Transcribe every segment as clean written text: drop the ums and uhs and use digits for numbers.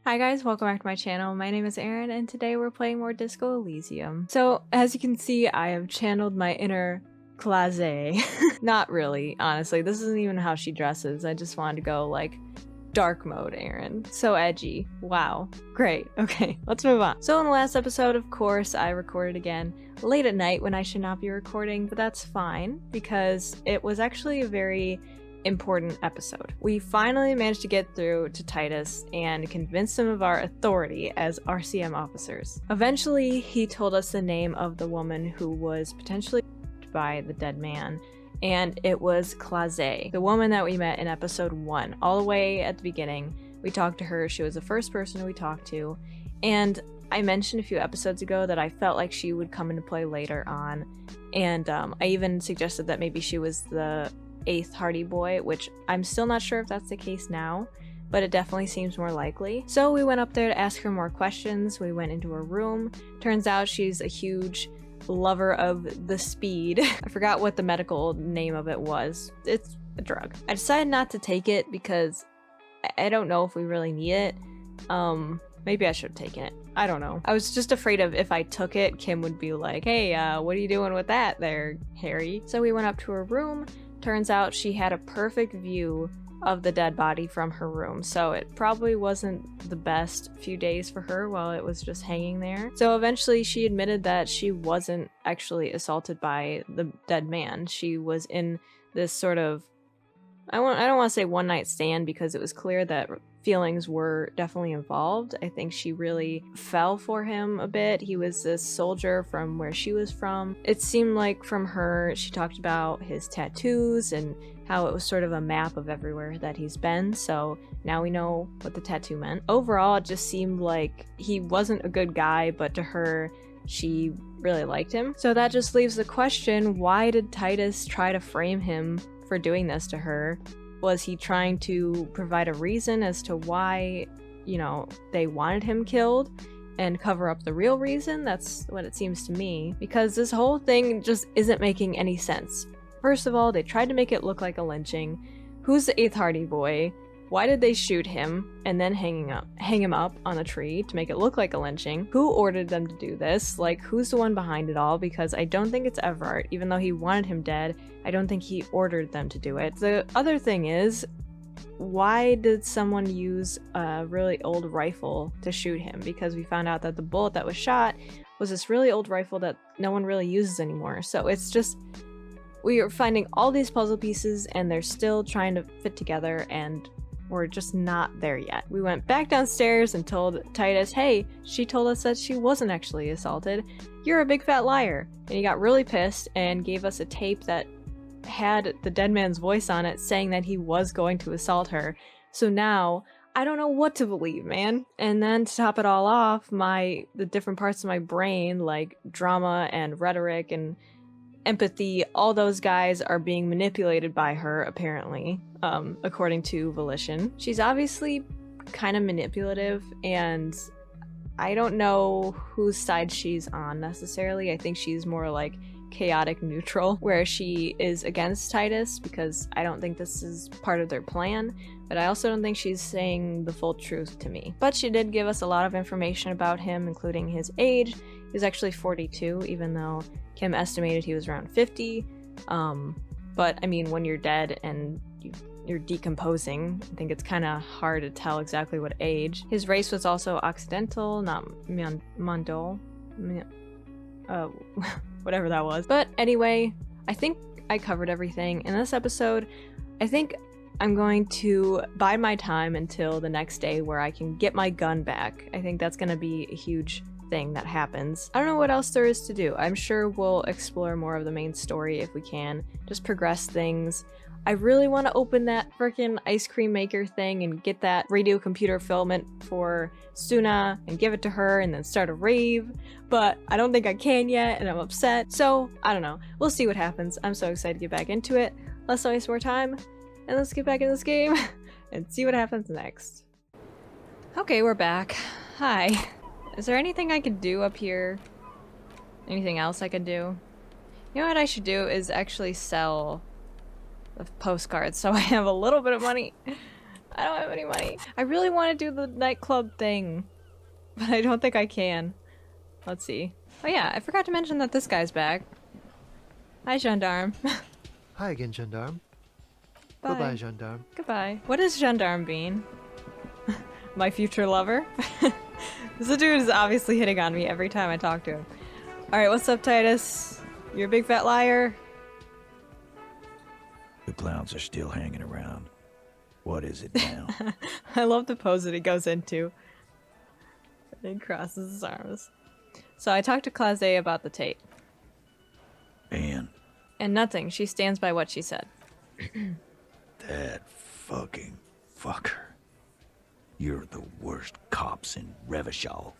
Hi guys, welcome back to my channel. My name is Erin and today we're playing more Disco Elysium. So as you can see, I have channeled my inner Klaasje. Not really, honestly. This isn't even how she dresses. I just wanted to go like dark mode Erin. So edgy. Wow. Great. Okay, let's move on. So in the last episode, of course, I recorded again late at night when I should not be recording, but that's fine because it was actually a very important episode. We finally managed to get through to Titus and convince him of our authority as RCM officers. Eventually, he told us the name of the woman who was potentially by the dead man, and it was Klaasje, the woman that we met in episode 1. All the way at the beginning, we talked to her. She was the first person we talked to, and I mentioned a few episodes ago that I felt like she would come into play later on, and I even suggested that maybe she was the 8th Hardy Boy, which I'm still not sure if that's the case now, but it definitely seems more likely. So we went up there to ask her more questions. We went into her room. Turns out she's a huge lover of the speed. I forgot what the medical name of it was. It's a drug. I decided not to take it because I don't know if we really need it. Maybe I should have taken it. I don't know. I was just afraid of if I took it, Kim would be like, hey, what are you doing with that there, Harry? So we went up to her room. Turns out she had a perfect view of the dead body from her room, so it probably wasn't the best few days for her while it was just hanging there. So eventually she admitted that she wasn't actually assaulted by the dead man. She was in this sort of, I don't want to say one night stand because it was clear that feelings were definitely involved. I think she really fell for him a bit. He was this soldier from where she was from. It seemed like from her, she talked about his tattoos and how it was sort of a map of everywhere that he's been. So now we know what the tattoo meant. Overall, it just seemed like he wasn't a good guy, but to her, she really liked him. So that just leaves the question, why did Titus try to frame him for doing this to her? Was he trying to provide a reason as to why, you know, they wanted him killed and cover up the real reason? That's what it seems to me, because this whole thing just isn't making any sense. First of all, they tried to make it look like a lynching. Who's the 8th Hardy Boy? Why did they shoot him and then hang him up on a tree to make it look like a lynching? Who ordered them to do this? Like, who's the one behind it all? Because I don't think it's Everett. Even though he wanted him dead, I don't think he ordered them to do it. The other thing is, why did someone use a really old rifle to shoot him? Because we found out that the bullet that was shot was this really old rifle that no one really uses anymore. So it's just, we are finding all these puzzle pieces and they're still trying to fit together, and we're just not there yet. We went back downstairs and told Titus, hey, she told us that she wasn't actually assaulted. You're a big fat liar. And he got really pissed and gave us a tape that had the dead man's voice on it saying that he was going to assault her. So now I don't know what to believe, man. And then to top it all off, the different parts of my brain, like drama and rhetoric and empathy, all those guys are being manipulated by her, apparently, according to Volition. She's obviously kind of manipulative, and I don't know whose side she's on necessarily. I think she's more like chaotic neutral, where she is against Titus because I don't think this is part of their plan, but I also don't think she's saying the full truth to me. But she did give us a lot of information about him, including his age. He was actually 42, even though Kim estimated he was around 50. But I mean, when you're dead and you're decomposing, I think it's kind of hard to tell exactly what age. His race was also Occidental, not Mondol. Whatever that was. But anyway, I think I covered everything in this episode. I think I'm going to bide my time until the next day where I can get my gun back. I think that's going to be a huge thing that happens. I don't know what else there is to do. I'm sure we'll explore more of the main story if we can. Just progress things. I really want to open that freaking ice cream maker thing and get that radio computer filament for Soona and give it to her and then start a rave, but I don't think I can yet and I'm upset. So I don't know. We'll see what happens. I'm so excited to get back into it. Let's not waste more time and let's get back in this game and see what happens next. Okay, we're back. Hi. Is there anything I could do up here? Anything else I could do? You know what I should do is actually sell the postcards so I have a little bit of money. I don't have any money. I really want to do the nightclub thing, but I don't think I can. Let's see. Oh yeah, I forgot to mention that this guy's back. Hi, Gendarme. Hi again, Gendarme. Bye. Bye-bye, Gendarme. Goodbye. What is Gendarme bean? My future lover? This dude is obviously hitting on me every time I talk to him. Alright, what's up, Titus? You're a big fat liar? The clowns are still hanging around. What is it now? I love the pose that he goes into. And he crosses his arms. So I talked to Klaasje about the tape. And And nothing. She stands by what she said. that fucking fucker. You're the worst cops in Revachol.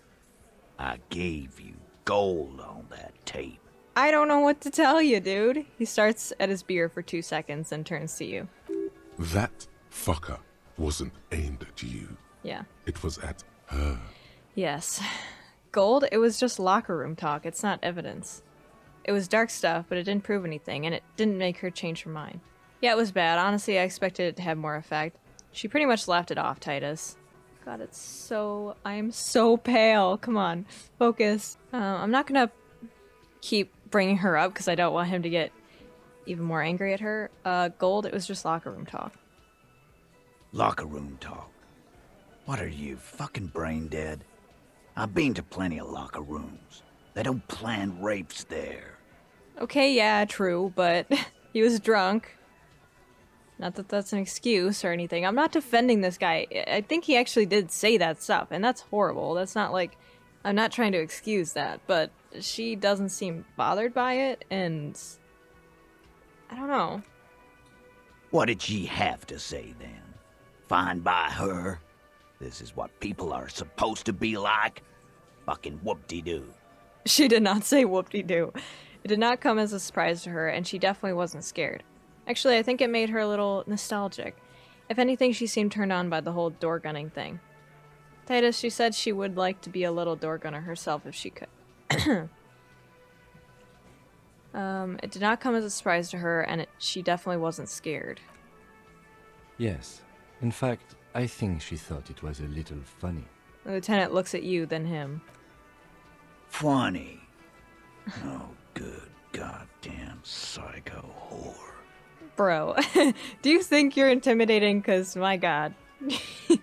I gave you gold on that tape. I don't know what to tell you, dude. He starts at his beer for 2 seconds and turns to you. That fucker wasn't aimed at you. Yeah. It was at her. Yes. Gold, it was just locker room talk. It's not evidence. It was dark stuff, but it didn't prove anything, and it didn't make her change her mind. Yeah, it was bad. Honestly, I expected it to have more effect. She pretty much laughed it off, Titus. God, it's so... I am so pale. Come on. Focus. I'm not gonna keep bringing her up because I don't want him to get even more angry at her. Gold, it was just locker room talk. Locker room talk. What are you, fucking brain dead? I've been to plenty of locker rooms. They don't plan rapes there. Okay, yeah, true, but he was drunk. Not that that's an excuse or anything. I'm not defending this guy. I think he actually did say that stuff, and that's horrible. That's not like... I'm not trying to excuse that, but she doesn't seem bothered by it, and... I don't know. What did she have to say then? Fine by her? This is what people are supposed to be like? Fucking whoop-de-doo. She did not say whoop-de-doo. It did not come as a surprise to her, and she definitely wasn't scared. Actually, I think it made her a little nostalgic. If anything, she seemed turned on by the whole door gunning thing. Titus, she said she would like to be a little door gunner herself if she could. It did not come as a surprise to her, and she definitely wasn't scared. Yes. In fact, I think she thought it was a little funny. The lieutenant looks at you, then him. Funny. Oh, good goddamn psycho whore. Bro, do you think you're intimidating? Because, my god.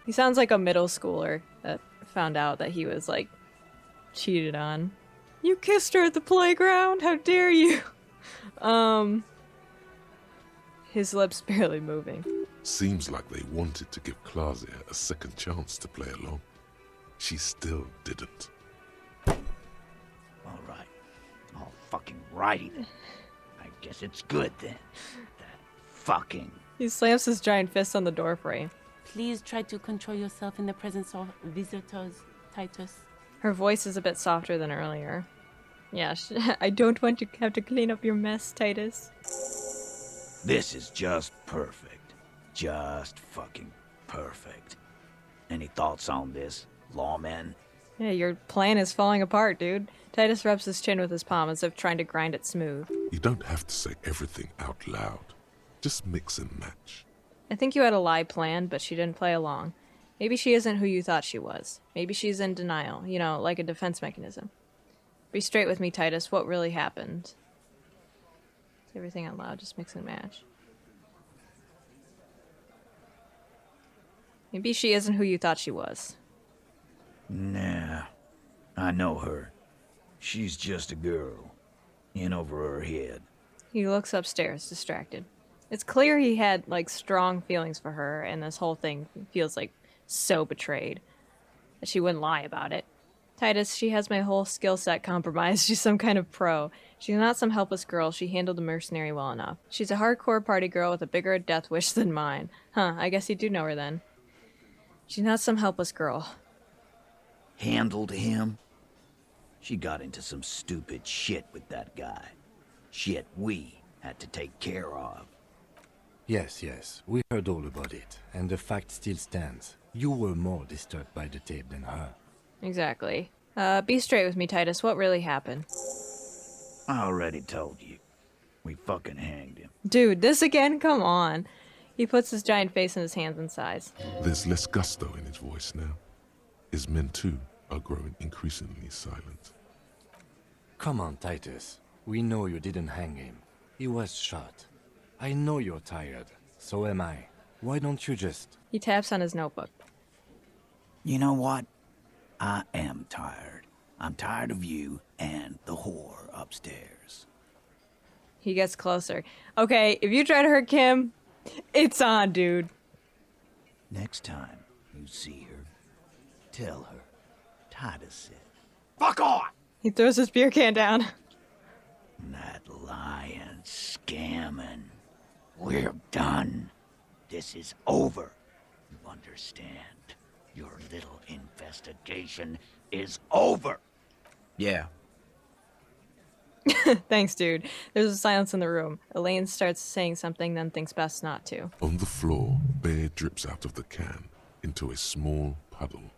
He sounds like a middle schooler that found out that he was, like, cheated on. You kissed her at the playground? How dare you? His lips barely moving. Seems like they wanted to give Klaasje a second chance to play along. She still didn't. All right. All fucking righty then. I guess it's good then. That fucking... He slams his giant fist on the doorframe. Please try to control yourself in the presence of visitors, Titus. Her voice is a bit softer than earlier. Yeah, I don't want to have to clean up your mess, Titus. This is just perfect. Just fucking perfect. Any thoughts on this, lawmen? Yeah, your plan is falling apart, dude. Titus rubs his chin with his palm as if trying to grind it smooth. You don't have to say everything out loud. Just mix and match. I think you had a lie planned, but she didn't play along. Maybe she isn't who you thought she was. Maybe she's in denial, you know, like a defense mechanism. Be straight with me, Titus. What really happened? Say everything out loud, just mix and match. Maybe she isn't who you thought she was. Nah, I know her. She's just a girl. In over her head. He looks upstairs, distracted. It's clear he had, like, strong feelings for her, and this whole thing feels, like, so betrayed. That she wouldn't lie about it. Titus, she has my whole skill set compromised. She's some kind of pro. She's not some helpless girl. She handled a mercenary well enough. She's a hardcore party girl with a bigger death wish than mine. Huh, I guess you do know her then. She's not some helpless girl. Handled him? She got into some stupid shit with that guy. Shit we had to take care of. Yes, yes, we heard all about it, and the fact still stands. You were more disturbed by the tape than her. Exactly. Be straight with me, Titus. What really happened? I already told you. We fucking hanged him. Dude, this again? Come on. He puts his giant face in his hands and sighs. There's less gusto in his voice now. His men, too, are growing increasingly silent. Come on, Titus. We know you didn't hang him. He was shot. I know you're tired. So am I. Why don't you just... He taps on his notebook. You know what? I am tired. I'm tired of you and the whore upstairs. He gets closer. Okay, if you try to hurt Kim, it's on, dude. Next time you see her, tell her Titus said, "Fuck off!" He throws his beer can down. That lying, scamming. We're done. This is over. You understand? Your little investigation is over. Yeah. Thanks, dude. There's a silence in the room. Elaine starts saying something, then thinks best not to. On the floor, beer drips out of the can into a small puddle.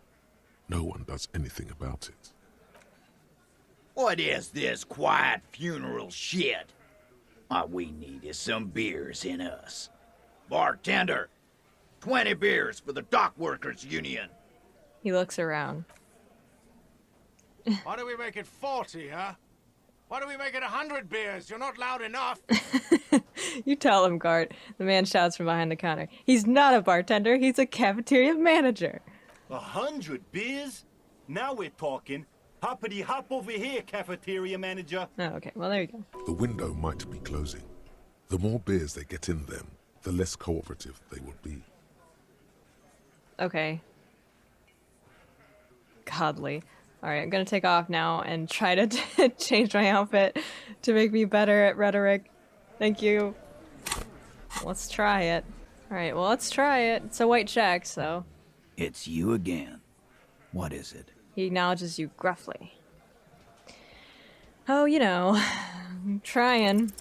No one does anything about it. What is this quiet funeral shit? All we need is some beers in us. Bartender, 20 beers for the Dock Workers Union. He looks around. Why do we make it 40, huh? Why do we make it 100 beers? You're not loud enough. You tell him, Gart. The man shouts from behind the counter. He's not a bartender, he's a cafeteria manager. 100 beers? Now we're talking. Hoppity hop over here, cafeteria manager. Oh, okay. Well, there you go. The window might be closing. The more beers they get in them, the less cooperative they will be. Okay. Godly. Alright, I'm gonna take off now and try to change my outfit to make me better at rhetoric. Thank you. Let's try it. Alright, well, let's try it. It's a white check, so... It's you again. What is it? He acknowledges you gruffly. Oh, you know, I'm trying.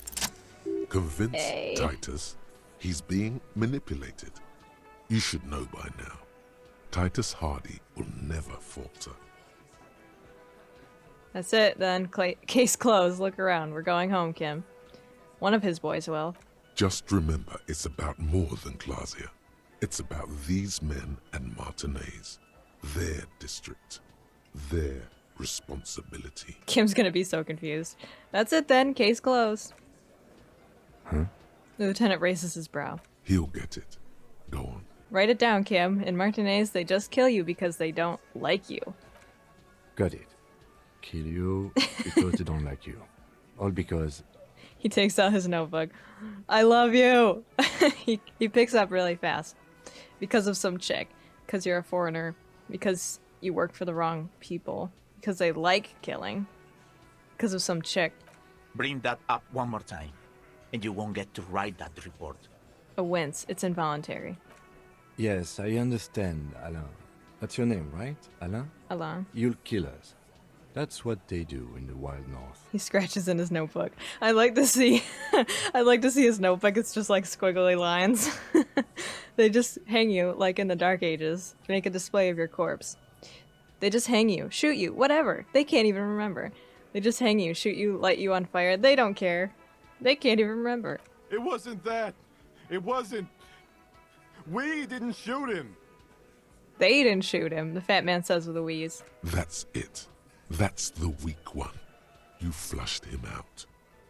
Convince Hey. Titus he's being manipulated. You should know by now. Titus Hardy will never falter. That's it, then. Case closed. Look around. We're going home, Kim. One of his boys will. Just remember, it's about more than Klaasje. It's about these men and Martinez. Their district. Their responsibility. Kim's gonna be so confused. That's it then. Case closed. Huh? The lieutenant raises his brow. He'll get it. Go on. Write it down, Kim. In Martinez, they just kill you because they don't like you. Got it. Kill you because they don't like you. All because... He takes out his notebook. I love you! he picks up really fast. Because of some chick. Because you're a foreigner. Because you work for the wrong people. Because they like killing. Because of some chick. Bring that up one more time, and you won't get to write that report. A wince. It's involuntary. Yes, I understand, Alain. That's your name, right? Alain? Alain. You'll kill us. That's what they do in the wild north. He scratches in his notebook. I like to see his notebook. It's just like squiggly lines. They just hang you like in the Dark Ages to make a display of your corpse. They just hang you, shoot you, whatever. They can't even remember. They just hang you, shoot you, light you on fire. They don't care. They can't even remember. It wasn't that. It wasn't. We didn't shoot him. They didn't shoot him, the fat man says with a wheeze. That's it. That's the weak one. You flushed him out.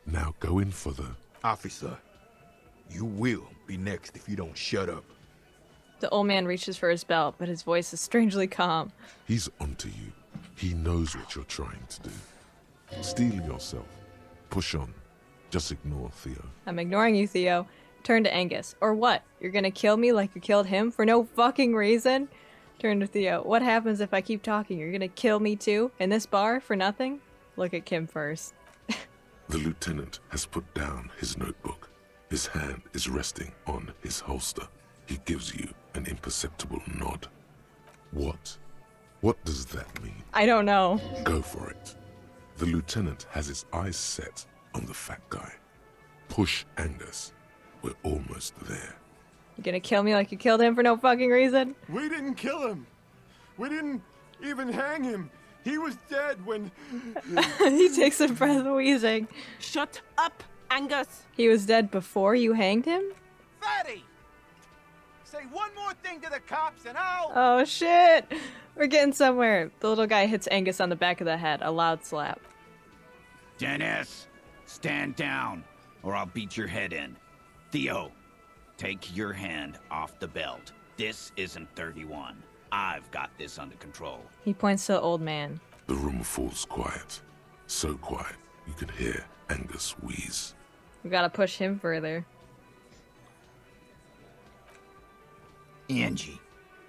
Now go in for the... Officer, you will be next if you don't shut up. The old man reaches for his belt, but his voice is strangely calm. He's onto you. He knows what you're trying to do. Steel yourself. Push on. Just ignore Theo. I'm ignoring you, Theo. Turn to Angus. Or what? You're gonna kill me like you killed him for no fucking reason? Turn to Theo. What happens if I keep talking? You're gonna kill me too? In this bar? For nothing? Look at Kim first. The lieutenant has put down his notebook. His hand is resting on his holster. He gives you an imperceptible nod. What? What does that mean? I don't know. Go for it. The lieutenant has his eyes set on the fat guy. Push Angus. We're almost there. You gonna kill me like you killed him for no fucking reason? We didn't kill him. We didn't even hang him. He was dead when... He takes a breath, wheezing. Shut up, Angus! He was dead before you hanged him? Fatty! Say one more thing to the cops and I'll... Oh shit! We're getting somewhere. The little guy hits Angus on the back of the head. A loud slap. Dennis, stand down, or I'll beat your head in. Theo, take your hand off the belt. This isn't 31. I've got this under control. He points to the old man. The room falls quiet. So quiet, you can hear Angus wheeze. We gotta push him further. Angie,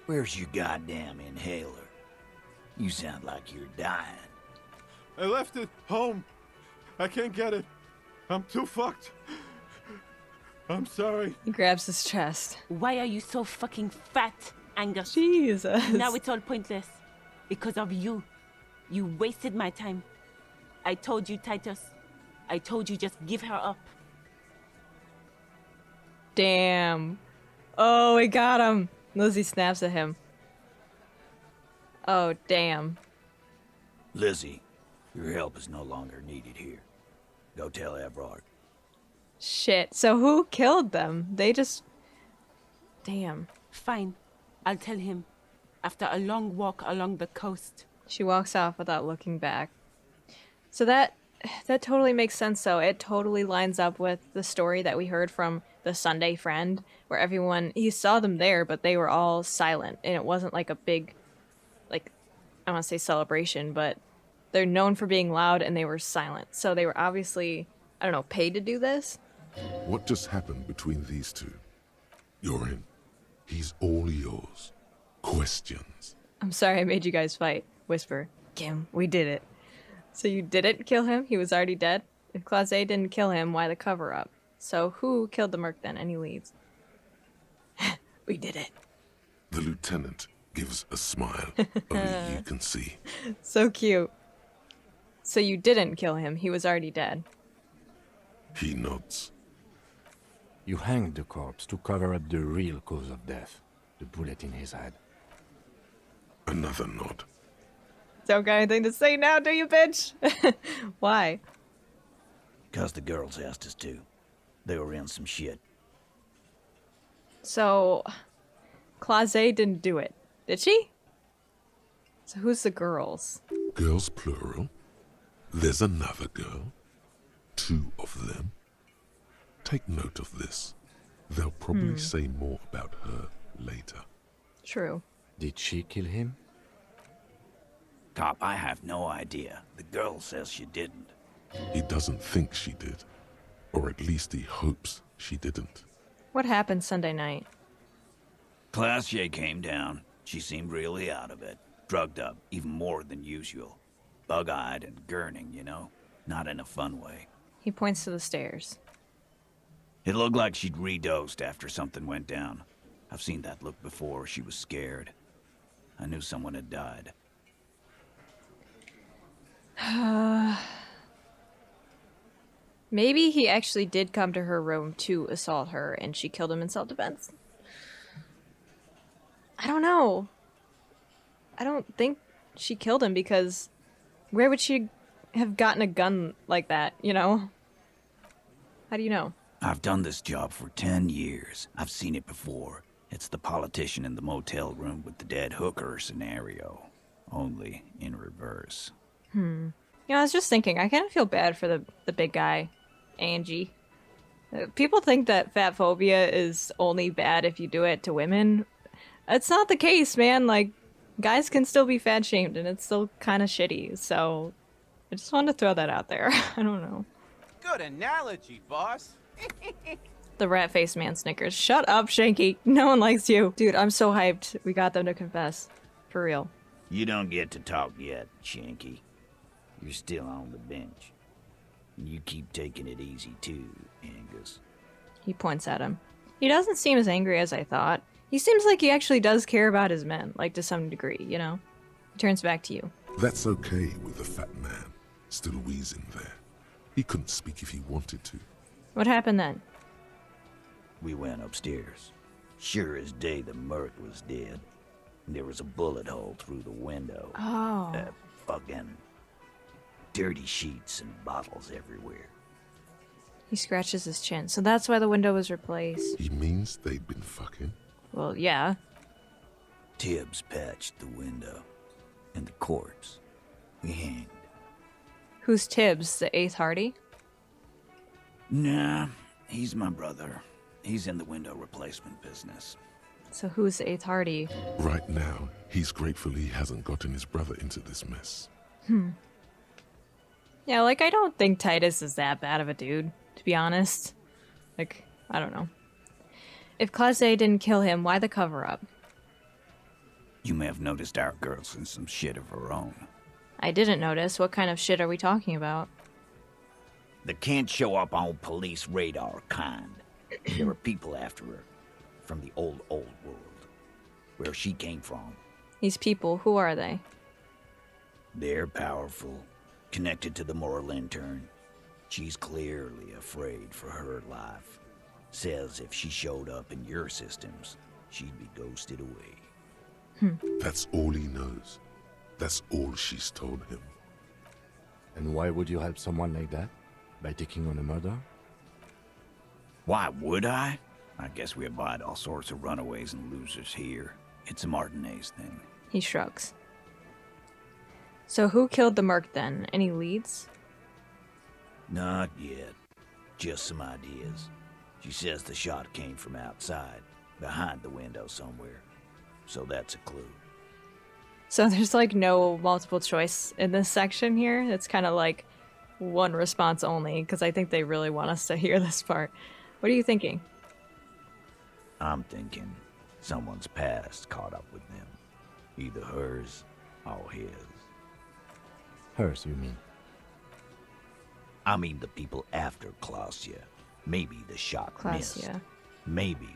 where's your goddamn inhaler? You sound like you're dying. I left it home. I can't get it. I'm too fucked. I'm sorry. He grabs his chest. Why are you so fucking fat, Angus? Jesus. Now it's all pointless. Because of you. You wasted my time. I told you, Titus. I told you just give her up. Damn. Oh, we got him. Lizzie snaps at him. Oh, damn. Lizzie, your help is no longer needed here. Go tell Everard. Shit. So who killed them? They just... Damn. Fine. I'll tell him. After a long walk along the coast. She walks off without looking back. So that totally makes sense, though. It totally lines up with the story that we heard from the Sunday friend, where everyone, he saw them there, but they were all silent, and it wasn't like a big, like, I want to say celebration, but they're known for being loud, and they were silent. So they were obviously, I don't know, paid to do this? What just happened between these two? You're in. He's all yours. Questions. I'm sorry I made you guys fight. Whisper. Kim, we did it. So you didn't kill him? He was already dead? If Klaasje didn't kill him, why the cover-up? So who killed the merc then? And he leaves. We did it. The lieutenant gives a smile only you can see. So cute. So you didn't kill him. He was already dead. He nods. You hanged the corpse to cover up the real cause of death. The bullet in his head. Another nod. Don't got anything to say now, do you, bitch? Why? 'Cause the girls asked us to. They were in some shit. So, Klaasje didn't do it, did she? So who's the girls? Girls plural. There's another girl. 2 of them. Take note of this. They'll probably say more about her later. True. Did she kill him? Cop, I have no idea. The girl says she didn't. He doesn't think she did. Or at least he hopes she didn't. What happened Sunday night? Klaasje came down. She seemed really out of it. Drugged up, even more than usual. Bug-eyed and gurning, you know? Not in a fun way. He points to the stairs. It looked like she'd redosed after something went down. I've seen that look before. She was scared. I knew someone had died. Maybe he actually did come to her room to assault her and she killed him in self-defense. I don't know. I don't think she killed him because where would she have gotten a gun like that, you know? How do you know? I've done this job for 10 years. I've seen it before. It's the politician in the motel room with the dead hooker scenario. Only in reverse. You know, I was just thinking, I kind of feel bad for the big guy, Angie. People think that fat phobia is only bad if you do it to women. It's not the case, man. Like, guys can still be fat shamed and it's still kind of shitty. So, I just wanted to throw that out there. I don't know. Good analogy, boss. The rat-faced man snickers. Shut up, Shanky. No one likes you. Dude, I'm so hyped. We got them to confess. For real. You don't get to talk yet, Shanky. You're still on the bench. And you keep taking it easy too, Angus. He points at him. He doesn't seem as angry as I thought. He seems like he actually does care about his men, like to some degree, you know? He turns back to you. That's okay with the fat man, still wheezing there. He couldn't speak if he wanted to. What happened then? We went upstairs. Sure as day the merc was dead. There was a bullet hole through the window. Oh. Fucking dirty sheets and bottles everywhere. He scratches his chin. So that's why the window was replaced. He means they'd been fucking? Well, yeah. Tibbs patched the window. And the corpse. We hanged. Who's Tibbs, the 8th Hardy? Nah, he's my brother. He's in the window replacement business. So who's the 8th Hardy? Right now, he's grateful he hasn't gotten his brother into this mess. Yeah, like, I don't think Titus is that bad of a dude, to be honest. Like, I don't know. If Klaasje didn't kill him, why the cover-up? You may have noticed our girl's in some shit of her own. I didn't notice. What kind of shit are we talking about? The can't show up on police radar kind. There were people after her. From the old world. Where she came from. These people, who are they? They're powerful. Connected to the moral intern. She's clearly afraid for her life. Says if she showed up in your systems, she'd be ghosted away. That's all he knows. That's all she's told him. And why would you help someone like that? By taking on a murder? Why would I? I guess we abide all sorts of runaways and losers here. It's a Martinez thing. He shrugs. So who killed the merc then? Any leads? Not yet. Just some ideas. She says the shot came from outside, behind the window somewhere. So that's a clue. So there's like no multiple choice in this section here. It's kind of like one response only, because I think they really want us to hear this part. What are you thinking? I'm thinking someone's past caught up with them. Either hers or his. Hers, you mean? I mean the people after Klaasje. Maybe the shot missed. Klaasje. Maybe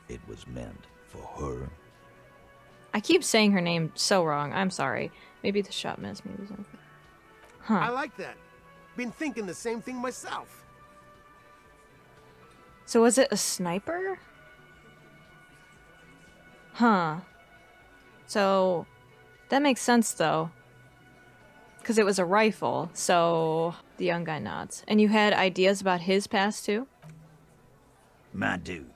it was meant for her. I keep saying her name so wrong. I'm sorry. Maybe the shot missed. Maybe something. Huh. I like that. Been thinking the same thing myself. So was it a sniper? Huh. So that makes sense though. Because it was a rifle, so the young guy nods. And you had ideas about his past too? My dude.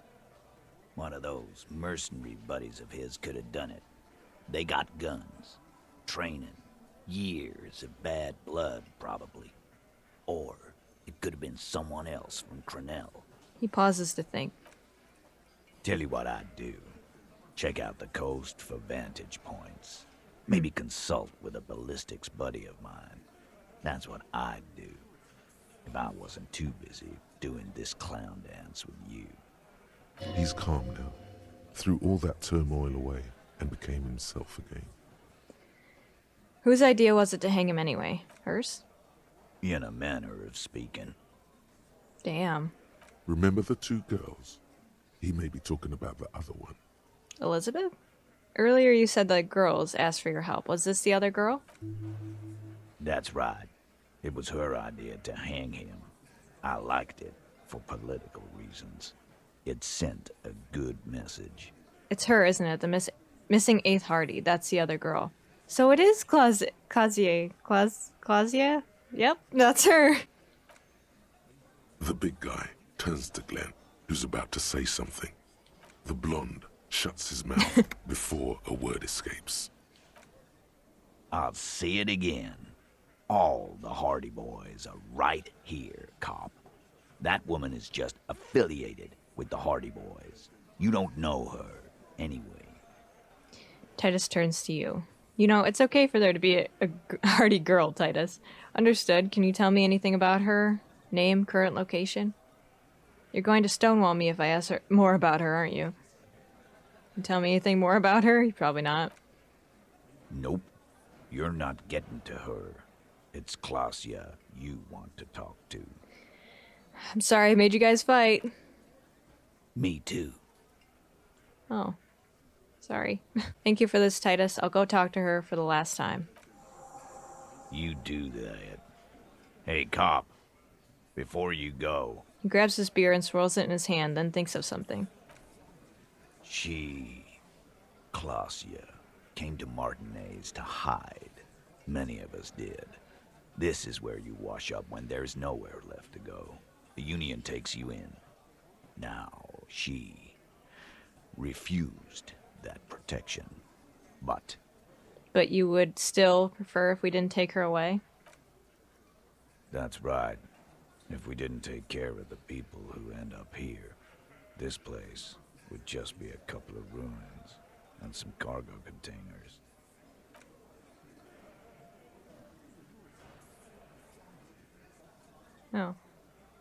One of those mercenary buddies of his could have done it. They got guns, training, years of bad blood, probably. Or it could have been someone else from Crenell. He pauses to think. Tell you what I'd do. Check out the coast for vantage points. Maybe consult with a ballistics buddy of mine. That's what I'd do. If I wasn't too busy doing this clown dance with you. He's calm now, threw all that turmoil away, and became himself again. Whose idea was it to hang him anyway? Hers? In a manner of speaking. Damn. Remember the two girls? He may be talking about the other one. Elizabeth? Earlier you said the girls asked for your help. Was this the other girl? That's right. It was her idea to hang him. I liked it for political reasons. It sent a good message. It's her, isn't it? The missing 8th Hardy. That's the other girl. So it is Klaasje. Klaasje? Yep, that's her. The big guy turns to Glenn, who's about to say something. The blonde shuts his mouth before a word escapes. I'll say it again. All the Hardy boys are right here, cop. That woman is just affiliated with the Hardy boys. You don't know her, anyway. Titus turns to you. You know, it's okay for there to be a Hardy girl, Titus. Understood. Can you tell me anything about her? Name, current location? You're going to stonewall me if I ask her more about her, aren't you? You tell me anything more about her? Probably not. Nope. You're not getting to her. It's Klaasje you want to talk to. I'm sorry I made you guys fight. Me too. Oh. Sorry. Thank you for this, Titus. I'll go talk to her for the last time. You do that. Hey, cop. Before you go... He grabs his beer and swirls it in his hand, then thinks of something. She... Klaasje came to Martinez to hide. Many of us did. This is where you wash up when there's nowhere left to go. The Union takes you in. Now, she... refused that protection. But But you would still prefer if we didn't take her away? that's right. If we didn't take care of the people who end up here, this place would just be a couple of ruins and some cargo containers. Oh.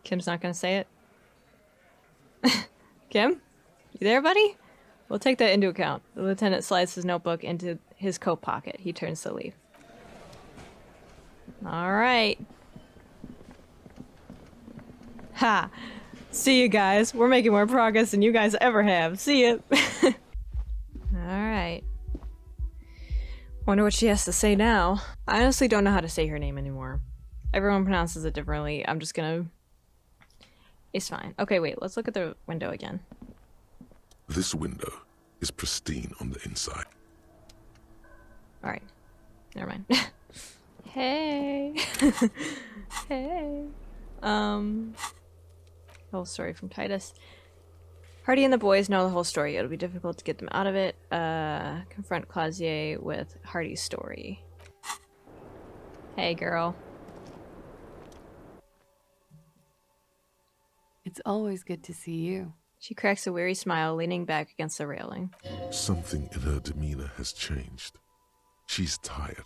Kim's not gonna say it? Kim? You there, buddy? We'll take that into account. The lieutenant slides his notebook into his coat pocket. He turns to leave. Alright. Ha! See you guys. We're making more progress than you guys ever have. See ya! Alright. Wonder what she has to say now. I honestly don't know how to say her name anymore. Everyone pronounces it differently. I'm just gonna... It's fine. Okay, wait. Let's look at the window again. This window is pristine on the inside. Alright. Never mind. Hey! Hey! Whole story from Titus. Hardy and the boys know the whole story. It'll be difficult to get them out of it. Confront Klaasje with Hardy's story. Hey, girl. It's always good to see you. She cracks a weary smile, leaning back against the railing. Something in her demeanor has changed. She's tired,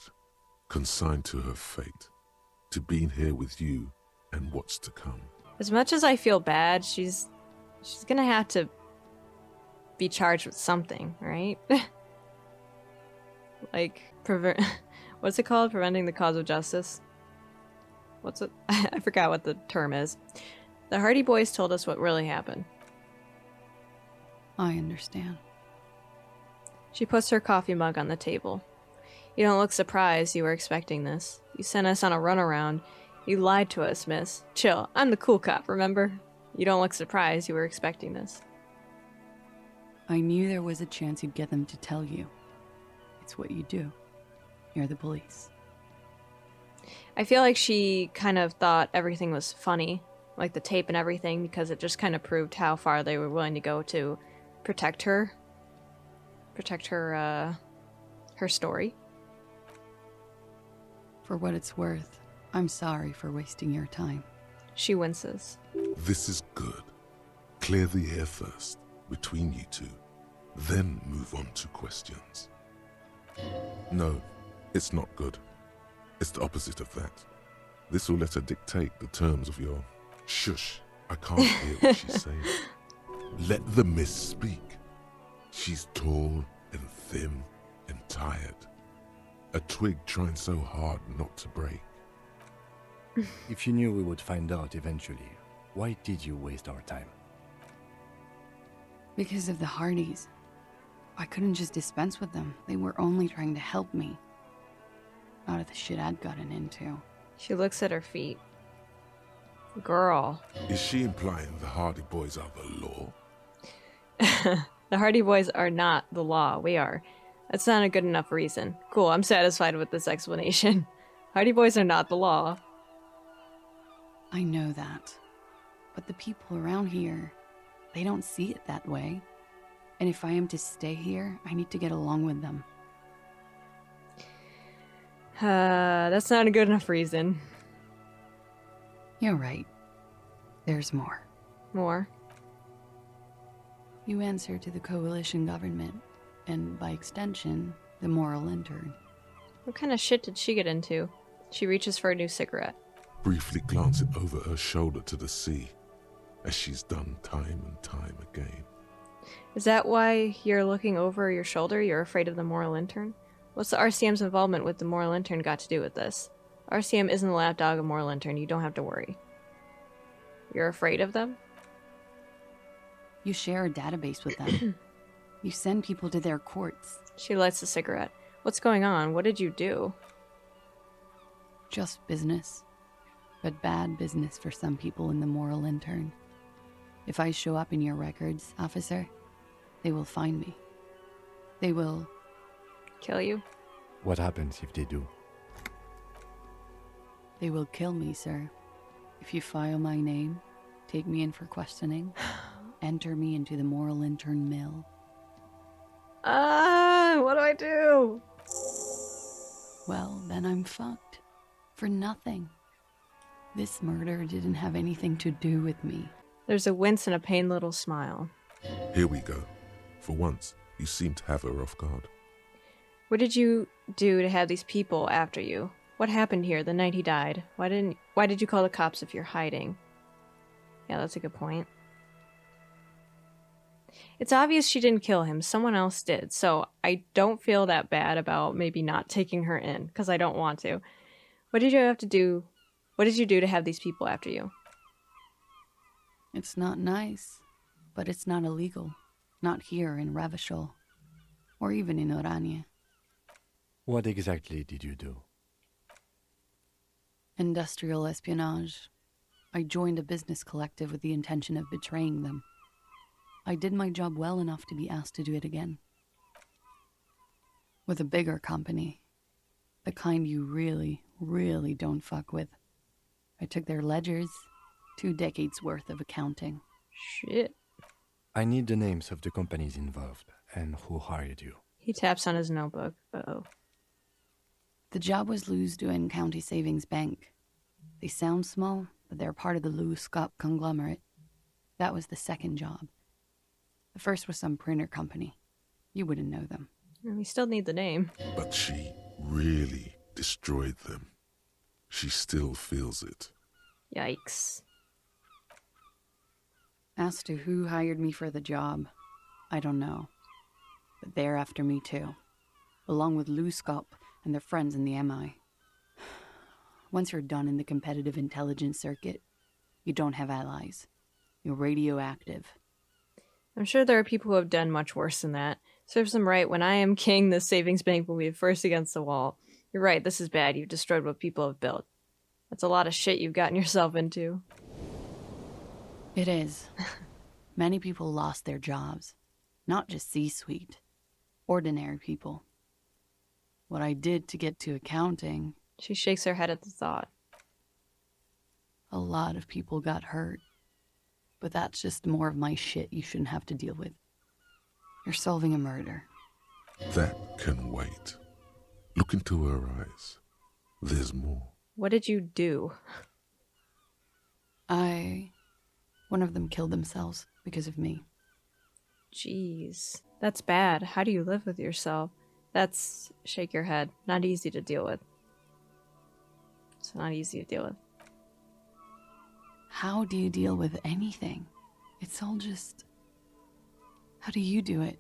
consigned to her fate, to being here with you and what's to come. As much as I feel bad, she's gonna have to be charged with something, right? Like, what's it called? Preventing the cause of justice? What's it? I forgot what the term is. The Hardy boys told us what really happened. I understand. She puts her coffee mug on the table. You don't look surprised. You were expecting this. You sent us on a runaround. You lied to us, miss. Chill. I'm the cool cop, remember? You don't look surprised. You were expecting this. I knew there was a chance you'd get them to tell you. It's what you do. You're the police. I feel like she kind of thought everything was funny, like the tape and everything, because it just kind of proved how far they were willing to go to protect her. Protect her, her story. For what it's worth, I'm sorry for wasting your time. She winces. This is good. Clear the air first, between you two, then move on to questions. No, it's not good. It's the opposite of that. This will let her dictate the terms of your... Shush, I can't hear what she's saying. Let the miss speak. She's tall and thin and tired. A twig trying so hard not to break. If you knew we would find out eventually, why did you waste our time? Because of the Hardys. I couldn't just dispense with them. They were only trying to help me. Out of the shit I'd gotten into. She looks at her feet. Girl. Is she implying the Hardy boys are the law? The Hardy boys are not the law. We are. That's not a good enough reason. Cool, I'm satisfied with this explanation. Hardy boys are not the law. I know that. But the people around here, they don't see it that way. And if I am to stay here, I need to get along with them. That's not a good enough reason. You're right. There's more. More? You answer to the coalition government, and by extension, the moral intern. What kind of shit did she get into? She reaches for a new cigarette. Briefly glance it over her shoulder to the sea, as she's done time and time again. Is that why you're looking over your shoulder? You're afraid of the moral intern? What's the RCM's involvement with the moral intern got to do with this? RCM isn't the lapdog of moral intern. You don't have to worry. You're afraid of them? You share a database with them. You send people to their courts. She lights a cigarette. What's going on? What did you do? Just business. But bad business for some people in the moral intern. If I show up in your records, officer, they will find me. They will... Kill you? What happens if they do? They will kill me, sir. If you file my name, take me in for questioning, enter me into the moral intern mill, What do I do? Well, then I'm fucked. For nothing. This murder didn't have anything to do with me. There's a wince and a pained little smile. Here we go. For once, you seem to have her off guard. What did you do to have these people after you? What happened here the night he died? Why did you call the cops if you're hiding? Yeah, that's a good point. It's obvious she didn't kill him. Someone else did. So I don't feel that bad about maybe not taking her in, because I don't want to. What did you have to do? What did you do to have these people after you? It's not nice, but it's not illegal. Not here in Ravishol, or even in Orania. What exactly did you do? Industrial espionage. I joined a business collective with the intention of betraying them. I did my job well enough to be asked to do it again. With a bigger company. The kind you really, really don't fuck with. I took their ledgers, 2 decades worth of accounting. Shit. I need the names of the companies involved and who hired you. He taps on his notebook. Uh-oh. The job was Lou's doing County Savings Bank. They sound small, but they're part of the Lou Scott conglomerate. That was the second job. The first was some printer company. You wouldn't know them. We still need the name. But she really destroyed them. She still feels it. Yikes. As to who hired me for the job, I don't know. But they're after me too. Along with Lou Scott and their friends in the MI. Once you're done in the competitive intelligence circuit, you don't have allies. You're radioactive. I'm sure there are people who have done much worse than that. Serves them right. When I am king, the savings bank will be first against the wall. You're right, this is bad. You've destroyed what people have built. That's a lot of shit you've gotten yourself into. It is. Many people lost their jobs. Not just C-suite. Ordinary people. What I did to get to accounting... She shakes her head at the thought. A lot of people got hurt. But that's just more of my shit you shouldn't have to deal with. You're solving a murder. That can wait. Look into her eyes. There's more. What did you do? One of them killed themselves because of me. Jeez. That's bad. How do you live with yourself? That's... Shake your head. Not easy to deal with. It's not easy to deal with. How do you deal with anything? It's all just... How do you do it?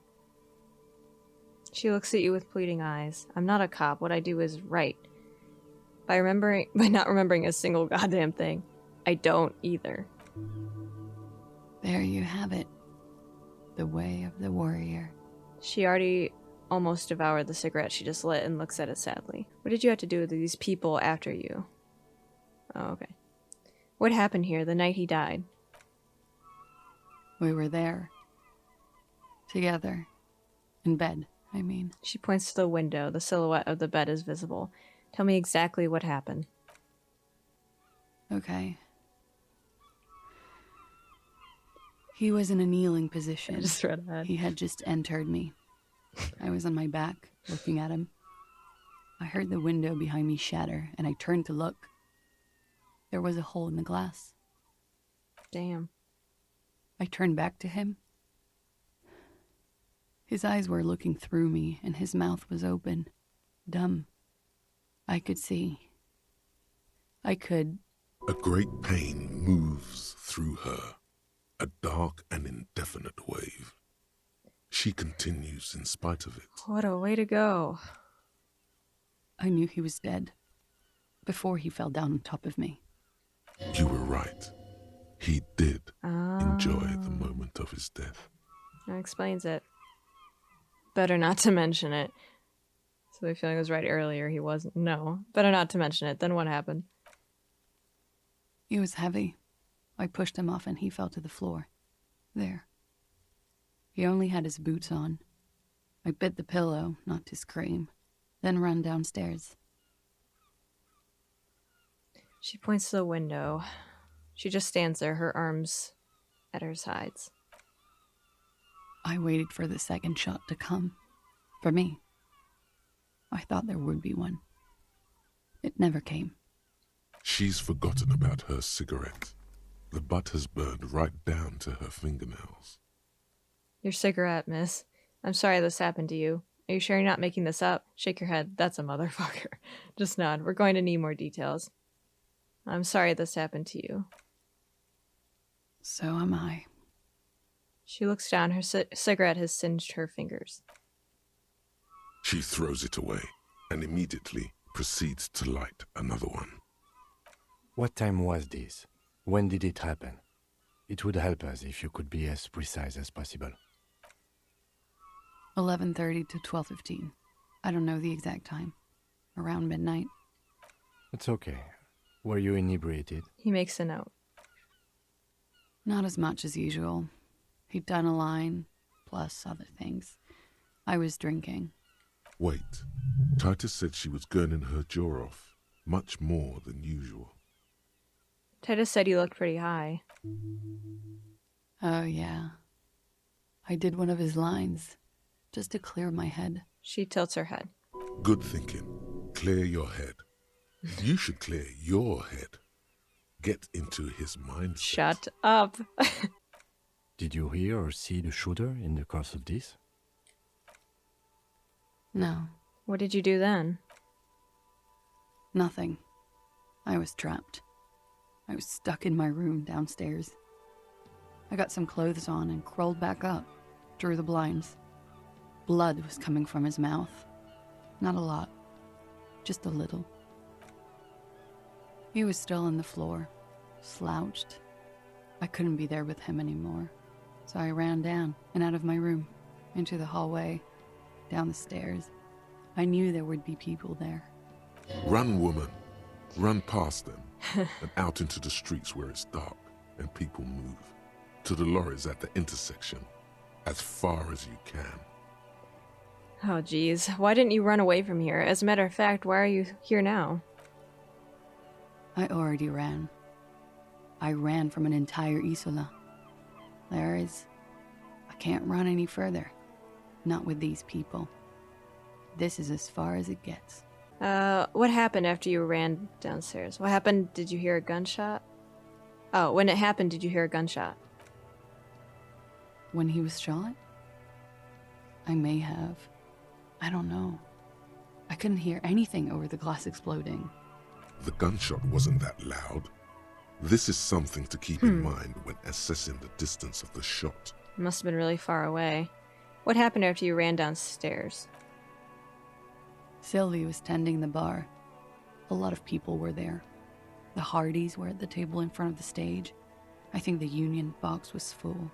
She looks at you with pleading eyes. I'm not a cop. What I do is right. By not remembering a single goddamn thing. I don't either. There you have it. The way of the warrior. She already almost devoured the cigarette she just lit and looks at it sadly. What did you have to do with these people after you? Oh, okay. What happened here the night he died? We were there. Together. In bed, I mean. She points to the window. The silhouette of the bed is visible. Tell me exactly what happened. Okay. He was in a kneeling position. I just read that. He had just entered me. I was on my back, looking at him. I heard the window behind me shatter, and I turned to look. There was a hole in the glass. Damn. I turned back to him. His eyes were looking through me, and his mouth was open. Dumb. I could see. I could... A great pain moves through her. A dark and indefinite wave. She continues in spite of it. What a way to go. I knew he was dead. Before he fell down on top of me. You were right. He did enjoy the moment of his death. That explains it. Better not to mention it. So the feeling was right earlier. He wasn't. No. Better not to mention it. Then what happened? He was heavy. I pushed him off and he fell to the floor. There. He only had his boots on. I bit the pillow, not to scream, then ran downstairs. She points to the window. She just stands there, her arms at her sides. I waited for the second shot to come. For me. I thought there would be one. It never came. She's forgotten about her cigarette. The butt has burned right down to her fingernails. Your cigarette, miss. I'm sorry this happened to you. Are you sure you're not making this up? Shake your head. That's a motherfucker. Just nod. We're going to need more details. I'm sorry this happened to you. So am I. She looks down. Her cigarette has singed her fingers. She throws it away and immediately proceeds to light another one. What time was this? When did it happen? It would help us if you could be as precise as possible. 11:30 to 12:15. I don't know the exact time. Around midnight. It's okay. Were you inebriated? He makes a note. Not as much as usual. He'd done a line, plus other things. I was drinking. Wait. Titus said she was gurning her jaw off, much more than usual. Titus said you looked pretty high. Oh, yeah. I did one of his lines, just to clear my head. She tilts her head. Good thinking. Clear your head. You should clear your head. Get into his mindset. Shut up. Did you hear or see the shooter in the course of this? No. What did you do then? Nothing. I was trapped. I was stuck in my room downstairs. I got some clothes on and crawled back up, drew the blinds. Blood was coming from his mouth. Not a lot, just a little. He was still on the floor, slouched. I couldn't be there with him anymore, so I ran down and out of my room, into the hallway, down the stairs. I knew there would be people there. Run, woman. Run past them and out into the streets where it's dark and people move. To the lorries at the intersection, as far as you can. Oh, geez. Why didn't you run away from here? As a matter of fact, why are you here now? I already ran. I ran from an entire Isola. I can't run any further. Not with these people. This is as far as it gets. What happened after you ran downstairs? What happened? Did you hear a gunshot? Oh, when it happened, did you hear a gunshot? When he was shot? I may have. I don't know. I couldn't hear anything over the glass exploding. The gunshot wasn't that loud. This is something to keep in mind when assessing the distance of the shot. It must have been really far away. What happened after you ran downstairs? Sylvie was tending the bar. A lot of people were there. The Hardys were at the table in front of the stage. I think the Union box was full.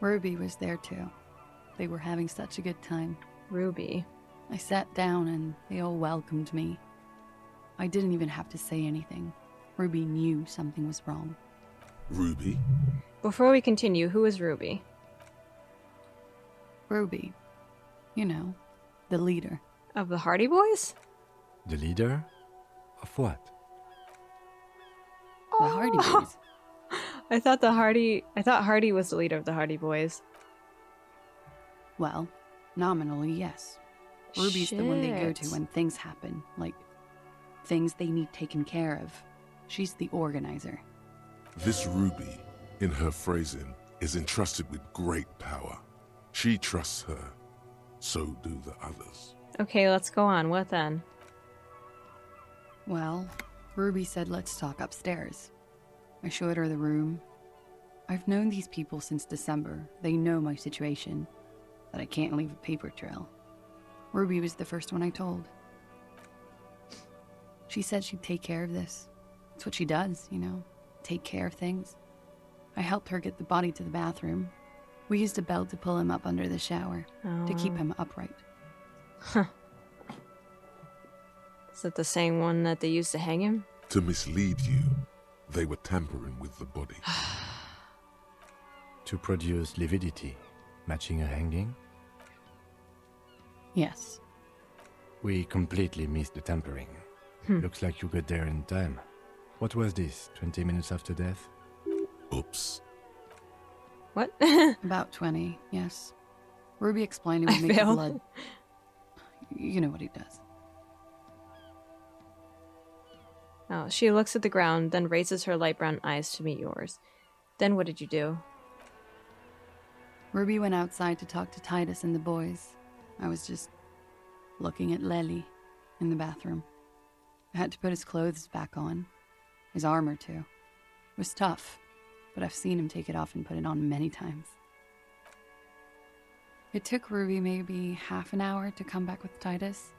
Ruby was there too. They were having such a good time. Ruby. I sat down and they all welcomed me. I didn't even have to say anything. Ruby knew something was wrong. Ruby? Before we continue, who is Ruby? Ruby. You know, the leader. Of the Hardy Boys? The leader? Of what? The Hardy Boys. I thought Hardy was the leader of the Hardy Boys. Well, nominally, yes. Ruby's the one they go to when things happen, like things they need taken care of. She's the organizer. This Ruby, in her phrasing, is entrusted with great power. She trusts her. So do the others. Okay, let's go on. What then? Well, Ruby said let's talk upstairs. I showed her the room. I've known these people since December. They know my situation, that I can't leave a paper trail. Ruby was the first one I told. She said she'd take care of this. It's what she does, you know, take care of things. I helped her get the body to the bathroom. We used a belt to pull him up under the shower, to keep him upright. Huh. Is it the same one that they used to hang him? To mislead you, they were tampering with the body. To produce lividity, matching a hanging? Yes. We completely missed the tampering. Looks like you got there in time. What was this, 20 minutes after death? Oops. What? About 20, yes. Ruby explained it would I make the failed. blood. You know what he does. Oh, she looks at the ground, then raises her light brown eyes to meet yours. Then what did you do? Ruby went outside to talk to Titus and the boys. I was just looking at Lely in the bathroom. I had to put his clothes back on. His armor, too. It was tough, but I've seen him take it off and put it on many times. It took Ruby maybe half an hour to come back with Titus.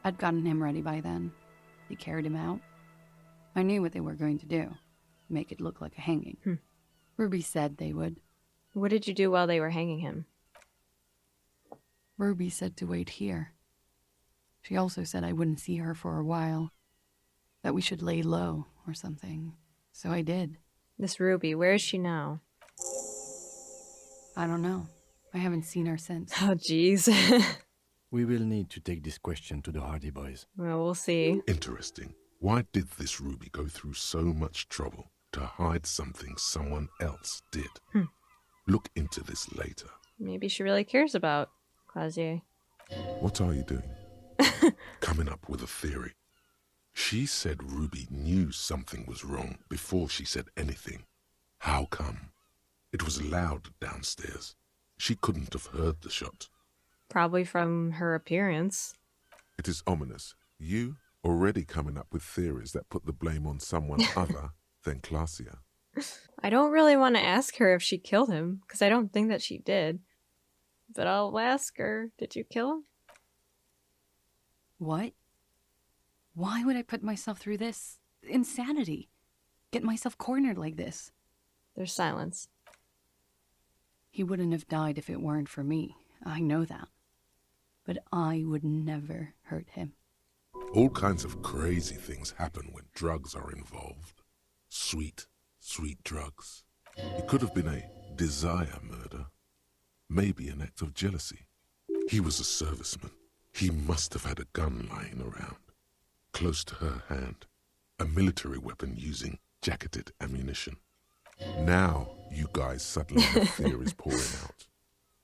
I'd gotten him ready by then. They carried him out. I knew what they were going to do. Make it look like a hanging. Ruby said they would. What did you do while they were hanging him? Ruby said to wait here. She also said I wouldn't see her for a while. That we should lay low or something. So I did. This Ruby, where is she now? I don't know. I haven't seen her since. Oh, jeez. We will need to take this question to the Hardy Boys. Well, we'll see. Interesting. Why did this Ruby go through so much trouble to hide something someone else did? Look into this later. Maybe she really cares about Klaasje. What are you doing? Coming up with a theory. She said Ruby knew something was wrong before she said anything. How come? It was loud downstairs. She couldn't have heard the shot. Probably from her appearance. It is ominous. You already coming up with theories that put the blame on someone other than Klaasje. I don't really want to ask her if she killed him, because I don't think that she did. But I'll ask her, did you kill him? What? Why would I put myself through this? Insanity. Get myself cornered like this. There's silence. He wouldn't have died if it weren't for me. I know that. But I would never hurt him. All kinds of crazy things happen when drugs are involved. Sweet, sweet drugs. It could have been a desire murder. Maybe an act of jealousy. He was a serviceman. He must have had a gun lying around. Close to her hand. A military weapon using jacketed ammunition. Now you guys suddenly have theories pouring out.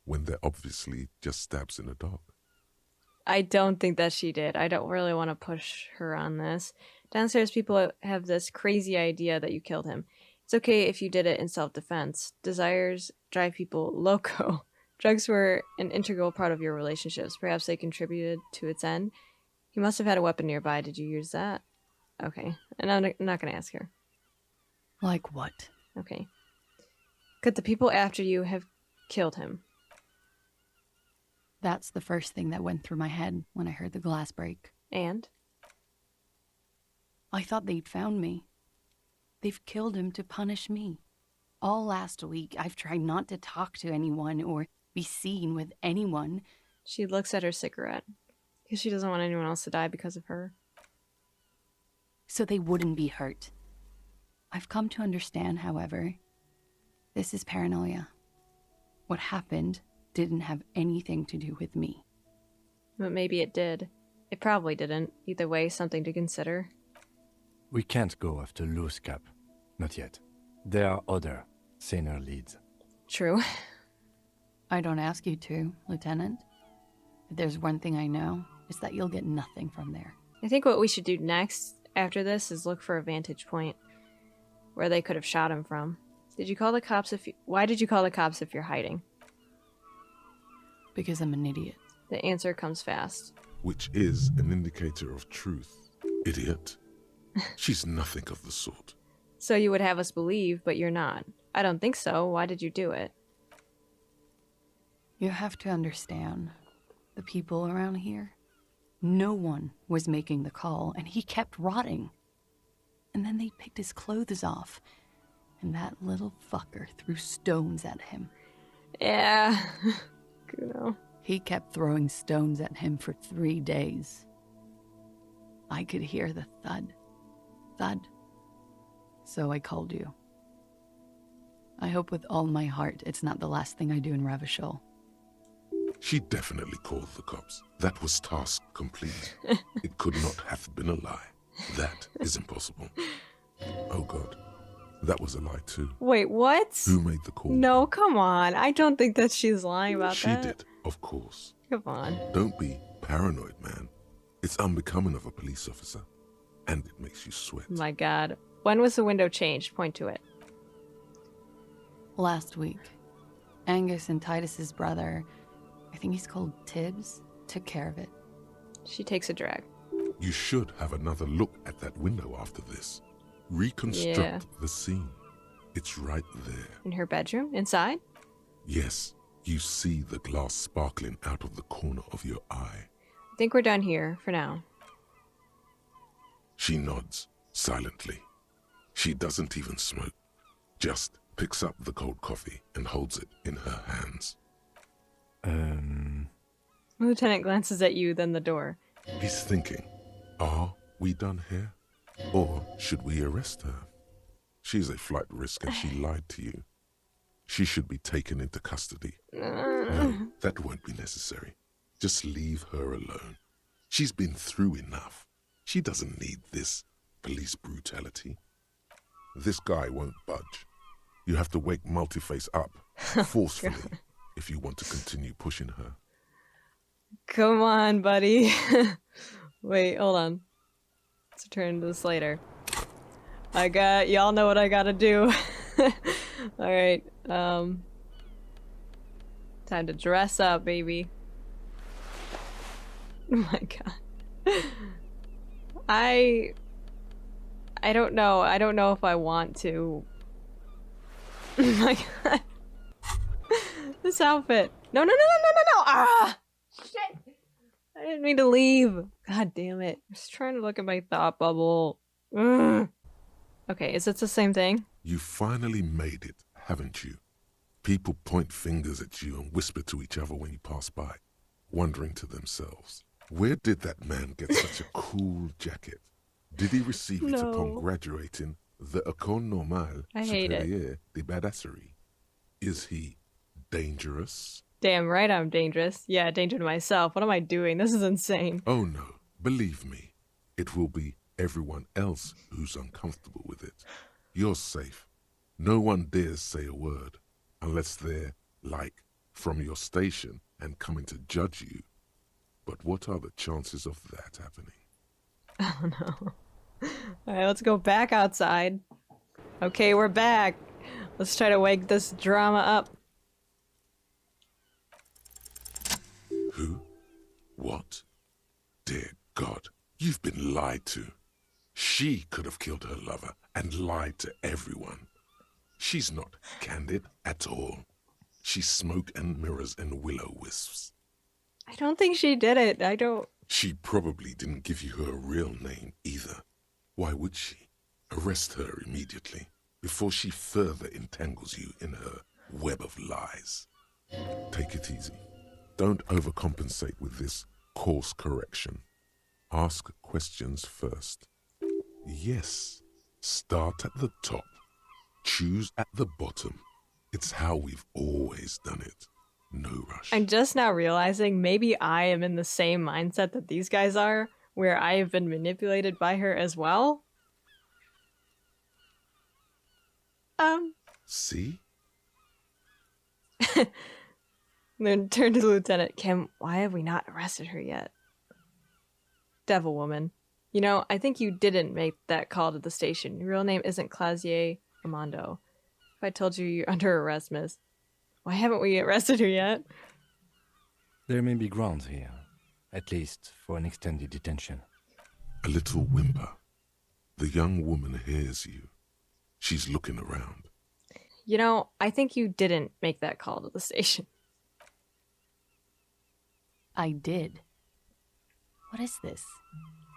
When they're obviously just stabs in a dog. I don't think that she did. I don't really want to push her on this. Downstairs people have this crazy idea that you killed him. It's okay if you did it in self-defense. Desires drive people loco. Drugs were an integral part of your relationships. Perhaps they contributed to its end. He must have had a weapon nearby. Did you use that? Okay. And I'm not going to ask her. Like what? Okay. Could the people after you have killed him? That's the first thing that went through my head when I heard the glass break. And? I thought they'd found me. They've killed him to punish me. All last week, I've tried not to talk to anyone or be seen with anyone. She looks at her cigarette. Because she doesn't want anyone else to die because of her. So they wouldn't be hurt. I've come to understand, however, this is paranoia. What happened didn't have anything to do with me. But maybe it did. It probably didn't. Either way, something to consider. We can't go after Loose Cap. Not yet. There are other, saner leads. True. I don't ask you to, Lieutenant. If there's one thing I know, it's that you'll get nothing from there. I think what we should do next, after this, is look for a vantage point where they could have shot him from. Did you call the cops Why did you call the cops if you're hiding? Because I'm an idiot. The answer comes fast. Which is an indicator of truth. Idiot. She's nothing of the sort. So you would have us believe, but you're not. I don't think so. Why did you do it? You have to understand, the people around here, no one was making the call, and he kept rotting. And then they picked his clothes off, and that little fucker threw stones at him. Yeah. Kuno. He kept throwing stones at him for 3 days. I could hear the thud. Thud. So I called you. I hope with all my heart it's not the last thing I do in Ravishol. She definitely called the cops. That was task complete. It could not have been a lie. That is impossible. Oh God, that was a lie too. Wait, what? Who made the call? No, come on. I don't think that she's lying about She that. did, of Of course. Come on. Don't be paranoid, man. It's unbecoming of a police officer. And it makes you sweat. My god. When was the window changed? Point to it. Last week. Angus and Titus's brother, I think he's called Tibbs, took care of it. She takes a drag. You should have another look at that window after this. Reconstruct the scene. It's right there. In her bedroom? Inside? Yes, you see the glass sparkling out of the corner of your eye. I think we're done here for now. She nods, silently. She doesn't even smoke. Just picks up the cold coffee and holds it in her hands. Lieutenant glances at you, then the door. He's thinking, are we done here? Or should we arrest her? She's a flight risk and she lied to you. She should be taken into custody. No, that won't be necessary. Just leave her alone. She's been through enough. She doesn't need this police brutality. This guy won't budge. You have to wake Multiface up forcefully if you want to continue pushing her. Come on, buddy. Wait, hold on. Let's return to this later. Y'all know what I gotta do. Alright, time to dress up, baby. Oh my god. I don't know. I don't know if I want to. Oh my god. This outfit. No, no, no, no, no, no, no! Ah! Shit! I didn't mean to leave. God damn it. I was trying to look at my thought bubble. Ugh. Okay, is it the same thing? You finally made it, haven't you? People point fingers at you and whisper to each other when you pass by, wondering to themselves, where did that man get such a cool jacket? Did he receive it upon graduating the École Normale Supérieure de Badasserie? Is he dangerous? Damn right I'm dangerous. Yeah, danger to myself. What am I doing? This is insane. Oh no, believe me, it will be everyone else who's uncomfortable with it. You're safe. No one dares say a word, unless they're, like, from your station and coming to judge you. But what are the chances of that happening? Oh no. Alright, let's go back outside. Okay, we're back. Let's try to wake this drama up. Who? What? Dear God, you've been lied to. She could have killed her lover and lied to everyone. She's not candid at all. She's smoke and mirrors and willow wisps. I don't think she did it. I don't... She probably didn't give you her real name either. Why would she? Arrest her immediately before she further entangles you in her web of lies. Take it easy. Don't overcompensate with this course correction. Ask questions first. Yes, start at the top. Choose at the bottom. It's how we've always done it. No rush. I'm just now realizing maybe I am in the same mindset that these guys are, where I have been manipulated by her as well. See? Then turn to the lieutenant. Kim, why have we not arrested her yet? Devil woman. You know, I think you didn't make that call to the station. Your real name isn't Klaasje Armando. If I told you you're under arrest, miss, why haven't we arrested her yet? There may be grounds here, at least for an extended detention. A little whimper. The young woman hears you. She's looking around. You know, I think you didn't make that call to the station. I did. What is this?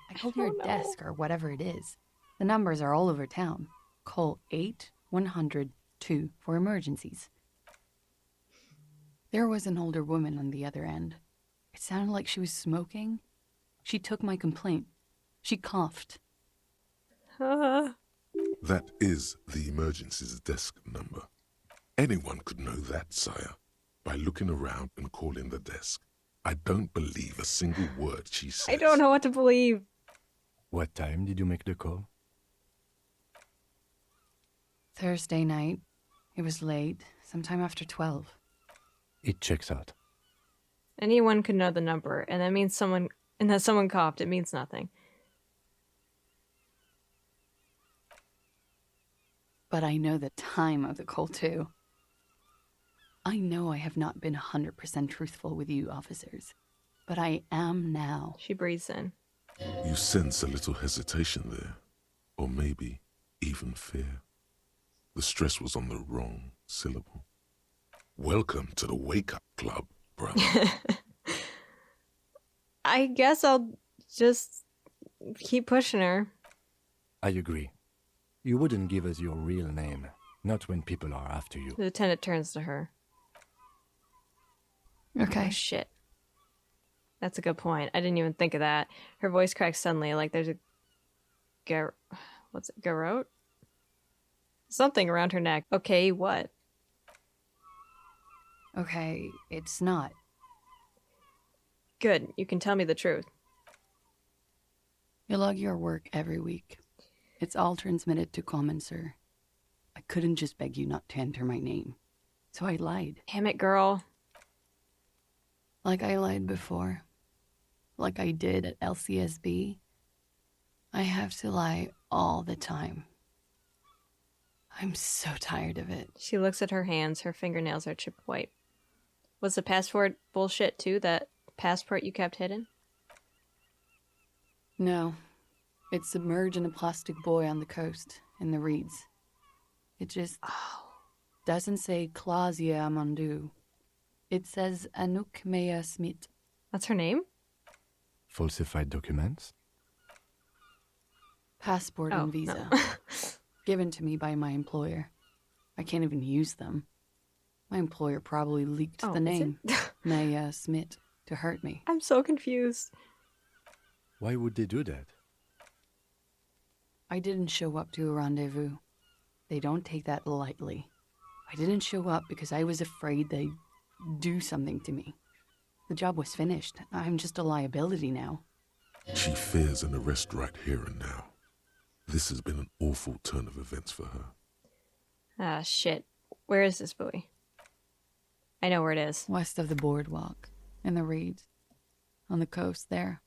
I called your desk or whatever it is. The numbers are all over town. Call 8-100-2 for emergencies. There was an older woman on the other end. It sounded like she was smoking. She took my complaint. She coughed. That is the emergencies desk number. Anyone could know that, sire, by looking around and calling the desk. I don't believe a single word she says. I don't know what to believe. What time did you make the call? Thursday night. It was late, sometime after 12. It checks out. Anyone could know the number, and that means someone, and that someone coughed. It means nothing. But I know the time of the call, too. I know I have not been 100% truthful with you, officers. But I am now. She breathes in. You sense a little hesitation there. Or maybe even fear. The stress was on the wrong syllable. Welcome to the wake-up club, brother. I guess I'll just keep pushing her. I agree. You wouldn't give us your real name, not when people are after you. The lieutenant turns to her. Okay. Oh, shit. That's a good point. I didn't even think of that. Her voice cracks suddenly, like there's a what's it? Garrote? Something around her neck. Okay, what? Okay, it's not. Good. You can tell me the truth. You log your work every week. It's all transmitted to Condenser. I couldn't just beg you not to enter my name. So I lied. Damn it, girl. Like I lied before. Like I did at LCSB. I have to lie all the time. I'm so tired of it. She looks at her hands. Her fingernails are chipped white. Was the passport bullshit too? That passport you kept hidden? No. It's submerged in a plastic buoy on the coast, in the reeds. It just doesn't say Klaasje Amandu. It says Anouk Mea Smit. That's her name? Falsified documents? Passport and visa. No. Given to me by my employer. I can't even use them. My employer probably leaked the name, Mea Smit, to hurt me. I'm so confused. Why would they do that? I didn't show up to a rendezvous. They don't take that lightly. I didn't show up because I was afraid they'd do something to me. The job was finished. I'm just a liability now. She fears an arrest right here and now. This has been an awful turn of events for her. Ah, shit. Where is this buoy? I know where it is. West of the boardwalk, in the reeds. On the coast there.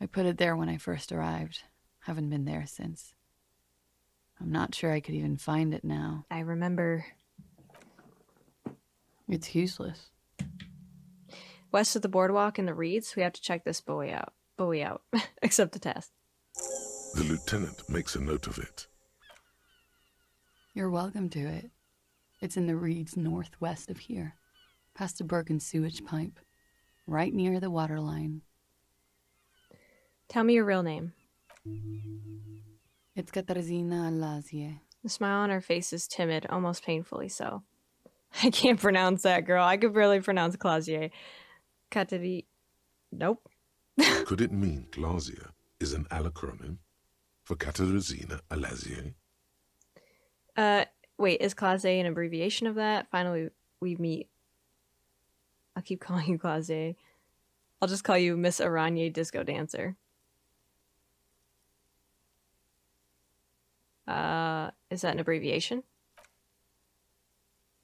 I put it there when I first arrived. Haven't been there since. I'm not sure I could even find it now. I remember. It's useless. West of the boardwalk in the reeds, we have to check this buoy out. Accept the test. The lieutenant makes a note of it. You're welcome to it. It's in the reeds northwest of here, past the Bergen sewage pipe, right near the waterline. Tell me your real name. It's Katarzyna Lazje. The smile on her face is timid, almost painfully so. I can't pronounce that, girl. I could barely pronounce Klaasje. Nope. Could it mean Klaasje is an allacronym for Katarzyna Lazje? Wait, is Klaasje an abbreviation of that? Finally, we meet. I'll keep calling you Klaasje. I'll just call you Miss Aranye Disco Dancer. Is that an abbreviation?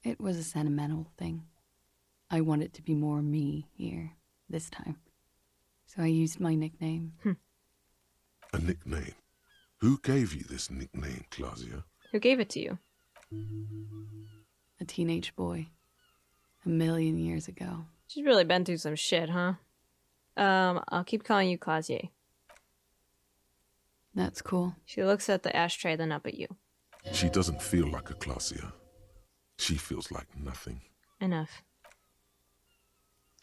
It was a sentimental thing. I wanted to be more me here, this time. So I used my nickname. A nickname? Who gave you this nickname, Klaasje? Who gave it to you? A teenage boy. 1,000,000 years ago. She's really been through some shit, huh? I'll keep calling you Klaasje. That's cool. She looks at the ashtray, then up at you. She doesn't feel like a Klaasje. She feels like nothing. Enough.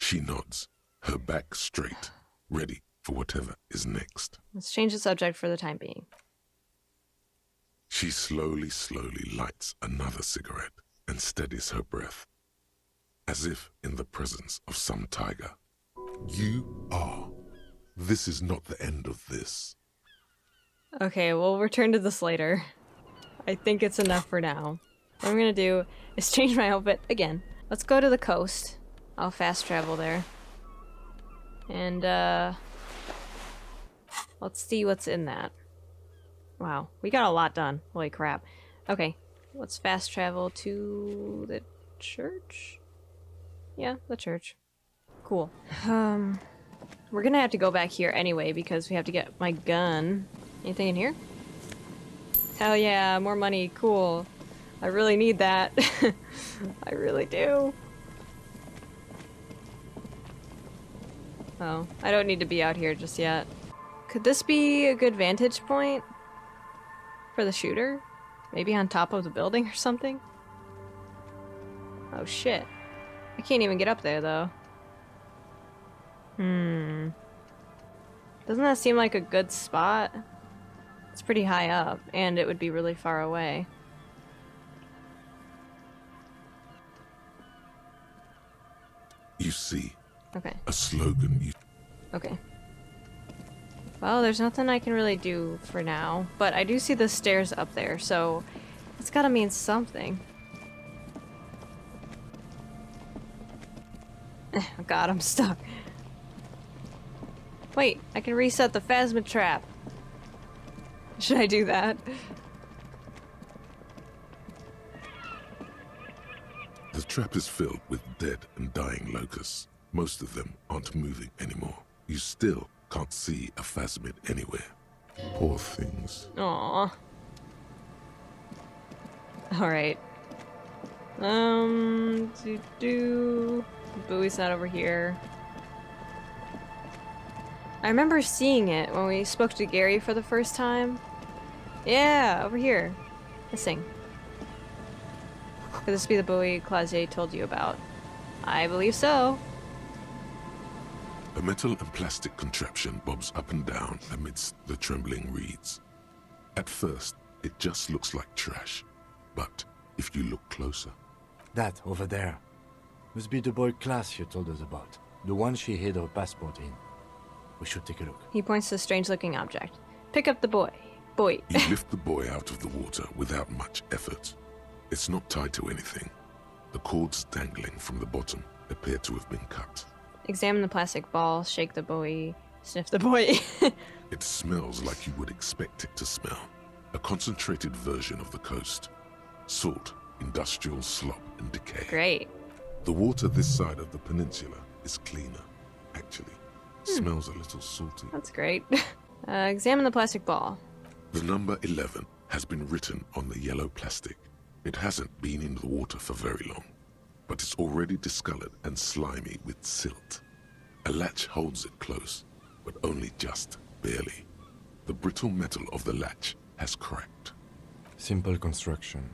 She nods, her back straight, ready for whatever is next. Let's change the subject for the time being. She slowly lights another cigarette and steadies her breath, as if in the presence of some tiger. You are. This is not the end of this. Okay, we'll return to this later. I think it's enough for now. What I'm gonna do is change my outfit again. Let's go to the coast. I'll fast travel there. And, let's see what's in that. Wow, we got a lot done. Holy crap. Okay, let's fast travel to the church? Yeah, the church. Cool. We're gonna have to go back here anyway because we have to get my gun. Anything in here? Hell yeah, more money. Cool. I really need that. I really do. Oh, I don't need to be out here just yet. Could this be a good vantage point for the shooter? Maybe on top of the building or something? Oh shit. I can't even get up there though. Doesn't that seem like a good spot? It's pretty high up, and it would be really far away. You see. Okay. A slogan you... Okay. Well, there's nothing I can really do for now, but I do see the stairs up there, so it's gotta mean something. Oh god, I'm stuck. Wait, I can reset the phasma trap. Should I do that? The trap is filled with dead and dying locusts. Most of them aren't moving anymore. You still can't see a phasmid anywhere. Poor things. Aww. Alright. Bowie's not over here. I remember seeing it when we spoke to Gary for the first time. Yeah, over here. Missing. Could this be the buoy Klaasje told you about? I believe so. A metal and plastic contraption bobs up and down amidst the trembling reeds. At first, it just looks like trash. But if you look closer... That, over there, must be the boy Klaasje told us about. The one she hid her passport in. We should take a look. He points to a strange-looking object. Pick up the boy. Boy. You lift the boy out of the water without much effort. It's not tied to anything. The cords dangling from the bottom appear to have been cut. Examine the plastic ball, shake the buoy, sniff the buoy. It smells like you would expect it to smell. A concentrated version of the coast. Salt, industrial slop, and decay. Great. The water this side of the peninsula is cleaner, actually. Smells a little salty. That's great. Examine the plastic ball. The number 11 has been written on the yellow plastic. It hasn't been in the water for very long, but it's already discolored and slimy with silt. A latch holds it close, but only just barely. The brittle metal of the latch has cracked. Simple construction.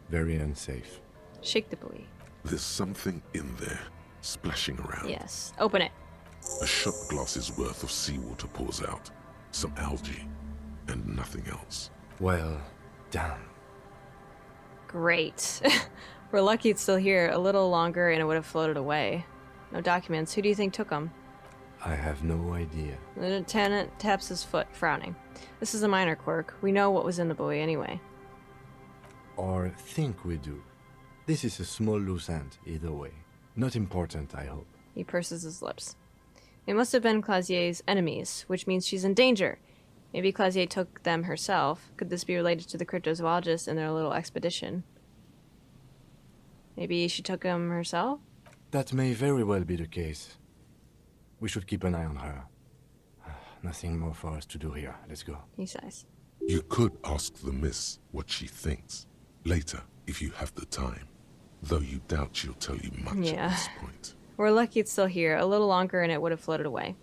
Very unsafe. Shake the buoy. There's something in there, splashing around. Yes. Open it. A shot glass's worth of seawater pours out. Some algae, and nothing else. Well, damn. Great. We're lucky it's still here. A little longer and it would have floated away. No documents. Who do you think took them? I have no idea. The lieutenant taps his foot, frowning. This is a minor quirk. We know what was in the buoy anyway. Or think we do. This is a small loose end, either way. Not important, I hope. He purses his lips. It must have been Klaasje's enemies, which means she's in danger. Maybe Klaasje took them herself. Could this be related to the cryptozoologists and their little expedition? Maybe she took them herself? That may very well be the case. We should keep an eye on her. Nothing more for us to do here. Let's go. He sighs. You could ask the miss what she thinks. Later, if you have the time. Though you doubt she'll tell you much at this point. We're lucky it's still here. A little longer and it would have floated away.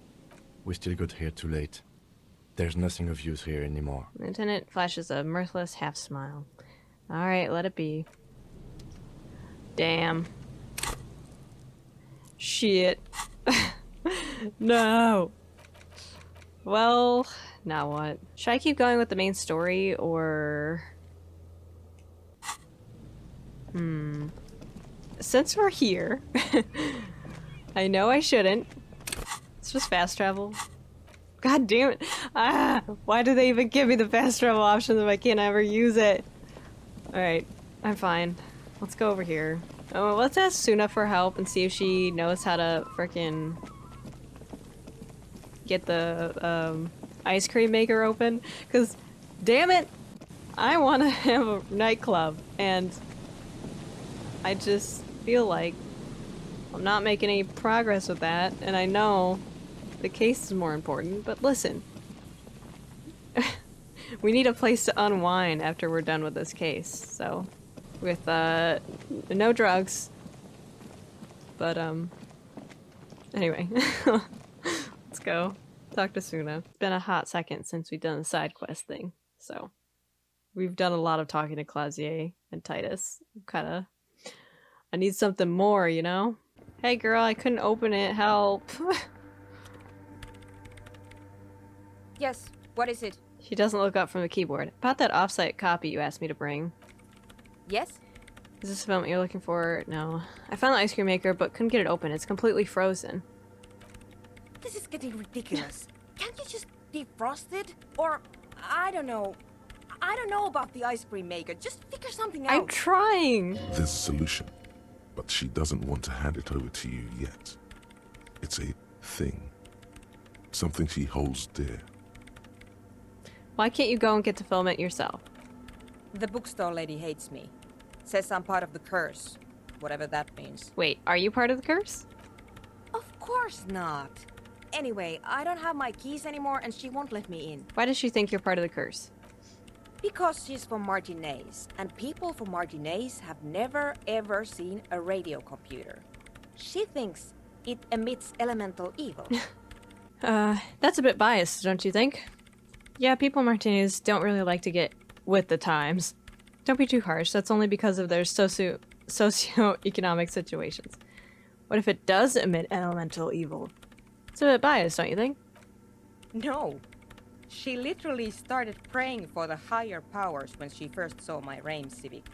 We still got here too late. There's nothing of use here anymore. The lieutenant flashes a mirthless half smile. Alright, let it be. Damn. Shit. No. Well, now what? Should I keep going with the main story, or... Since we're here, I know I shouldn't. It's just fast travel. God damn it. Why do they even give me the fast travel option if I can't ever use it? Alright, I'm fine. Let's go over here. Oh, let's ask Soona for help and see if she knows how to frickin' get the ice cream maker open. Because, damn it, I want to have a nightclub, and I just feel like I'm not making any progress with that, and I know the case is more important, but listen. We need a place to unwind after we're done with this case, so with no drugs. But anyway, let's go talk to Soona. It's been a hot second since we've done the side quest thing, so we've done a lot of talking to Klaasje and Titus. I need something more, you know? Hey girl, I couldn't open it, help. Yes, what is it? She doesn't look up from the keyboard. About that offsite copy you asked me to bring. Yes? Is this the film you're looking for? No. I found the ice cream maker, but couldn't get it open. It's completely frozen. This is getting ridiculous. Can't you just defrost it? Or, I don't know. I don't know about the ice cream maker. Just figure something out. I'm trying! There's a solution, but she doesn't want to hand it over to you yet. It's a thing. Something she holds dear. Why can't you go and get to film it yourself? The bookstore lady hates me. Says I'm part of the curse. Whatever that means. Wait, are you part of the curse? Of course not. Anyway, I don't have my keys anymore and she won't let me in. Why does she think you're part of the curse? Because she's from Martinez, and people from Martinez have never ever seen a radio computer. She thinks it emits elemental evil. That's a bit biased, don't you think? Yeah, people in Martinez don't really like to get with the times. Don't be too harsh, that's only because of their socio-economic situations. What if it does emit elemental evil? It's a bit biased, don't you think? No. She literally started praying for the higher powers when she first saw my Rain Civic.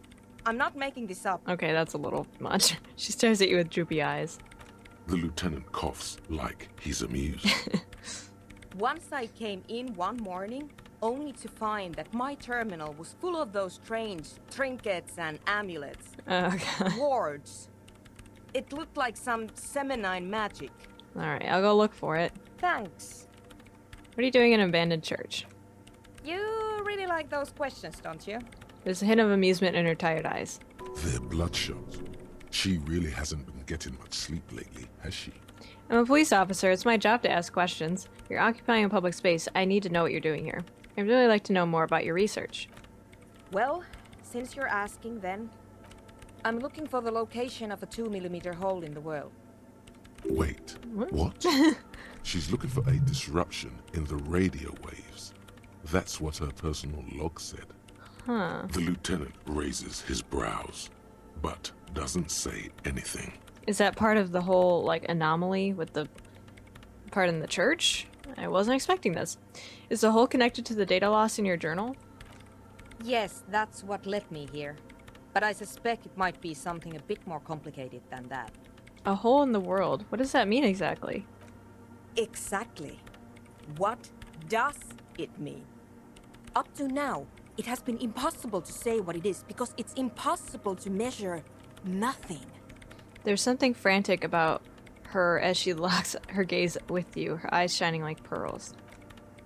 I'm not making this up. Okay, that's a little much. She stares at you with droopy eyes. The lieutenant coughs like he's amused. Once I came in one morning, only to find that my terminal was full of those strange trinkets and amulets. Wards. It looked like some Semenine magic. Alright, I'll go look for it. Thanks. What are you doing in an abandoned church? You really like those questions, don't you? There's a hint of amusement in her tired eyes. They're bloodshot. She really hasn't been getting much sleep lately, has she? I'm a police officer. It's my job to ask questions. You're occupying a public space. I need to know what you're doing here. I'd really like to know more about your research. Well, since you're asking then, I'm looking for the location of a 2mm hole in the world. Wait, what? She's looking for a disruption in the radio waves. That's what her personal log said. Huh. The lieutenant raises his brows, but doesn't say anything. Is that part of the whole, like, anomaly with the part in the church? I wasn't expecting this. Is the hole connected to the data loss in your journal? Yes, that's what led me here. But I suspect it might be something a bit more complicated than that. A hole in the world? What does that mean exactly? Exactly. What does it mean? Up to now, it has been impossible to say what it is because it's impossible to measure nothing. There's something frantic about her as she locks her gaze with you, her eyes shining like pearls.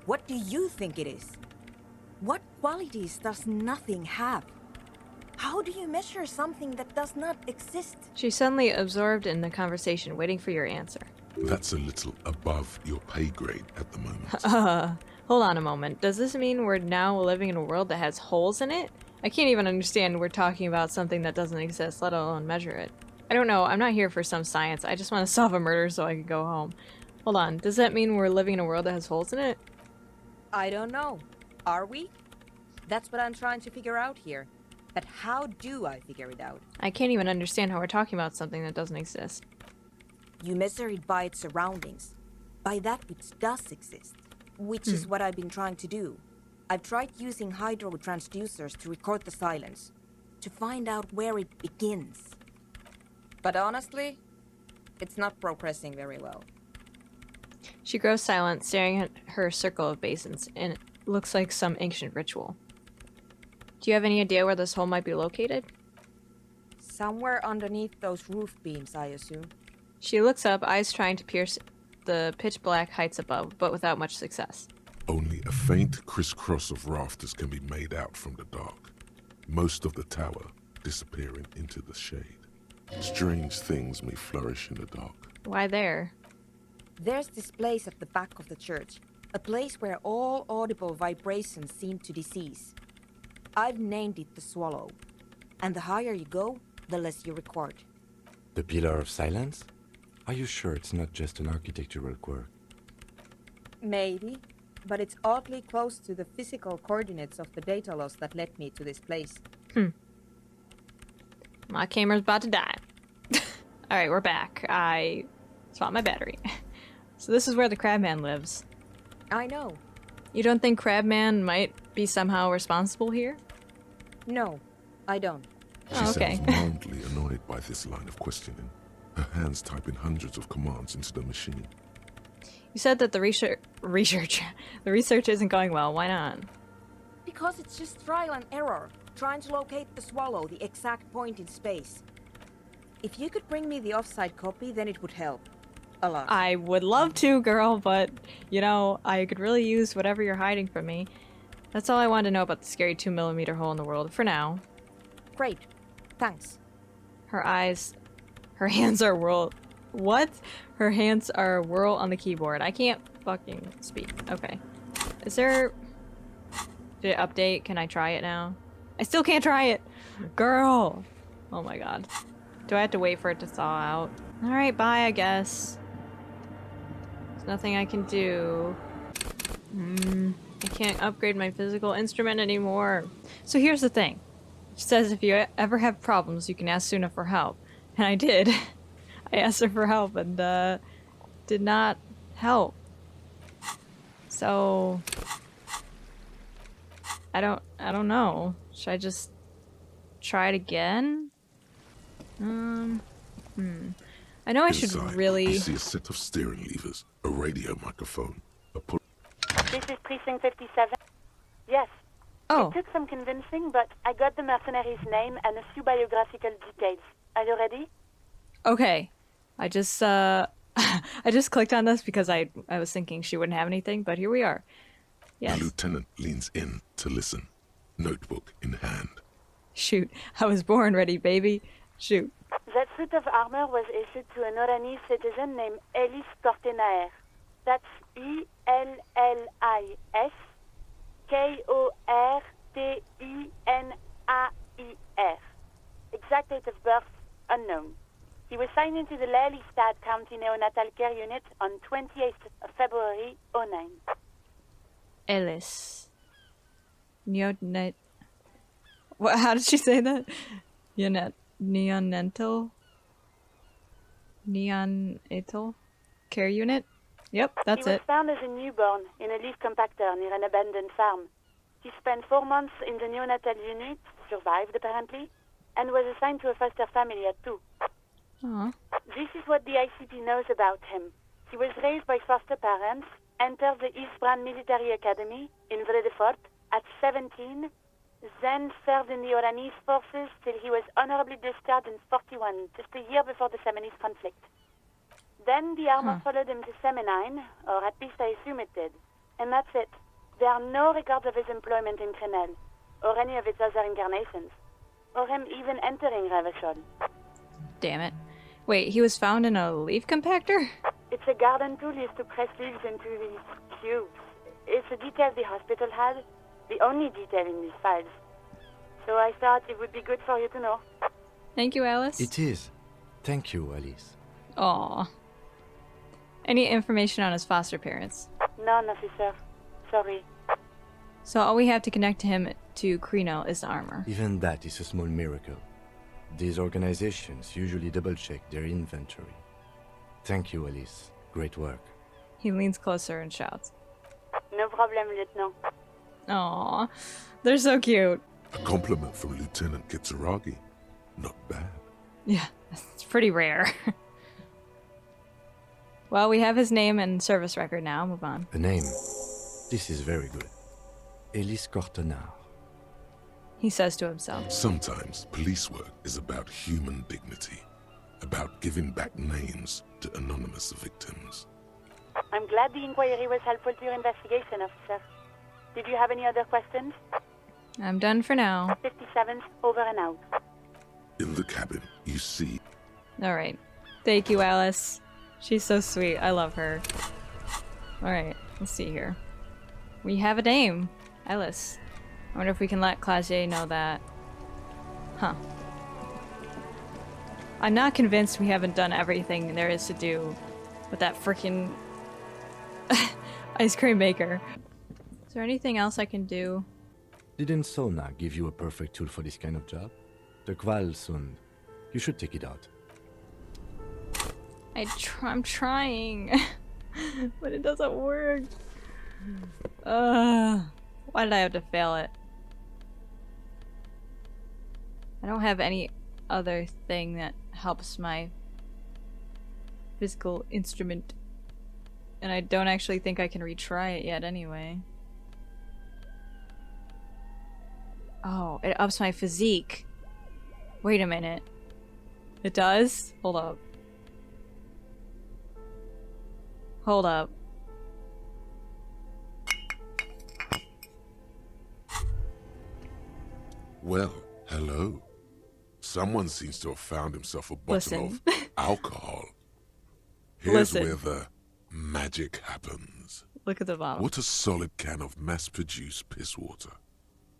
What do you think it is? What qualities does nothing have? How do you measure something that does not exist? She's suddenly absorbed in the conversation, waiting for your answer. That's a little above your pay grade at the moment. Hold on a moment. Does this mean we're now living in a world that has holes in it? I can't even understand we're talking about something that doesn't exist, let alone measure it. I don't know, I'm not here for some science. I just want to solve a murder so I can go home. Hold on, does that mean we're living in a world that has holes in it? I don't know. Are we? That's what I'm trying to figure out here. But how do I figure it out? I can't even understand how we're talking about something that doesn't exist. You measure it by its surroundings. By that which does exist. Which is what I've been trying to do. I've tried using hydro transducers to record the silence. To find out where it begins. But honestly, it's not progressing very well. She grows silent, staring at her circle of basins, and it looks like some ancient ritual. Do you have any idea where this hole might be located? Somewhere underneath those roof beams, I assume. She looks up, eyes trying to pierce the pitch-black heights above, but without much success. Only a faint crisscross of rafters can be made out from the dark, most of the tower disappearing into the shade. Strange things may flourish in the dark. Why there? There's this place at the back of the church. A place where all audible vibrations seem to decease. I've named it the Swallow. And the higher you go, the less you record. The Pillar of Silence? Are you sure it's not just an architectural quirk? Maybe, but it's oddly close to the physical coordinates of the data loss that led me to this place. My camera's about to die. Alright, we're back. I swapped my battery. So this is where the Crabman lives. I know. You don't think Crabman might be somehow responsible here? No, I don't. She okay. sounds mildly annoyed by this line of questioning. Her hands typing hundreds of commands into the machine. You said that the research isn't going well. Why not? Because it's just trial and error, trying to locate the Swallow, the exact point in space. If you could bring me the offside copy, then it would help. A lot. I would love to, girl, but, you know, I could really use whatever you're hiding from me. That's all I wanted to know about the scary 2mm hole in the world, for now. Great. Thanks. Her hands are whirl. What? Her hands are whirl on the keyboard. I can't fucking speak. Okay. Is there... Did it update? Can I try it now? I still can't try it! Girl! Oh my god. Do I have to wait for it to thaw out? Alright, bye, I guess. There's nothing I can do. I can't upgrade my physical instrument anymore. So here's the thing. She says if you ever have problems, you can ask Soona for help. And I did. I asked her for help and, did not help. So... I don't know. Should I just try it again? I know I should Inside, really... You see a set of steering levers, a radio microphone, a pull... This is Precinct 57. Yes. Oh. It took some convincing, but I got the mercenary's name and a few biographical details. Are you ready? Okay. I just I just clicked on this because I was thinking she wouldn't have anything, but here we are. Yes. The lieutenant leans in to listen, notebook in hand. Shoot. I was born ready, baby. Shoot. That suit of armor was issued to an Oranese citizen named Ellis Kortenaer. That's E-L-L-I-S K-O-R-T-E-N-A-I-R. Exact date of birth, unknown. He was signed into the Lelystad County Neonatal Care Unit on 28th of February, 09. Ellis. Neonat... What? How did she say that? Neonatal care unit? Yep, that's He was it. found as a newborn in a leaf compactor near an abandoned farm. He spent 4 months in the neonatal unit, survived apparently, and was assigned to a foster family at 2. Aww. This is what the ICP knows about him. He was raised by foster parents, entered the Eastbrand Military Academy in Vredefort at 17, then served in the Oranese forces till he was honorably discharged in 41, just a year before the Seminese conflict. Then the armor followed him to Seminine, or at least I assume it did. And that's it. There are no records of his employment in Crenel, or any of its other incarnations, or him even entering Revachol. Damn it. Wait, he was found in a leaf compactor? It's a garden tool used to press leaves into these cubes. It's a detail the hospital had, the only detail in these files. So I thought it would be good for you to know. Thank you, Alice. It is. Thank you, Alice. Aw. Any information on his foster parents? None, officer. Sorry. So all we have to connect him to Kreno is the armor. Even that is a small miracle. These organizations usually double-check their inventory. Thank you, Alice. Great work. He leans closer and shouts. No problem, Lieutenant. Aw, they're so cute. A compliment from Lieutenant Kitsuragi. Not bad. Yeah, it's pretty rare. Well, we have his name and service record now. Move on. A name. This is very good. Ellis Kortenaer. He says to himself. Sometimes police work is about human dignity, about giving back names to anonymous victims. I'm glad the inquiry was helpful to your investigation, officer. Did you have any other questions? I'm done for now. 57's over and out. In the cabin, you see Alright. Thank you, Alice. She's so sweet. I love her. Alright, let's see here. We have a name. Alice. I wonder if we can let Klaasje know that. Huh. I'm not convinced we haven't done everything there is to do with that freaking ice cream maker. Is there anything else I can do? Didn't Soona give you a perfect tool for this kind of job? The Kvalsund. You should take it out. I'm trying. But it doesn't work. Why did I have to fail it? I don't have any other thing that helps my physical instrument. And I don't actually think I can retry it yet anyway. Oh, it ups my physique. Wait a minute. It does? Hold up. Hold up. Well, hello. Someone seems to have found himself a bottle of alcohol. Here's where the magic happens. Look at the bottle. What a solid can of mass-produced piss water.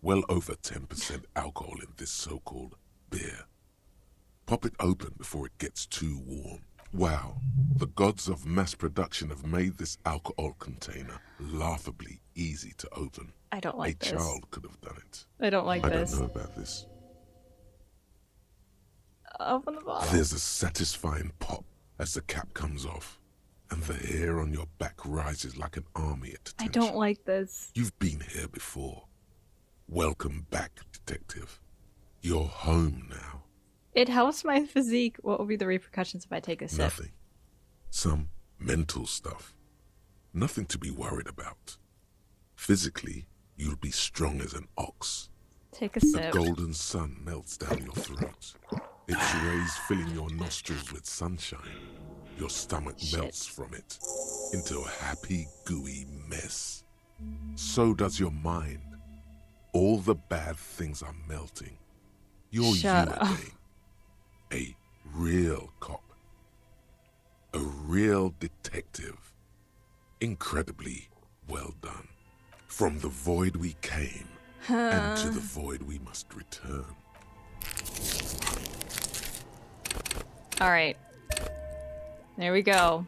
Well over 10% alcohol in this so-called beer. Pop it open before it gets too warm. Wow, the gods of mass production have made this alcohol container laughably easy to open. I don't like this. A child could have done it. I don't like this. I don't know about this. Open the bottle. There's a satisfying pop as the cap comes off, and the hair on your back rises like an army at attention. I don't like this. You've been here before. Welcome back, detective. You're home now. It helps my physique. What will be the repercussions if I take a sip? Nothing. Some mental stuff. Nothing to be worried about. Physically, you'll be strong as an ox. Take a sip. The golden sun melts down your throat. Its rays filling your nostrils with sunshine. Your stomach melts from it into a happy, gooey mess. So does your mind. All the bad things are melting. You're Shut you up. again. A real cop. A real detective. Incredibly well done. From the void we came, and to the void we must return. Alright. There we go.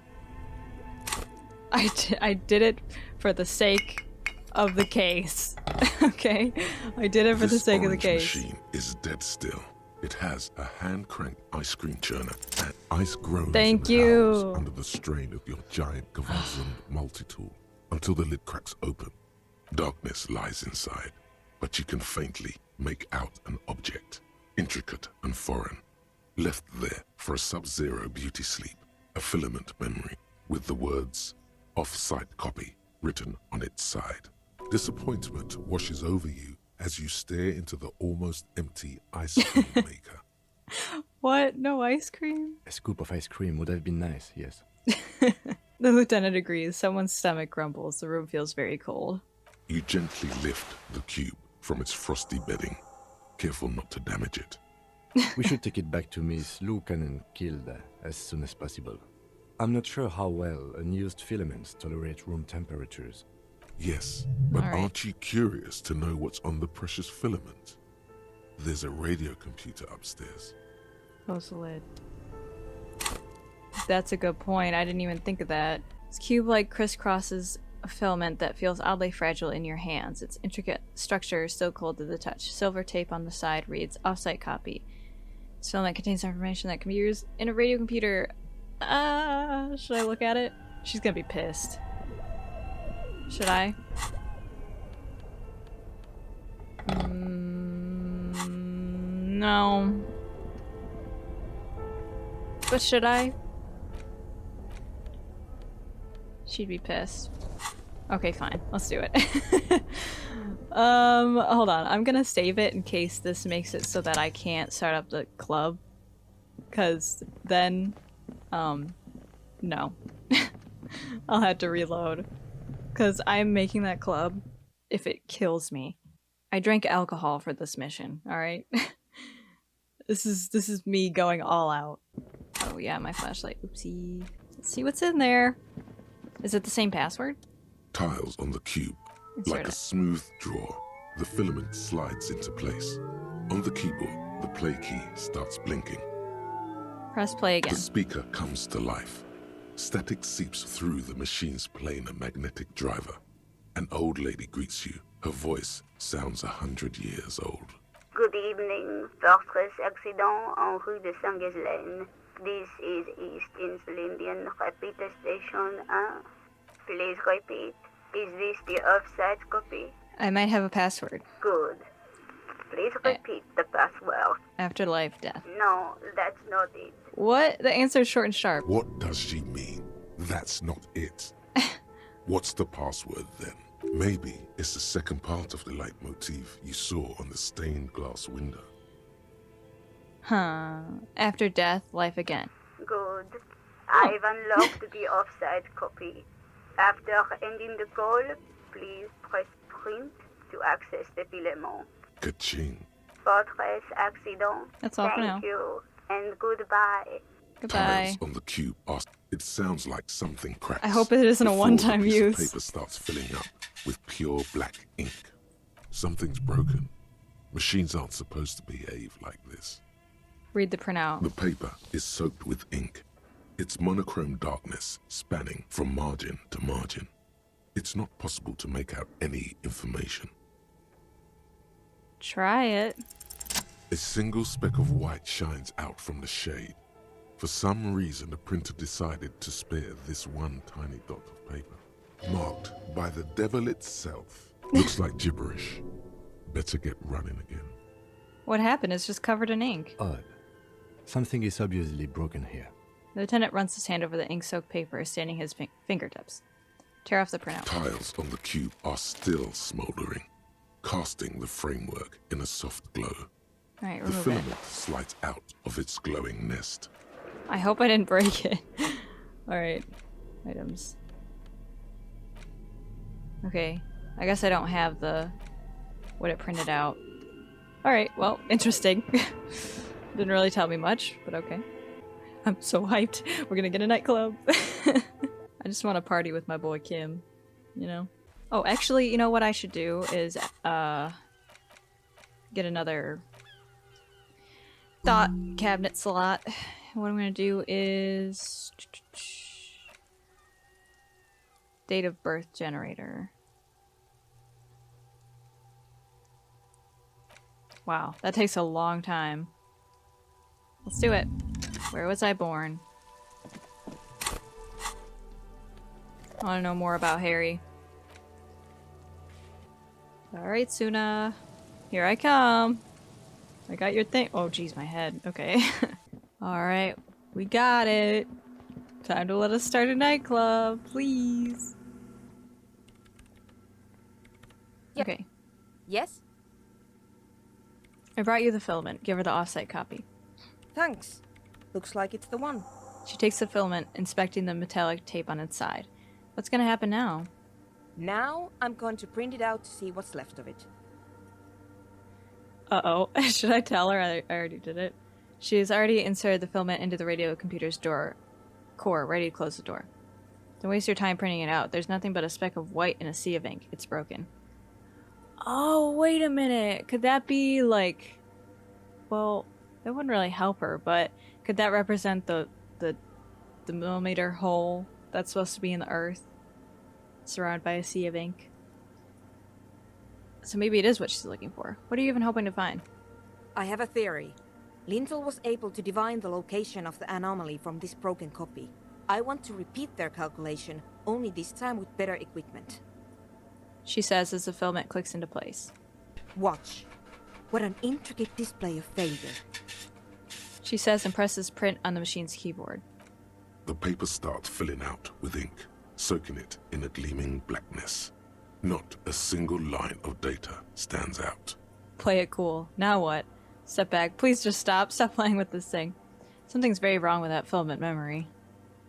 I did it for the sake of the case. Okay? I did it for the sake of the case. This machine is dead still. It has a hand-cranked ice cream churner and ice groans Thank and howls you. under the strain of your giant Kvalsund multi-tool until the lid cracks open. Darkness lies inside, but you can faintly make out an object, intricate and foreign, left there for a sub-zero beauty sleep, a filament memory with the words "off-site copy" written on its side. Disappointment washes over you as you stare into the almost empty ice cream maker. What? No ice cream? A scoop of ice cream would have been nice, yes. The lieutenant agrees. Someone's stomach grumbles. The room feels very cold. You gently lift the cube from its frosty bedding, careful not to damage it. We should take it back to Miss Lukanen Kilda as soon as possible. I'm not sure how well unused filaments tolerate room temperatures. Yes, but aren't you curious to know what's on the precious filament? There's a radio computer upstairs. Close the lid. That's a good point. I didn't even think of that. This cube-like crisscrosses a filament that feels oddly fragile in your hands. Its intricate structure is still cold to the touch. Silver tape on the side reads "Offsite copy." This filament contains information that can be used in a radio computer. Should I look at it? She's gonna be pissed. Should I? No. But should I? She'd be pissed. Okay, fine. Let's do it. Hold on. I'm gonna save it in case this makes it so that I can't start up the club. 'Cause then, no. I'll have to reload. 'Cause I'm making that club if it kills me. I drank alcohol for this mission, alright? This is me going all out. Oh yeah, my flashlight. Oopsie. Let's see what's in there. Is it the same password? Tiles on the cube. Insert Like a it. smooth draw, the filament slides into place. On the keyboard, the play key starts blinking. Press play again. The speaker comes to life. Static seeps through the machine's planar magnetic driver. An old lady greets you. Her voice sounds 100 years old. Good evening. Fortress accident en rue de Saint-Ghislaine. This is East Insulindian Repeat Station 1. Please repeat. Is this the offside copy? I might have a password. Good. Please repeat the password. Afterlife, death. No, that's not it. What? The answer is short and sharp. What does she mean? That's not it. What's the password then? Maybe it's the second part of the leitmotif you saw on the stained glass window. Huh. After death, life again. Good. I've unlocked the offside copy. After ending the call, please press print to access the filament. Ka-ching. Fortress accident. That's all for now. Thank you, and goodbye. Goodbye. Tiles on the cube are... It sounds like something cracks. I hope it isn't a before one-time the piece of use. paper starts filling up with pure black ink. Something's broken. Machines aren't supposed to behave like this. Read the printout. The paper is soaked with ink. Its monochrome darkness spanning from margin to margin. It's not possible to make out any information. Try it. A single speck of white shines out from the shade. For some reason, the printer decided to spare this one tiny dot of paper. Marked by the devil itself. Looks like gibberish. Better get running again. What happened? It's just covered in ink. Odd. Something is obviously broken here. The lieutenant runs his hand over the ink-soaked paper, staining his fingertips. Tear off the printout. Tiles on the cube are still smoldering, casting the framework in a soft glow. Alright, The remove it. filament slides out of its glowing nest. I hope I didn't break it. Alright. Items. Okay. I guess I don't have the... what it printed out. Alright, well, interesting. Didn't really tell me much, but okay. I'm so hyped. We're gonna get a nightclub. I just want to party with my boy Kim, you know? Oh, actually, you know what I should do is, get another thought cabinet slot. What I'm gonna do is... date of birth generator. Wow, that takes a long time. Let's do it. Where was I born? I want to know more about Harry. Alright, Soona. Here I come. I got your thing. Oh, geez, my head. Okay. Alright, we got it. Time to let us start a nightclub, please. Yep. Okay. Yes? I brought you the filament. Give her the offsite copy. Thanks. Looks like it's the one. She takes the filament, inspecting the metallic tape on its side. What's gonna happen now? Now I'm going to print it out to see what's left of it. Uh-oh. Should I tell her? I already did it. She has already inserted the filament into the radio computer's core, ready to close the door. Don't waste your time printing it out. There's nothing but a speck of white in a sea of ink. It's broken. Oh, wait a minute. Could that be, like... Well, that wouldn't really help her, but could that represent the millimeter hole that's supposed to be in the earth? Surrounded by a sea of ink? So maybe it is what she's looking for. What are you even hoping to find? I have a theory. Lintel was able to divine the location of the anomaly from this broken copy. I want to repeat their calculation, only this time with better equipment. She says as the filament clicks into place. Watch. What an intricate display of failure. She says and presses print on the machine's keyboard. The paper starts filling out with ink, soaking it in a gleaming blackness. Not a single line of data stands out. Play it cool. Now what? Step back. Please just stop. Stop playing with this thing. Something's very wrong with that filament memory.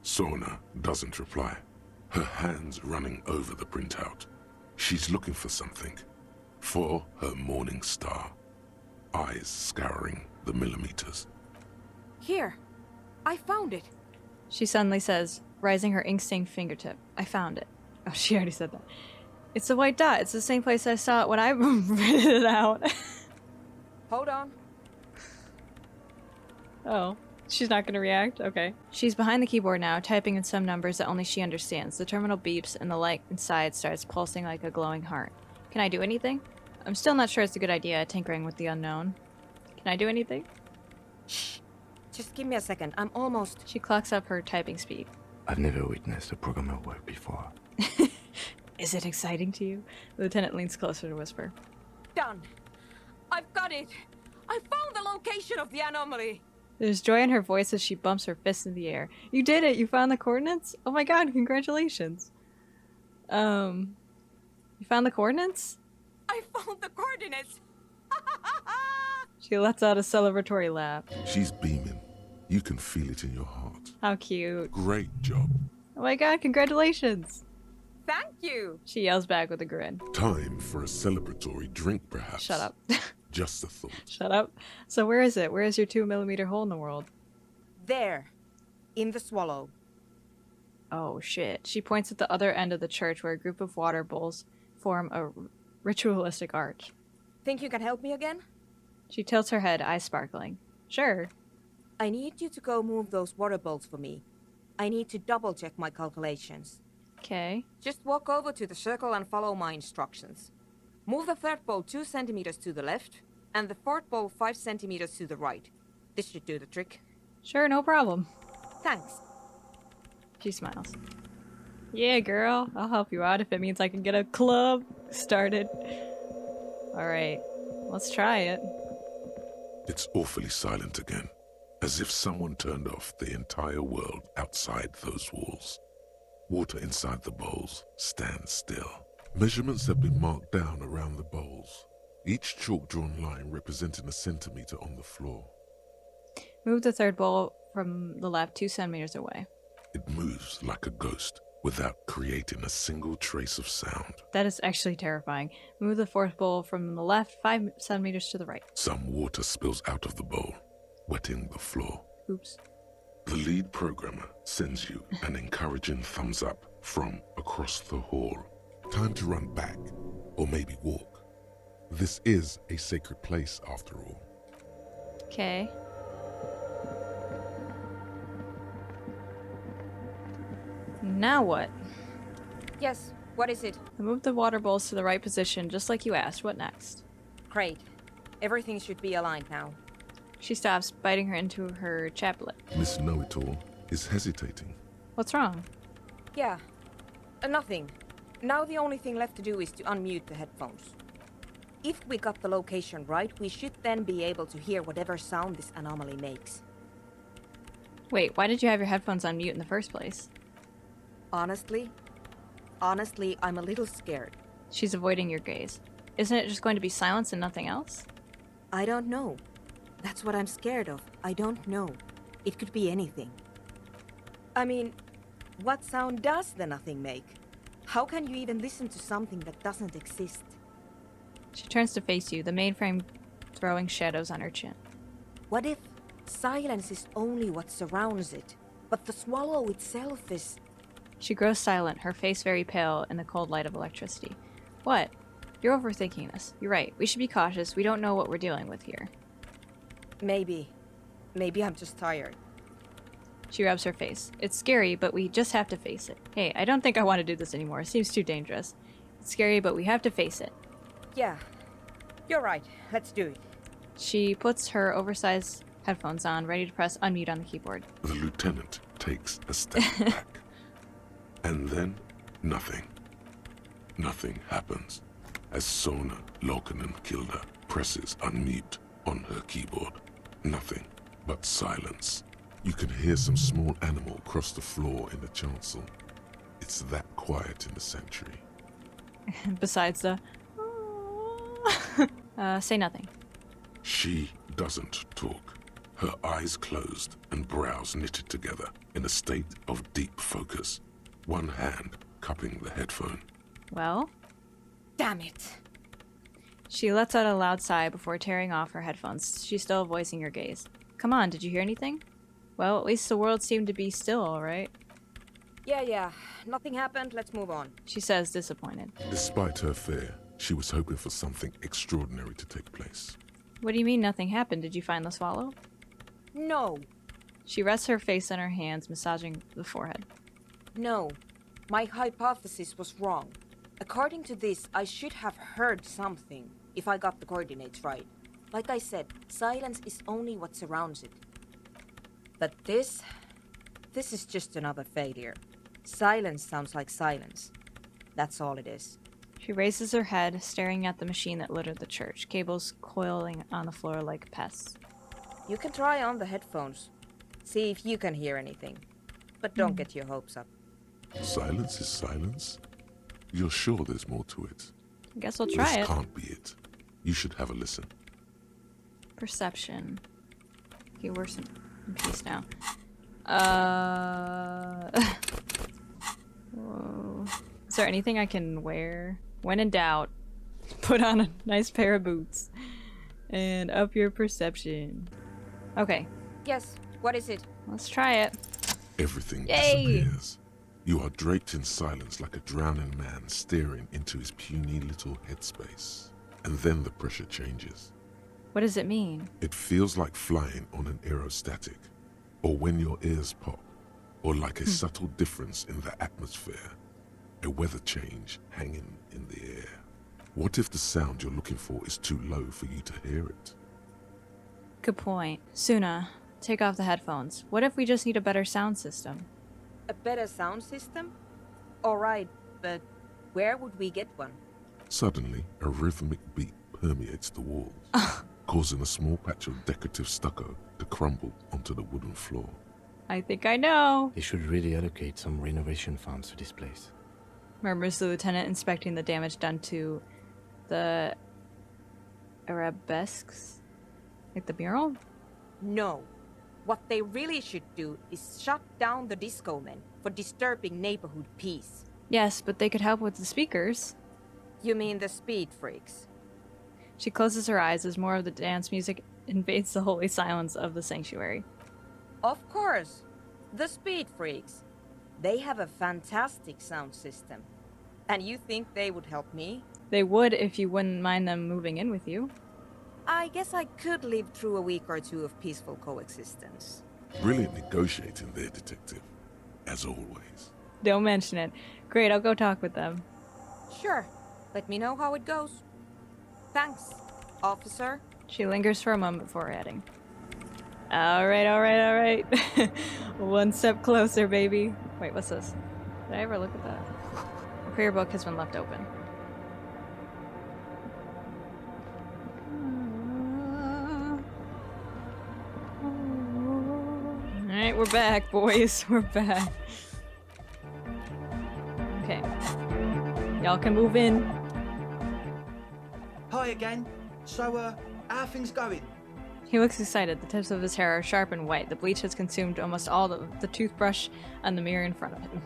Soona doesn't reply, her hands running over the printout. She's looking for something. For her morning star. Eyes scouring the millimeters. Here. I found it. She suddenly says, raising her ink-stained fingertip. I found it. Oh, she already said that. It's a white dot. It's the same place I saw it when I read it out. Hold on. Oh, she's not gonna react? Okay. She's behind the keyboard now, typing in some numbers that only she understands. The terminal beeps and the light inside starts pulsing like a glowing heart. Can I do anything? I'm still not sure it's a good idea, tinkering with the unknown. Can I do anything? Shh. Just give me a second. I'm almost... She clocks up her typing speed. I've never witnessed a programmer work before. Is it exciting to you? The lieutenant leans closer to whisper. Done. I've got it. I found the location of the anomaly. There's joy in her voice as she bumps her fist in the air. You did it! You found the coordinates? Oh my god, congratulations. You found the coordinates? I found the coordinates! She lets out a celebratory laugh. She's beaming. You can feel it in your heart. How cute. Great job. Oh my god, congratulations! Thank you! She yells back with a grin. Time for a celebratory drink, perhaps. Shut up. Just a thought. Shut up. So where is it? Where is your 2mm hole in the world? There. In the swallow. Oh shit. She points at the other end of the church where a group of water bowls form a ritualistic arch. Think you can help me again? She tilts her head, eyes sparkling. Sure. I need you to go move those water bowls for me. I need to double check my calculations. Okay. Just walk over to the circle and follow my instructions. Move the third bowl 2 centimeters to the left, and the fourth bowl 5 centimeters to the right. This should do the trick. Sure, no problem. Thanks. She smiles. Yeah, girl. I'll help you out if it means I can get a club started. Alright. Let's try it. It's awfully silent again, as if someone turned off the entire world outside those walls. Water inside the bowls stands still. Measurements have been marked down around the bowls, each chalk-drawn line representing a centimeter on the floor. Move the third bowl from the left 2 centimeters away. It moves like a ghost without creating a single trace of sound. That is actually terrifying. Move the fourth bowl from the left 5 centimeters to the right. Some water spills out of the bowl, wetting the floor. Oops. The lead programmer sends you an encouraging thumbs up from across the hall. Time to run back, or maybe walk. This is a sacred place after all. Okay. Now what? Yes, what is it? Move the water bowls to the right position, just like you asked. What next? Great. Everything should be aligned now. She stops, biting her into her chaplet. Miss Know-It-All is hesitating. What's wrong? Yeah. Nothing. Now the only thing left to do is to unmute the headphones. If we got the location right, we should then be able to hear whatever sound this anomaly makes. Wait, why did you have your headphones on mute in the first place? Honestly, I'm a little scared. She's avoiding your gaze. Isn't it just going to be silence and nothing else? I don't know. That's what I'm scared of. I don't know. It could be anything. I mean, what sound does the nothing make? How can you even listen to something that doesn't exist? She turns to face you, the mainframe throwing shadows on her chin. What if silence is only what surrounds it, but the swallow itself is... She grows silent, her face very pale in the cold light of electricity. What? You're overthinking this. You're right. We should be cautious. We don't know what we're dealing with here. Maybe. Maybe I'm just tired. She rubs her face. It's scary, but we just have to face it. Hey, I don't think I want to do this anymore. It seems too dangerous. It's scary, but we have to face it. Yeah. You're right. Let's do it. She puts her oversized headphones on, ready to press unmute on the keyboard. The lieutenant takes a step back. And then, nothing. Nothing happens as Soona, Loken and Kilda presses unmute on her keyboard. Nothing but silence. You can hear some small animal cross the floor in the chancel. It's that quiet in the sanctuary. Besides the... say nothing. She doesn't talk. Her eyes closed and brows knitted together in a state of deep focus. One hand cupping the headphone. Well? Damn it. She lets out a loud sigh before tearing off her headphones. She's still voicing her gaze. Come on, did you hear anything? Well, at least the world seemed to be still, alright? Yeah. Nothing happened. Let's move on. She says, disappointed. Despite her fear, she was hoping for something extraordinary to take place. What do you mean nothing happened? Did you find the swallow? No. She rests her face on her hands, massaging the forehead. No. My hypothesis was wrong. According to this, I should have heard something, if I got the coordinates right. Like I said, silence is only what surrounds it. But this is just another failure. Silence sounds like silence. That's all it is. She raises her head, staring at the machine that littered the church, cables coiling on the floor like pests. You can try on the headphones. See if you can hear anything. But don't get your hopes up. Silence is silence? You're sure there's more to it? I guess we'll try it. This can't be it. You should have a listen. Perception. Okay, we're in peace now. Whoa. Is there anything I can wear? When in doubt, put on a nice pair of boots. And up your perception. Okay. Yes, what is it? Let's try it. Everything Yay! disappears. You are draped in silence like a drowning man staring into his puny little headspace. And then the pressure changes. What does it mean? It feels like flying on an aerostatic, or when your ears pop, or like a subtle difference in the atmosphere, a weather change hanging in the air. What if the sound you're looking for is too low for you to hear it? Good point. Soona, take off the headphones. What if we just need a better sound system? A better sound system? Alright, but where would we get one? Suddenly, a rhythmic beat permeates the walls, causing a small patch of decorative stucco to crumble onto the wooden floor. I think I know. They should really allocate some renovation funds to this place. Murmurs the lieutenant, inspecting the damage done to the arabesques. Like the mural? No. What they really should do is shut down the disco men for disturbing neighborhood peace. Yes, but they could help with the speakers. You mean the speed freaks? She closes her eyes as more of the dance music invades the holy silence of the sanctuary. Of course. The speed freaks. They have a fantastic sound system. And you think they would help me? They would if you wouldn't mind them moving in with you. I guess I could live through a week or two of peaceful coexistence. Brilliant negotiating there, detective. As always. Don't mention it. Great, I'll go talk with them. Sure. Let me know how it goes. Thanks, officer. She lingers for a moment before heading. Alright. One step closer, baby. Wait, what's this? Did I ever look at that? The prayer book has been left open. Alright, we're back, boys. We're back. Okay. Y'all can move in. Hi again. So, how are things going? He looks excited. The tips of his hair are sharp and white. The bleach has consumed almost all the toothbrush and the mirror in front of him.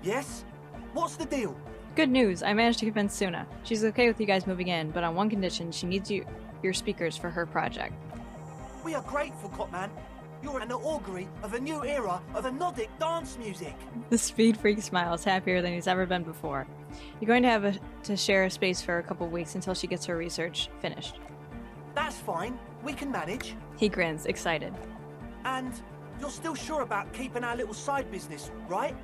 Yes? What's the deal? Good news. I managed to convince Soona. She's okay with you guys moving in, but on one condition. She needs your speakers for her project. We are grateful, Copman. You're an augury of a new era of the Nordic dance music. The speed freak smiles, happier than he's ever been before. You're going to have to share a space for a couple weeks until she gets her research finished. That's fine. We can manage. He grins, excited. And you're still sure about keeping our little side business, right?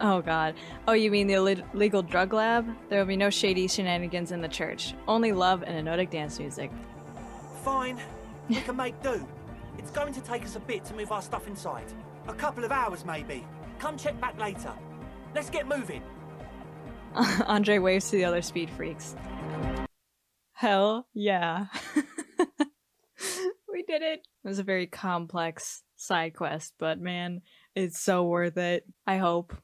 Oh god. Oh, you mean the illegal drug lab? There will be no shady shenanigans in the church. Only love and hypnotic dance music. Fine. We can make do. It's going to take us a bit to move our stuff inside. A couple of hours, maybe. Come check back later. Let's get moving. Andre waves to the other speed freaks. Hell yeah. We did it! It was a very complex side quest, but man, it's so worth it. I hope.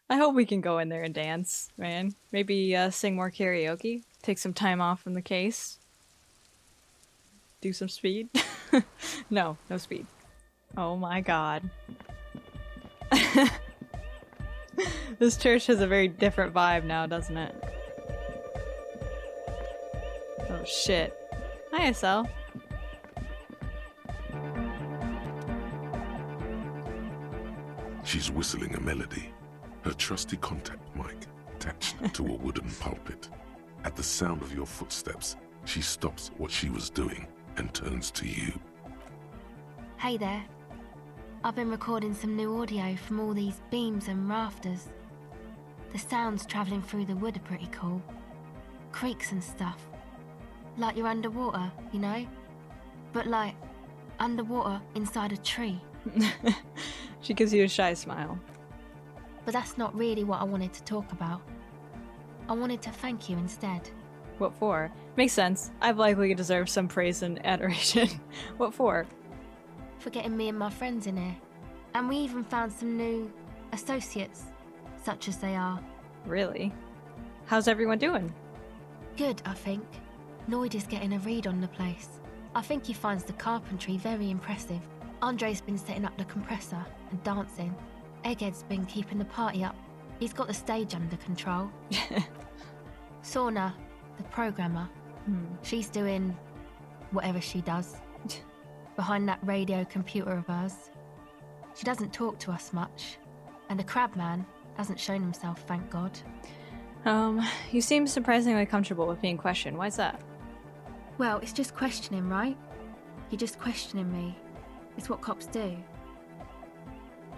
I hope we can go in there and dance, man. Maybe sing more karaoke. Take some time off from the case. Do some speed. No speed. Oh my god. This church has a very different vibe now, doesn't it? Oh shit. Hi, SL. She's whistling a melody, her trusty contact mic attached to a wooden pulpit. At the sound of your footsteps, she stops what she was doing and turns to you. Hey there. I've been recording some new audio from all these beams and rafters. The sounds travelling through the wood are pretty cool. Creaks and stuff. Like you're underwater, you know? But like, underwater inside a tree. She gives you a shy smile. But that's not really what I wanted to talk about. I wanted to thank you instead. What for? Makes sense. I've likely deserved some praise and adoration. What for? For getting me and my friends in here. And we even found some new associates, such as they are. Really? How's everyone doing? Good, I think. Lloyd is getting a read on the place. I think he finds the carpentry very impressive. Andre's been setting up the compressor and dancing. Egghead's been keeping the party up. He's got the stage under control. Soona, the programmer, she's doing whatever she does. Behind that radio computer of hers. She doesn't talk to us much. And the crabman hasn't shown himself, thank God. You seem surprisingly comfortable with being questioned. Why's that? Well, it's just questioning, right? You're just questioning me. It's what cops do.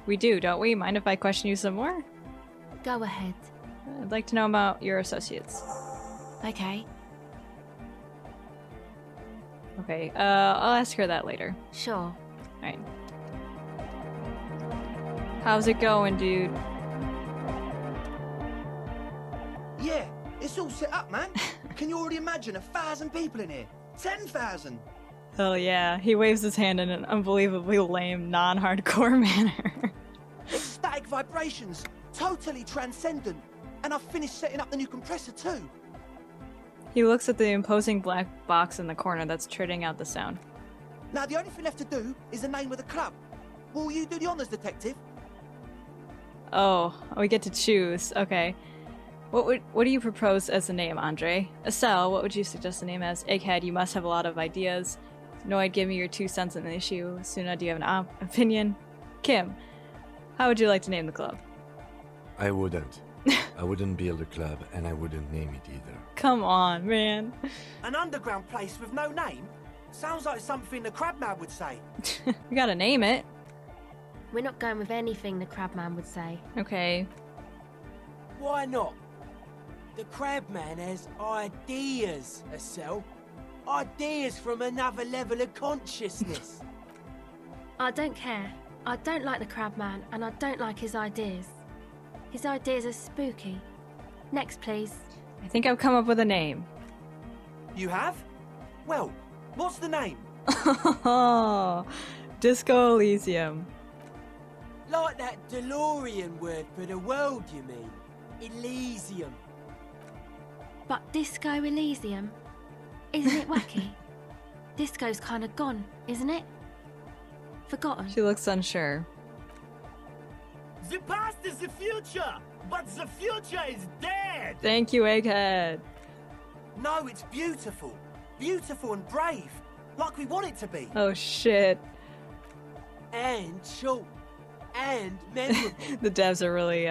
We do, don't we? Mind if I question you some more? Go ahead. I'd like to know about your associates. Okay. Okay, I'll ask her that later. Sure. Alright. How's it going, dude? Yeah, it's all set up, man. Can you already imagine 1,000 people in here? 10,000! Hell yeah, he waves his hand in an unbelievably lame, non-hardcore manner. Static vibrations, totally transcendent. And I've finished setting up the new compressor too. He looks at the imposing black box in the corner that's churning out the sound. Now the only thing left to do is the name of the club. Will you do the honors, detective? Oh, we get to choose. Okay. What do you propose as a name, Andre? Estelle, what would you suggest the name as? Egghead, you must have a lot of ideas. Noid, give me your 2 cents on the issue. Soona, do you have an opinion? Kim, how would you like to name the club? I wouldn't. I wouldn't build a club, and I wouldn't name it either. Come on, man. An underground place with no name? Sounds like something the crabman would say. We gotta name it. We're not going with anything the crabman would say. Okay. Why not? The crabman has ideas, Estelle. Ideas from another level of consciousness. I don't care. I don't like the crabman, and I don't like his ideas. His ideas are spooky. Next, please. I think I've come up with a name. You have? Well, what's the name? Disco Elysium. Like that DeLorean word for the world, you mean? Elysium. But Disco Elysium? Isn't it wacky? Disco's kind of gone, isn't it? Forgotten. She looks unsure. The past is the future, but the future is dead! Thank you, Egghead. No, it's beautiful. Beautiful and brave. Like we want it to be. Oh, shit. And short. And memorable. The devs are really,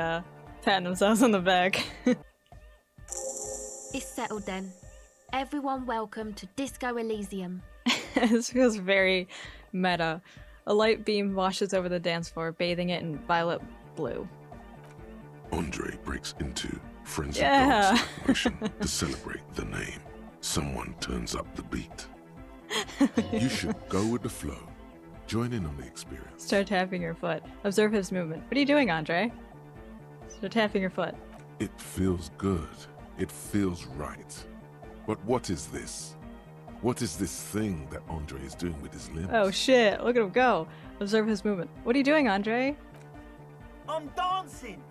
patting themselves on the back. It's settled then. Everyone welcome to Disco Elysium. This feels very meta. A light beam washes over the dance floor, bathing it in violet blue. Andre breaks into frenzied Yeah. dance motion to celebrate the name. Someone turns up the beat. You should go with the flow. Join in on the experience. Start tapping your foot. Observe his movement. What are you doing, Andre? Start tapping your foot. It feels good. It feels right. But what is this? What is this thing that Andre is doing with his limbs? Oh shit, look at him go. Observe his movement. What are you doing, Andre? I'm dancing.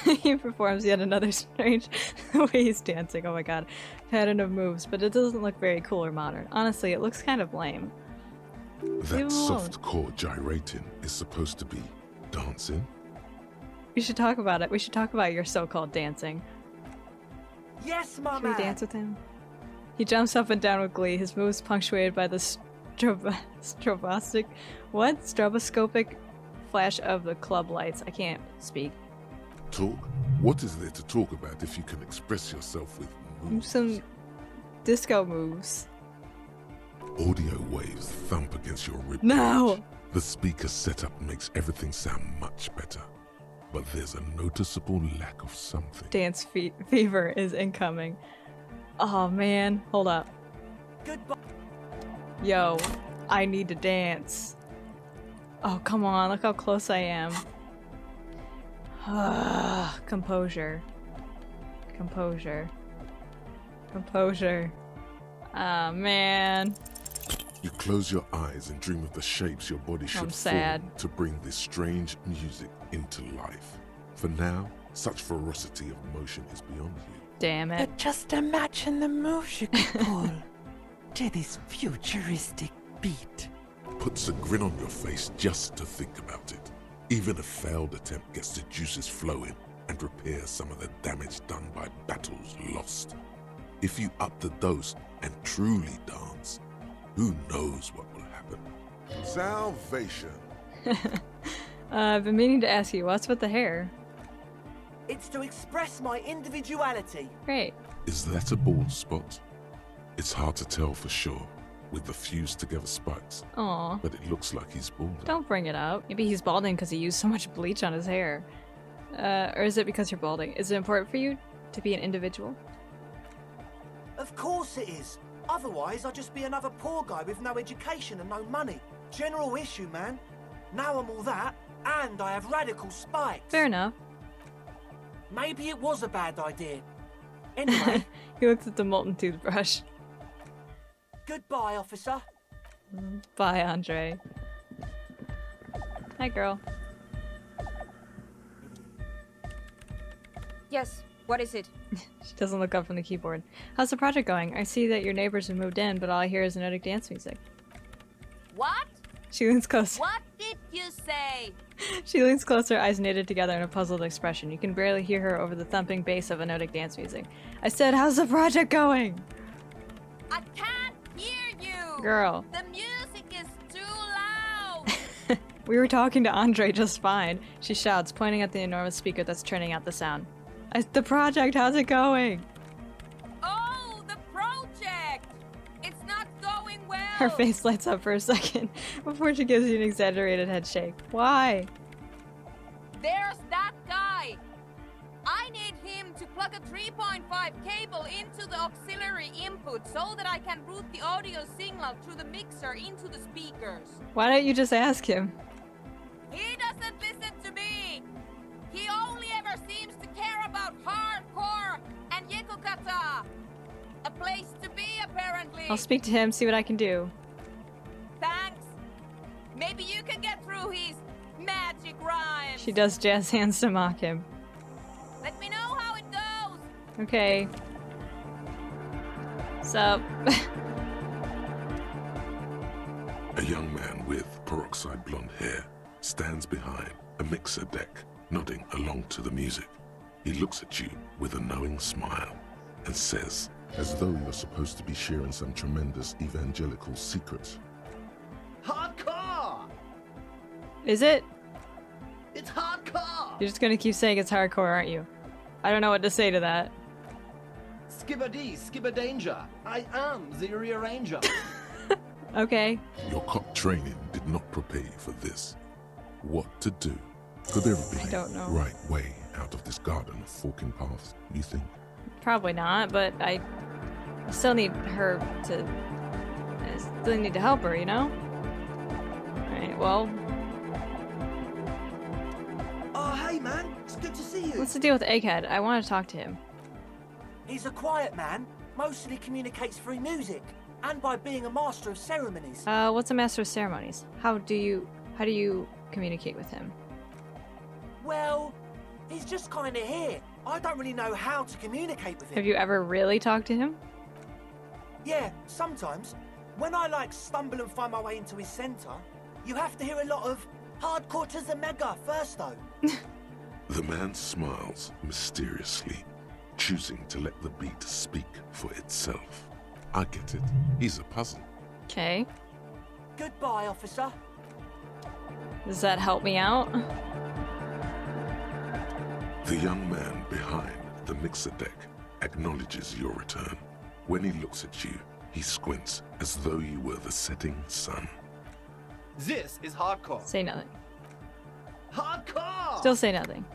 He performs yet another strange way he's dancing. Oh my god. Pattern of moves, but it doesn't look very cool or modern. Honestly, it looks kind of lame. Leave him That alone. soft core gyrating is supposed to be dancing? We should talk about it. We should talk about your so-called dancing. Yes, my Should we man. dance with him? He jumps up and down with glee, his moves punctuated by the stroboscopic flash of the club lights. I can't speak. Talk? What is there to talk about if you can express yourself with moves? Some disco moves. Audio waves thump against your rib No! cage. The speaker setup makes everything sound much better. But there's a noticeable lack of something. Dance fever is incoming. Oh man, hold up. Goodbye. Yo, I need to dance. Oh, come on, look how close I am. Composure. Composure. Composure. Ah, man. You close your eyes and dream of the shapes your body should sad. form to bring this strange music into life. For now, such ferocity of motion is beyond you. Damn it. But just imagine the moves you could pull to this futuristic beat. Puts a grin on your face just to think about it. Even a failed attempt gets the juices flowing and repairs some of the damage done by battles lost. If you up the dose and truly dance, who knows what will happen? Salvation. I've been meaning to ask you, what's with the hair? It's to express my individuality. Great. Is that a bald spot? It's hard to tell for sure with the fused together spikes. Aw. But it looks like he's balding. Don't bring it up. Maybe he's balding because he used so much bleach on his hair. Or is it because you're balding? Is it important for you to be an individual? Of course it is. Otherwise, I'd just be another poor guy with no education and no money. General issue, man. Now I'm all that, and I have radical spikes. Fair enough. Maybe it was a bad idea. Anyway. He looks at the molten toothbrush. Goodbye, officer. Bye, Andre. Hi, girl. Yes, what is it? She doesn't look up from the keyboard. How's the project going? I see that your neighbors have moved in, but all I hear is Nordic dance music. What? She leans closer. What did you say? She leans closer, eyes knitted together in a puzzled expression. You can barely hear her over the thumping bass of Nordic dance music. I said, how's the project going? I can't hear you! Girl. The music is too loud! We were talking to Andre just fine. She shouts, pointing at the enormous speaker that's churning out the sound. The project, how's it going? Oh, the project! It's not going well! Her face lights up for a second before she gives you an exaggerated head shake. Why? There's that guy! I need him to plug a 3.5 cable into the auxiliary input so that I can route the audio signal through the mixer into the speakers. Why don't you just ask him? He doesn't listen to me! He only ever seems to care about hardcore and yekukata. A place to be, apparently. I'll speak to him, see what I can do. Thanks. Maybe you can get through his magic rhymes. She does jazz hands to mock him. Let me know how it goes. Okay. Sup? A young man with peroxide blonde hair stands behind a mixer deck, nodding along to the music. He looks at you with a knowing smile and says, as though you're supposed to be sharing some tremendous evangelical secret. Hardcore! Is it? It's hardcore! You're just gonna keep saying it's hardcore, aren't you? I don't know what to say to that. Skibba-dee, skibba-danger. I am the rearranger. Okay. Your cop training did not prepare you for this. What to do? Could there be I don't know. a right way out of this garden of forking paths, you think? Probably not, but I still need her to... I still need to help her, you know? Alright, well... Oh, hey, man. It's good to see you. What's the deal with Egghead? I want to talk to him. He's a quiet man, mostly communicates through music, and by being a master of ceremonies. What's a master of ceremonies? How do you communicate with him? Well, he's just kind of here. I don't really know how to communicate with him. Have you ever really talked to him? Yeah, sometimes. When I, stumble and find my way into his center, you have to hear a lot of hardcore to the mega first, though. The man smiles mysteriously, choosing to let the beat speak for itself. I get it. He's a puzzle. Okay. Goodbye, officer. Does that help me out? The young man behind the mixer deck acknowledges your return. When he looks at you, he squints as though you were the setting sun. This is hardcore. Say nothing. Hardcore! Still say nothing.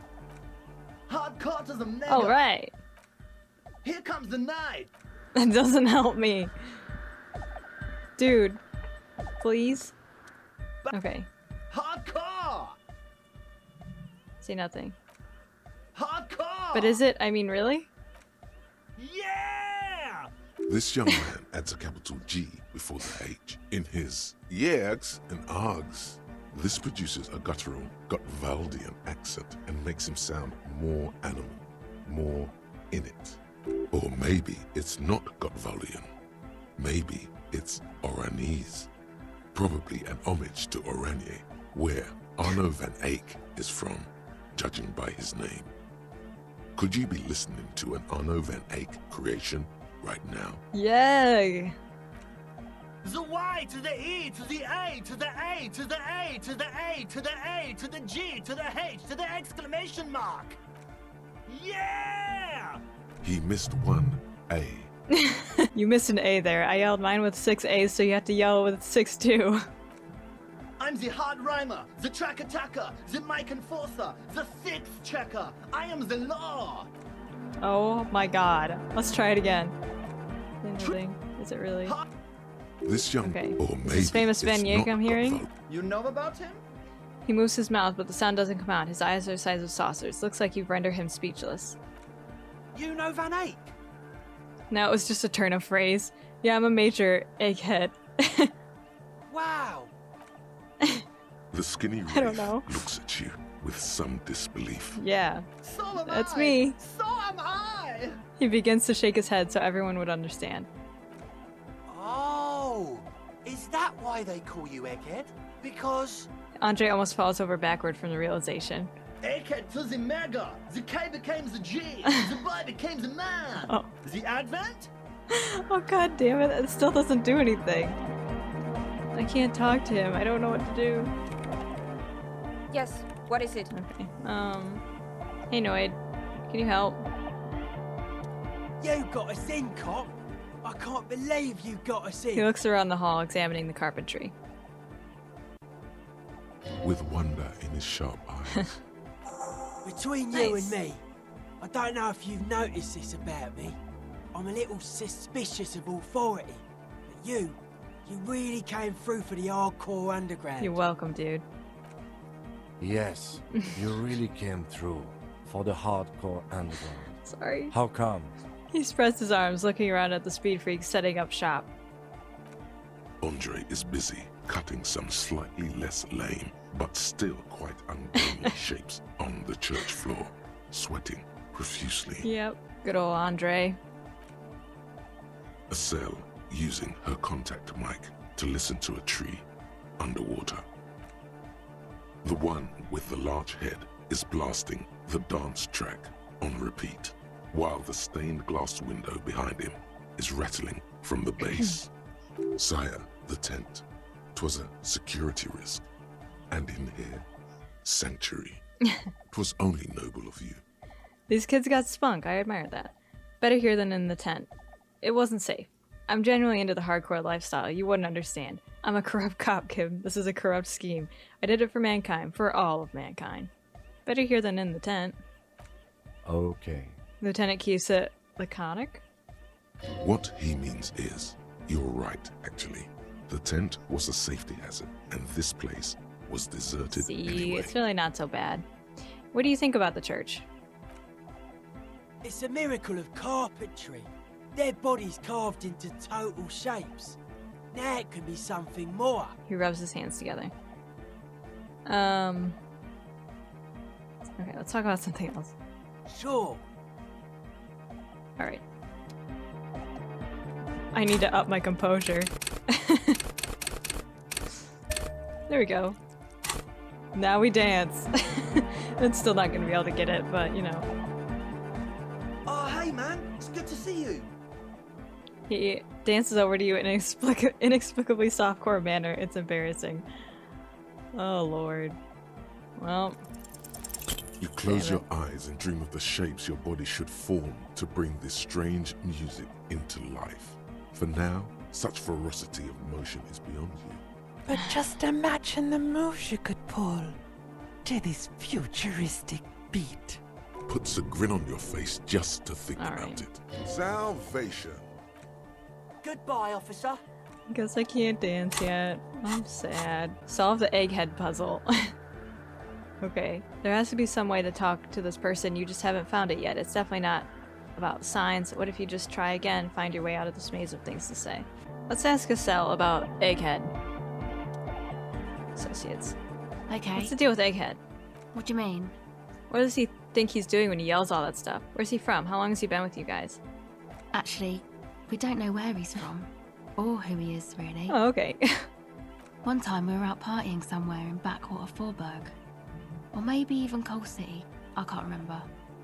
Hardcore to the mega. All right. Here comes the night. That doesn't help me. Dude. Please? Okay. Hardcore! Say nothing. Hardcore! But is it? I mean, really? Yeah! This young man adds a capital G before the H in his yegs and args. This produces a guttural Gotvaldian accent and makes him sound more animal, more in it. Or maybe it's not Gotvaldian. Maybe it's Oranese. Probably an homage to Oranje, where Arno van Eyck is from, judging by his name. Could you be listening to an Arno van Eyck creation right now? Yay! The Y to the E to the A to the A to the A to the A to the A to the G to the H to the exclamation mark. Yeah! He missed one A. You missed an A there. I yelled mine with 6 A's, so you have to yell with 6 too. I'm the hard rhymer, the track attacker, the mic enforcer, the fifth checker. I am the law. Oh my god. Let's try it again. Anything? Is it really? This young, okay. Or maybe This famous Van Eyck I'm hearing? You know about him? He moves his mouth, but the sound doesn't come out. His eyes are the size of saucers. Looks like you've rendered him speechless. You know Van Eyck? No, it was just a turn of phrase. Yeah, I'm a major egghead. Wow. The skinny I don't wraith know. looks at you with some disbelief. Yeah. So am That's I. me. So am I. He begins to shake his head so everyone would understand. Oh, is that why they call you Egghead? Because... Andre almost falls over backward from the realization. Egghead to the mega. The K became the G. The boy became the man. Oh. The advent? Oh god damn it, it still doesn't do anything. I can't talk to him, I don't know what to do. Yes, what is it? Okay, hey Noid, can you help? You got us in, cop. I can't believe you got us in. He looks around the hall, examining the carpentry. With wonder in his sharp eyes. Between you and me, I don't know if you've noticed this about me. I'm a little suspicious of authority. But you really came through for the hardcore underground. You're welcome, dude. Yes, you really came through for the hardcore underground. Sorry. How come? He spreads his arms, looking around at the speed freaks setting up shop. Andre is busy cutting some slightly less lame, but still quite ungainly shapes on the church floor, sweating profusely. Yep, good old Andre. Estelle using her contact mic to listen to a tree underwater. The one with the large head is blasting the dance track on repeat, while the stained glass window behind him is rattling from the bass. Sire, the tent. 'Twas a security risk. And in here, sanctuary. 'Twas only noble of you. These kids got spunk, I admire that. Better here than in the tent. It wasn't safe. I'm genuinely into the hardcore lifestyle, you wouldn't understand. I'm a corrupt cop, Kim. This is a corrupt scheme. I did it for mankind, for all of mankind. Better here than in the tent. Okay. Lieutenant keeps it laconic? What he means is, you're right, actually. The tent was a safety hazard, and this place was deserted See, anyway. it's really not so bad. What do you think about the church? It's a miracle of carpentry. Their bodies carved into total shapes. Now it can be something more. He rubs his hands together. Okay, let's talk about something else. Sure. Alright. I need to up my composure. There we go. Now we dance. It's still not gonna be able to get it, but you know. Oh, hey man, it's good to see you. He dances over to you in an inexplicably softcore manner. It's embarrassing. Oh, Lord. Well. You close your eyes and dream of the shapes your body should form to bring this strange music into life. For now, such ferocity of motion is beyond you. But just imagine the moves you could pull to this futuristic beat. Puts a grin on your face just to think about it. Salvation. Goodbye, officer. Guess I can't dance yet. I'm sad. Solve the egghead puzzle. Okay. There has to be some way to talk to this person. You just haven't found it yet. It's definitely not about signs. What if you just try again, find your way out of this maze of things to say? Let's ask Estelle about Egghead. Associates. Okay. What's the deal with Egghead? What do you mean? What does he think he's doing when he yells all that stuff? Where's he from? How long has he been with you guys? Actually, we don't know where he's from. Or who he is, really. Oh, okay. One time we were out partying somewhere in backwater Forburg. Or maybe even Coal City. I can't remember.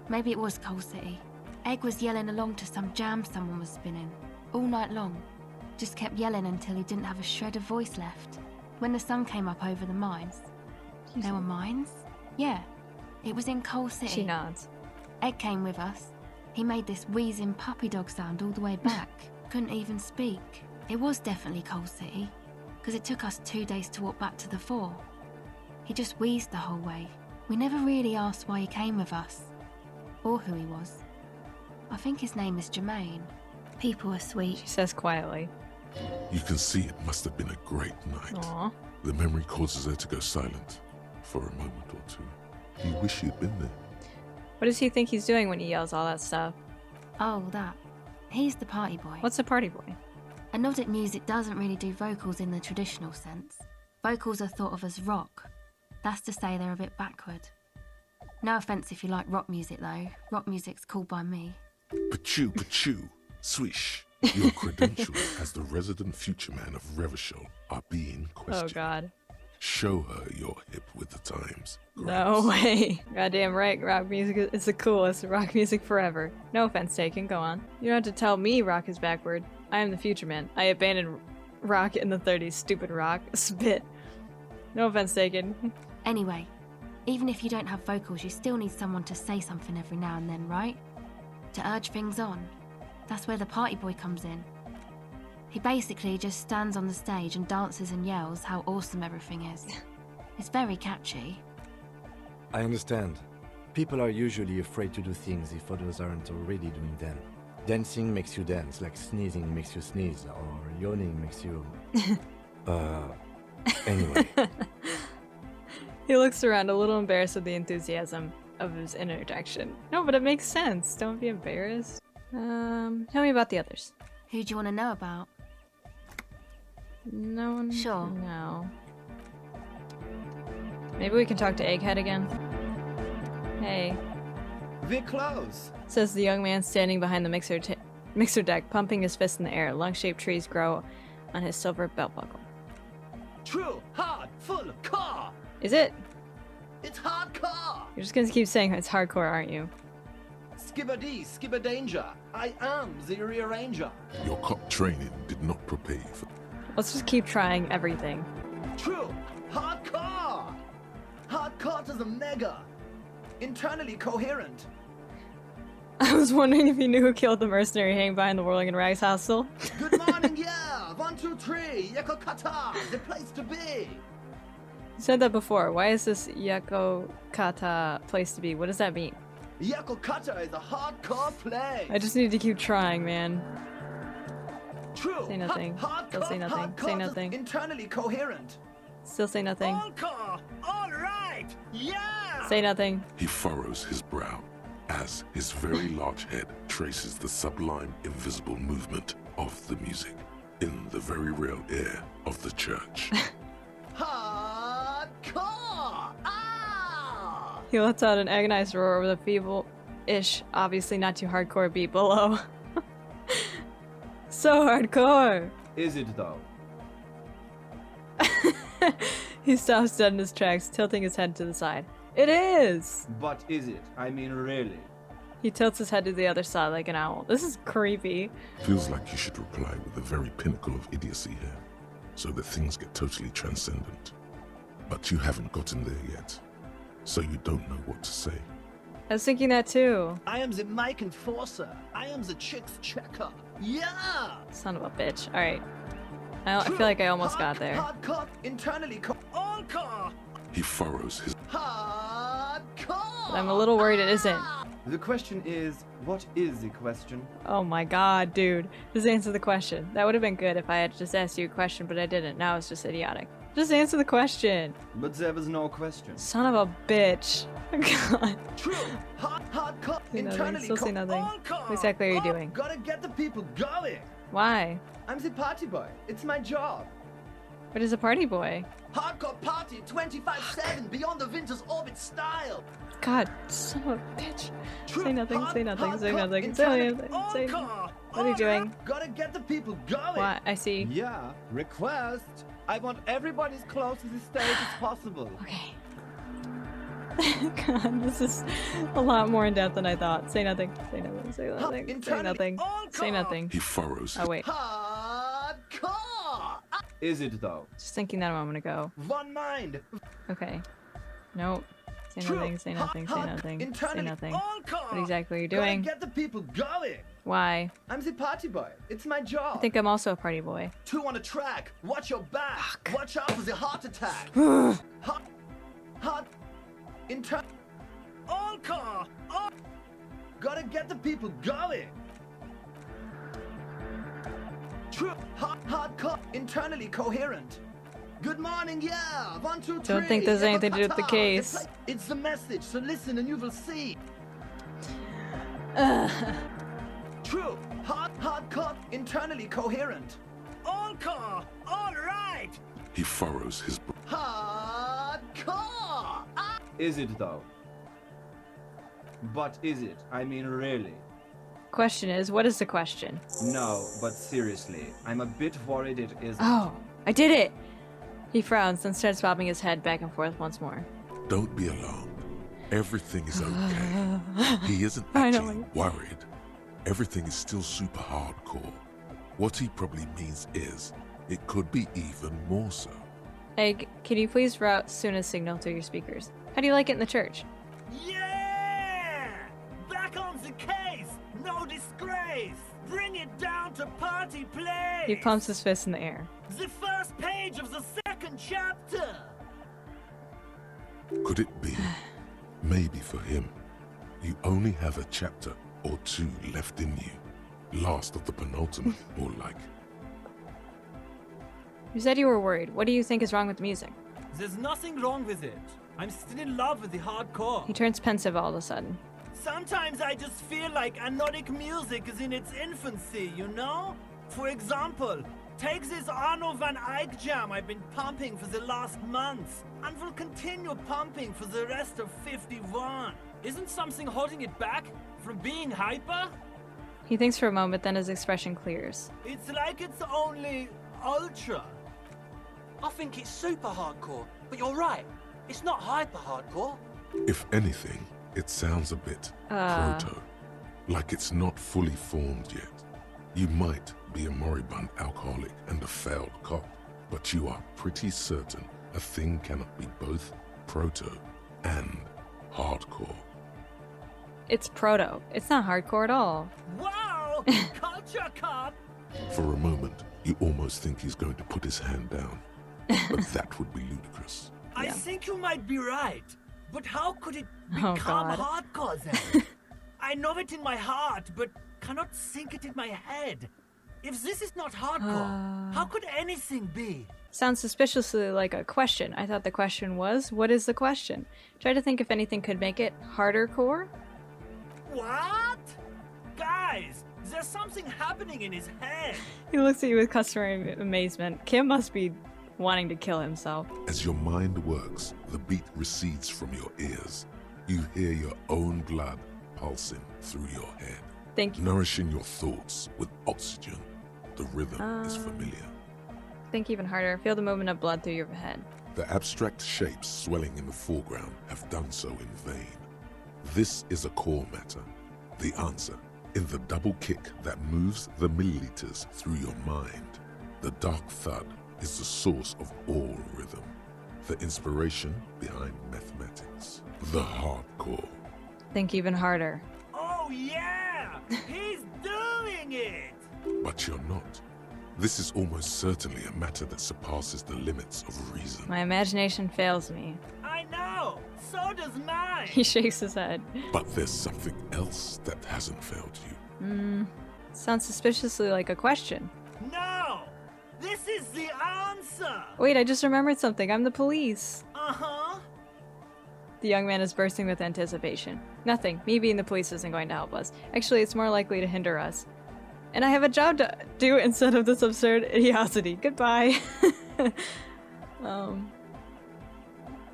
Maybe it was Coal City. Egg was yelling along to some jam someone was spinning. All night long. Just kept yelling until he didn't have a shred of voice left. When the sun came up over the mines. There were mines? Yeah. It was in Coal City. She nods. Egg came with us. He made this wheezing puppy dog sound all the way back. Couldn't even speak. It was definitely Coal City, because it took us 2 days to walk back to the fort. He just wheezed the whole way. We never really asked why he came with us, or who he was. I think his name is Jermaine. People are sweet. She says quietly. You can see it must have been a great night. Aww. The memory causes her to go silent for a moment or two. You wish you'd been there. What does he think he's doing when he yells all that stuff? Oh, that. He's the party boy. What's a party boy? Anodic music doesn't really do vocals in the traditional sense. Vocals are thought of as rock. That's to say they're a bit backward. No offence if you like rock music though. Rock music's cool by me. Pachoo, swish. Your credentials as the resident future man of Revachol are being questioned. Oh god. Show her you're hip with the times. No way. Goddamn right, rock music is the coolest. Rock music forever. No offense taken, go on. You don't have to tell me rock is backward. I am the future man. I abandoned rock in the 30s. Stupid rock. Spit. No offense taken. Anyway, even if you don't have vocals, you still need someone to say something every now and then, right? To urge things on. That's where the party boy comes in. He basically just stands on the stage and dances and yells how awesome everything is. It's very catchy. I understand. People are usually afraid to do things if others aren't already doing them. Dancing makes you dance, like sneezing makes you sneeze, or yawning makes you... Anyway. He looks around a little embarrassed with the enthusiasm of his interjection. No, but it makes sense. Don't be embarrassed. Tell me about the others. Who do you want to know about? No one. Sure. No. Maybe we can talk to Egghead again. Hey. We're close. Says the young man standing behind the mixer deck, pumping his fist in the air. Lung-shaped trees grow on his silver belt buckle. True, hard, full, car. Is it? It's hardcore. You're just gonna keep saying it's hardcore, aren't you? Skibber-dee, skibber-danger. I am the rearranger. Your cop training did not prepare you for... Let's just keep trying everything. True, hardcore. Hardcore to the mega. Internally coherent. I was wondering if you knew who killed the mercenary hanging behind the Whirling and Rags hostel. Good morning, yeah. 1, 2, 3. Yakokata, the place to be. You said that before. Why is this Yakokata place to be? What does that mean? Yakokata is a hardcore place. I just need to keep trying, man. True. Say nothing. Still say nothing. Say nothing. Internally coherent. Still say nothing. All right. Yeah. Say nothing. He furrows his brow as his very large head traces the sublime invisible movement of the music in the very real air of the church. Hardcore! Ah! He lets out an agonized roar with a feeble-ish, obviously not too hardcore beat below. So hardcore! Is it though? He stops dead in his tracks, tilting his head to the side. It is! But is it? I mean, really? He tilts his head to the other side like an owl. This is creepy. Feels like you should reply with the very pinnacle of idiocy here, so that things get totally transcendent. but you haven't gotten there yet, so you don't know what to say. I was thinking that too. I am the mic enforcer. I am the chicks checker. Yeah! Son of a bitch. Alright. I feel like I almost got there. Hardcore, internally Orca! He furrows his... But I'm a little worried it isn't. The question is, what is the question? Oh my god, dude. Just answer the question. That would have been good if I had just asked you a question, but I didn't. Now it's just idiotic. Just answer the question. But there was no question. Son of a bitch. God. True. Hardcore, internally Still say nothing. What exactly are you doing? Gotta get the people going. Why? I'm the party boy. It's my job. What is a party boy? Hardcore party 25/7 beyond the winter's orbit style. God, son of a bitch. Say nothing, say nothing, say nothing, say nothing, say nothing. What are you doing? Gotta get the people going. What? I see. Yeah, request. I want everybody as close to the stage as possible. Okay. God, this is a lot more in depth than I thought. Say nothing, say nothing, say nothing, say nothing, say nothing. He furrows. Oh, wait. Hardcore! Is it though? Just thinking that a moment ago. One mind. Okay. Nope. Say nothing, say nothing, say nothing, say nothing. What exactly are you doing? Gotta get the people going. Why? I'm the party boy. It's my job. I think I'm also a party boy. 2 on the track. Watch your back. Fuck. Watch out for the heart attack. Hot. Orca. Gotta get the people going. True. Hardcore. Internally coherent. Good morning, yeah. 1, 2, 3. Don't think there's anything to do with the case. It's the message, so listen and you will see. True. Hardcore. Internally coherent. Orca. All right. He furrows his... Hardcore. Is it though? But is it? I mean, really? Question is, what is the question? No, but seriously, I'm a bit worried it isn't. Oh, I did it! He frowns, then starts bobbing his head back and forth once more. Don't be alarmed. Everything is okay. He isn't actually worried. Everything is still super hardcore. What he probably means is, it could be even more so. Egg, can you please route Soona's signal through your speakers? How do you like it in the church? Yeah! Back on the case! No disgrace! Bring it down to party place! He pumps his fist in the air. The first page of the 2nd chapter! Could it be, maybe for him, you only have a chapter or 2 left in you? Last of the penultimate, more like. You said you were worried. What do you think is wrong with the music? There's nothing wrong with it. I'm still in love with the hardcore. He turns pensive all of a sudden. Sometimes I just feel like anodic music is in its infancy, you know? For example, take this Arno van Eyck jam I've been pumping for the last month, and will continue pumping for the rest of 51. Isn't something holding it back from being hyper? He thinks for a moment, then his expression clears. It's like it's only ultra. I think it's super hardcore, but you're right. It's not hyper hardcore. If anything, it sounds a bit proto. Like it's not fully formed yet. You might be a moribund alcoholic and a failed cop, but you are pretty certain a thing cannot be both proto and hardcore. It's proto. It's not hardcore at all. Wow! Culture cop! For a moment, you almost think he's going to put his hand down. But that would be ludicrous. I think you might be right. But how could it Oh, become God. hardcore then? I know it in my heart, but cannot sink it in my head. If this is not hardcore, how could anything be? Sounds suspiciously like a question. I thought the question was, what is the question? Try to think if anything could make it harder core? What? Guys, there's something happening in his head. He looks at you with customary amazement. Kim must be wanting to kill himself. As your mind works, the beat recedes from your ears. You hear your own blood pulsing through your head. Thank you. Nourishing your thoughts with oxygen. The rhythm is familiar. Think even harder. Feel the movement of blood through your head. The abstract shapes swelling in the foreground have done so in vain. This is a core matter. The answer in the double kick that moves the milliliters through your mind. The dark thud is the source of all rhythm. the inspiration behind mathematics. The hardcore. Think even harder. Oh yeah! He's doing it! But you're not. This is almost certainly a matter that surpasses the limits of reason. My imagination fails me. I know! So does mine! He shakes his head. But there's something else that hasn't failed you. Sounds suspiciously like a question. No! This is the answer! Wait, I just remembered something. I'm the police. Uh-huh. The young man is bursting with anticipation. Nothing. Me being the police isn't going to help us. Actually, it's more likely to hinder us. And I have a job to do instead of this absurd idiocy. Goodbye.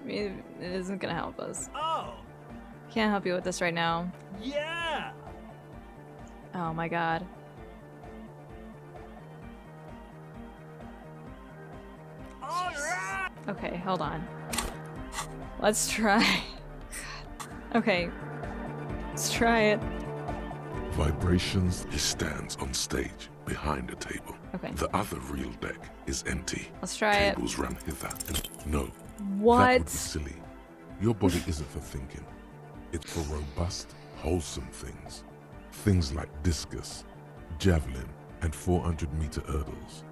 It isn't gonna help us. Oh. Can't help you with this right now. Yeah. Oh my god. All right. Okay, hold on. Let's try. Okay. Let's try it. Vibrations, he stands on stage behind a table. Okay. The other real deck is empty. Let's try it. Tables run hither and no. What? That would be silly. Your body isn't for thinking. It's for robust, wholesome things. Things like discus, javelin, and 400-meter hurdles.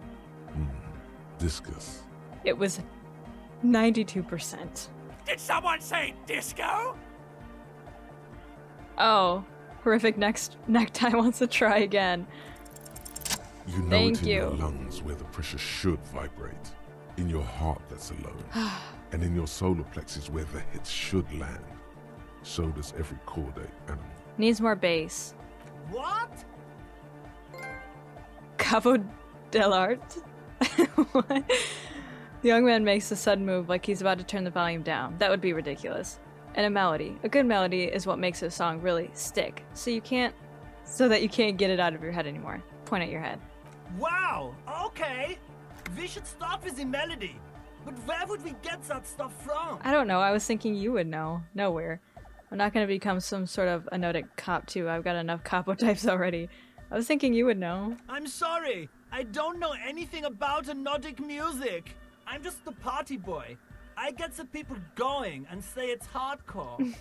Discus. It was 92%. Did someone say disco? Oh. Horrific necktie wants to try again. You know Thank it in you. your lungs where the pressure should vibrate. In your heart that's alone. And in your solar plexus where the hits should land. So does every Corday animal. Needs more bass. What? Capo dell'arte? What? The young man makes a sudden move like he's about to turn the volume down. That would be ridiculous. And a melody. A good melody is what makes a song really stick. So that you can't get it out of your head anymore. Point at your head. Wow, okay. We should start with the melody. But where would we get that stuff from? I don't know. I was thinking you would know. Nowhere. I'm not going to become some sort of anotic cop too. I've got enough capo types already. I was thinking you would know. I'm sorry. I don't know anything about Nordic music. I'm just the party boy. I get the people going and say it's hardcore.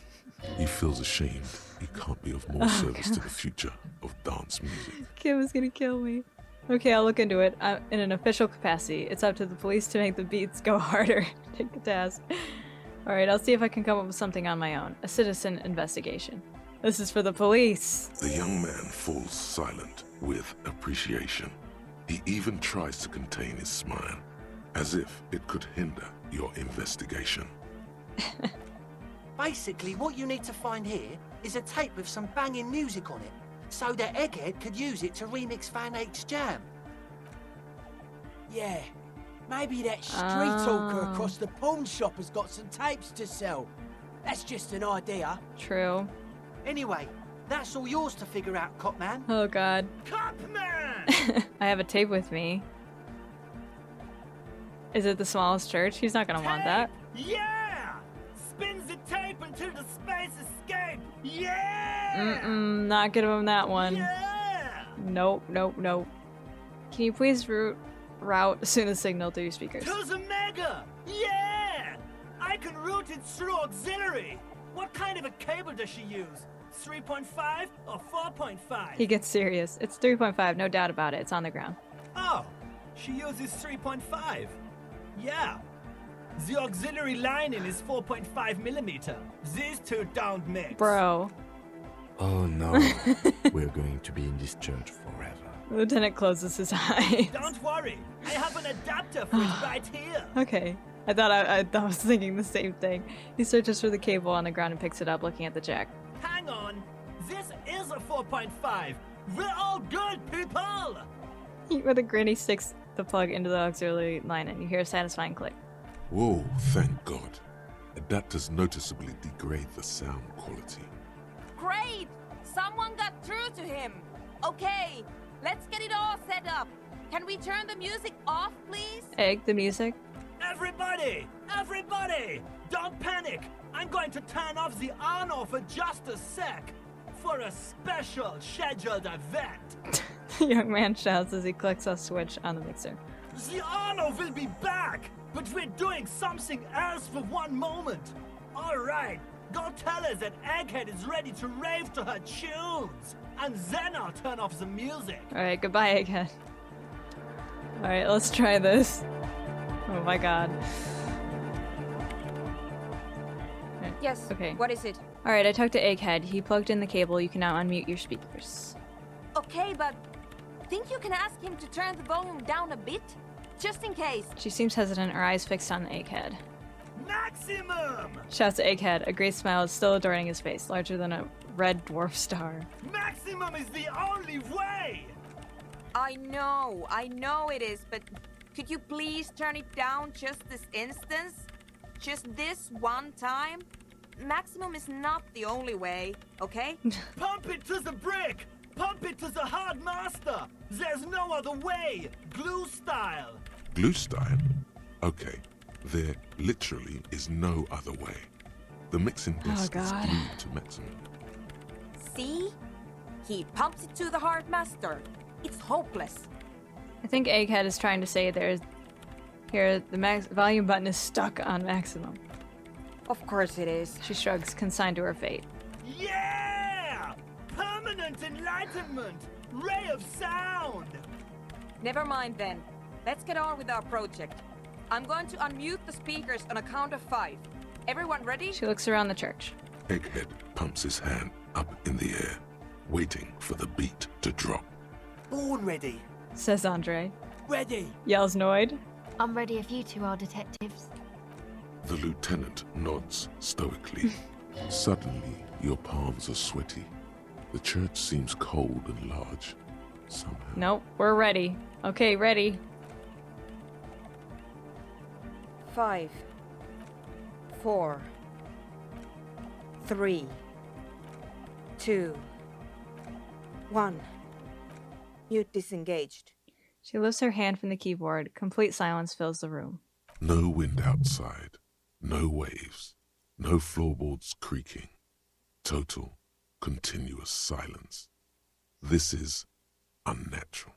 He feels ashamed. He can't be of more service to the future of dance music. Kim is gonna kill me. Okay, I'll look into it. In an official capacity. It's up to the police to make the beats go harder. Take the task. Alright, I'll see if I can come up with something on my own. A citizen investigation. This is for the police. The young man falls silent with appreciation. He even tries to contain his smile, as if it could hinder your investigation. Basically, what you need to find here is a tape with some banging music on it, so that Egghead could use it to remix Fan 8's jam. Yeah, maybe that street talker across the pawn shop has got some tapes to sell. That's just an idea. True. Anyway, that's all yours to figure out, Copman. Oh god. Copman! I have a tape with me. Is it the smallest church? He's not gonna want that. Yeah! Spins the tape until the space escape! Yeah! Not giving him that one. Yeah! Nope. Can you please route Soona's signal through your speakers? To the mega! Yeah! I can route it through auxiliary! What kind of a cable does she use? 3.5 or 4.5? He gets serious. It's 3.5, no doubt about it. It's on the ground. Oh, she uses 3.5. Yeah. The auxiliary lining is 4.5 millimeter. These two don't mix. Bro. Oh no. We're going to be in this church forever. The lieutenant closes his eyes. Don't worry. I have an adapter for it right here. Okay. I thought I was thinking the same thing. He searches for the cable on the ground and picks it up, looking at the jack. Hang on. This is a 4.5. We're all good, people! With a grin, he sticks the plug into the auxiliary line and you hear a satisfying click. Whoa, thank God. Adapters noticeably degrade the sound quality. Great! Someone got through to him. Okay, let's get it all set up. Can we turn the music off, please? Egg, the music. Everybody! Everybody! Don't panic! I'm going to turn off the on-off for just a sec. For a special scheduled event. Young man shouts as he clicks a switch on the mixer. The honor will be back, but we're doing something else for one moment. All right, go tell her that Egghead is ready to rave to her tunes, and then I'll turn off the music. Alright, goodbye, Egghead. Alright, let's try this. Oh my god. Yes. Okay. What is it? Alright, I talked to Egghead. He plugged in the cable. You can now unmute your speakers. Okay, but think you can ask him to turn the volume down a bit? Just in case. She seems hesitant, her eyes fixed on the Egghead. Maximum! Shouts to Egghead. A great smile is still adorning his face, larger than a red dwarf star. Maximum is the only way! I know it is, but could you please turn it down just this instance? Just this one time? Maximum is not the only way, okay? Pump it to the brick! Pump it to the hard master! There's no other way! Glue style! Glue style? Okay. There literally is no other way. The mixing disc is glued to maximum. See? He pumps it to the hard master. It's hopeless. I think Egghead is trying to say the volume button is stuck on maximum. Of course it is. She shrugs, consigned to her fate. Yeah! Permanent enlightenment! Ray of sound! Never mind then. Let's get on with our project. I'm going to unmute the speakers on a count of 5. Everyone ready? She looks around the church. Egghead pumps his hand up in the air, waiting for the beat to drop. Born ready. Says Andre. Ready. Yells Noid. I'm ready if you two are detectives. The lieutenant nods stoically. Suddenly, your palms are sweaty. The church seems cold and large. Somehow. Nope, we're ready. Okay, ready. 5, 4, 3, 2, 1. Mute disengaged. She lifts her hand from the keyboard. Complete silence fills the room. No wind outside. No waves. No floorboards creaking. Total, continuous silence. This is unnatural.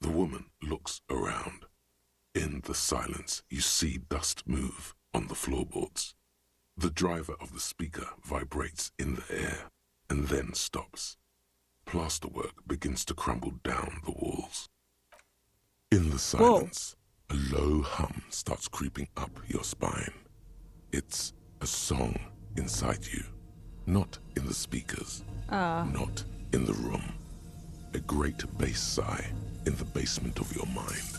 The woman looks around. In the silence, you see dust move on the floorboards. The driver of the speaker vibrates in the air and then stops. Plasterwork begins to crumble down the walls. In the silence, a low hum starts creeping up your spine. It's a song inside you, not in the speakers, not in the room. A great bass sigh in the basement of your mind.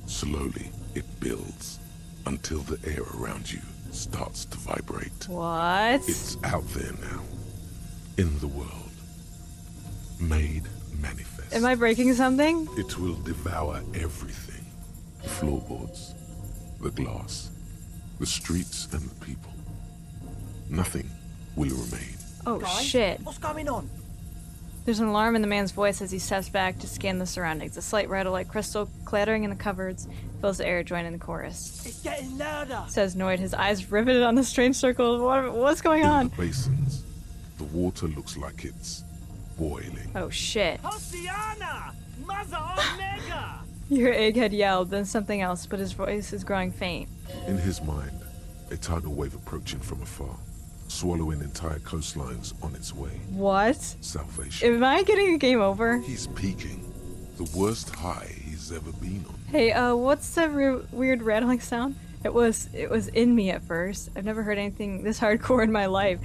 Slowly, it builds until the air around you starts to vibrate. What? It's out there now, in the world. Made manifest. Am I breaking something? It will devour everything. The floorboards, the glass, the streets and the people. Nothing will remain. Oh, Guys, shit. What's going on? There's an alarm in the man's voice as he steps back to scan the surroundings. A slight rattle like crystal clattering in the cupboards fills the air, joining the chorus. It's getting louder. Says Noid, his eyes riveted on the strange circle. What's going on? In the basins, the water looks like it's boiling. Oh, shit. Hosiana! Mother Omega! You hear Egghead yell, then something else, but his voice is growing faint. In his mind, a tidal wave approaching from afar, swallowing entire coastlines on its way. What? Salvation. Am I getting a game over? He's peaking. The worst high he's ever been on. Hey, what's the weird rattling sound? It was in me at first. I've never heard anything this hardcore in my life.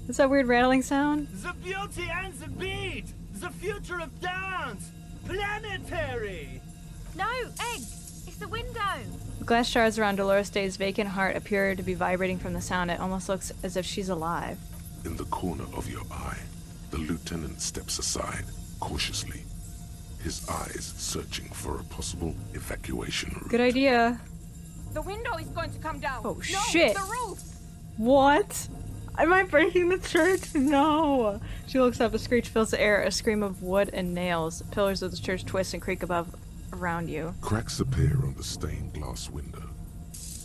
What's that weird rattling sound? The beauty and the beat! The future of dance! Planetary! No, Egg! It's the window! The glass shards around Dolores Day's vacant heart appear to be vibrating from the sound. It almost looks as if she's alive. In the corner of your eye, the lieutenant steps aside, cautiously, his eyes searching for a possible evacuation route. Good idea. The window is going to come down! Oh, no, shit! The roof! What? Am I breaking the church? No! She looks up, a screech fills the air, a scream of wood and nails. Pillars of the church twist and creak around you. Cracks appear on the stained glass window.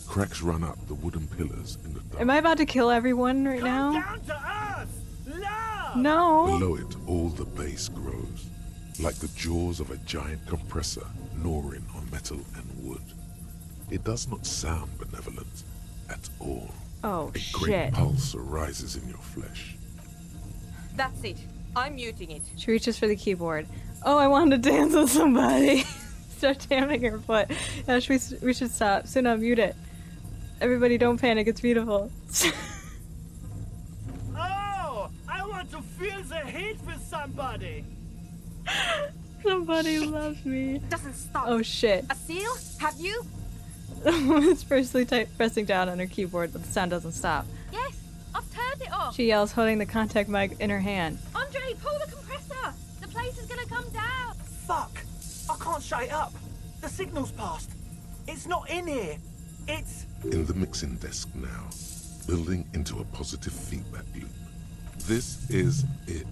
Cracks run up the wooden pillars in the dark. Am I about to kill everyone right now? Down to us! Love! No. Below it, all the bass grows, like the jaws of a giant compressor gnawing on metal and wood. It does not sound benevolent at all. Oh, a shit. great pulse arises in your flesh. That's it. I'm muting it. She reaches for the keyboard. Oh, I wanted to dance with somebody. Start tapping her foot. Yeah, we should stop. Soona, mute it. Everybody, don't panic. It's beautiful. Oh, I want to feel the heat with somebody. Somebody loves me. Doesn't stop. Oh shit. A seal? Have you? The woman's firstly pressing down on her keyboard, but the sound doesn't stop. Yes, I've turned it off. She yells, holding the contact mic in her hand. Andre, pull the compressor. The place is gonna come down. Fuck! I can't shut it up. The signal's passed. It's not in here. It's... In the mixing desk now, building into a positive feedback loop. This is it.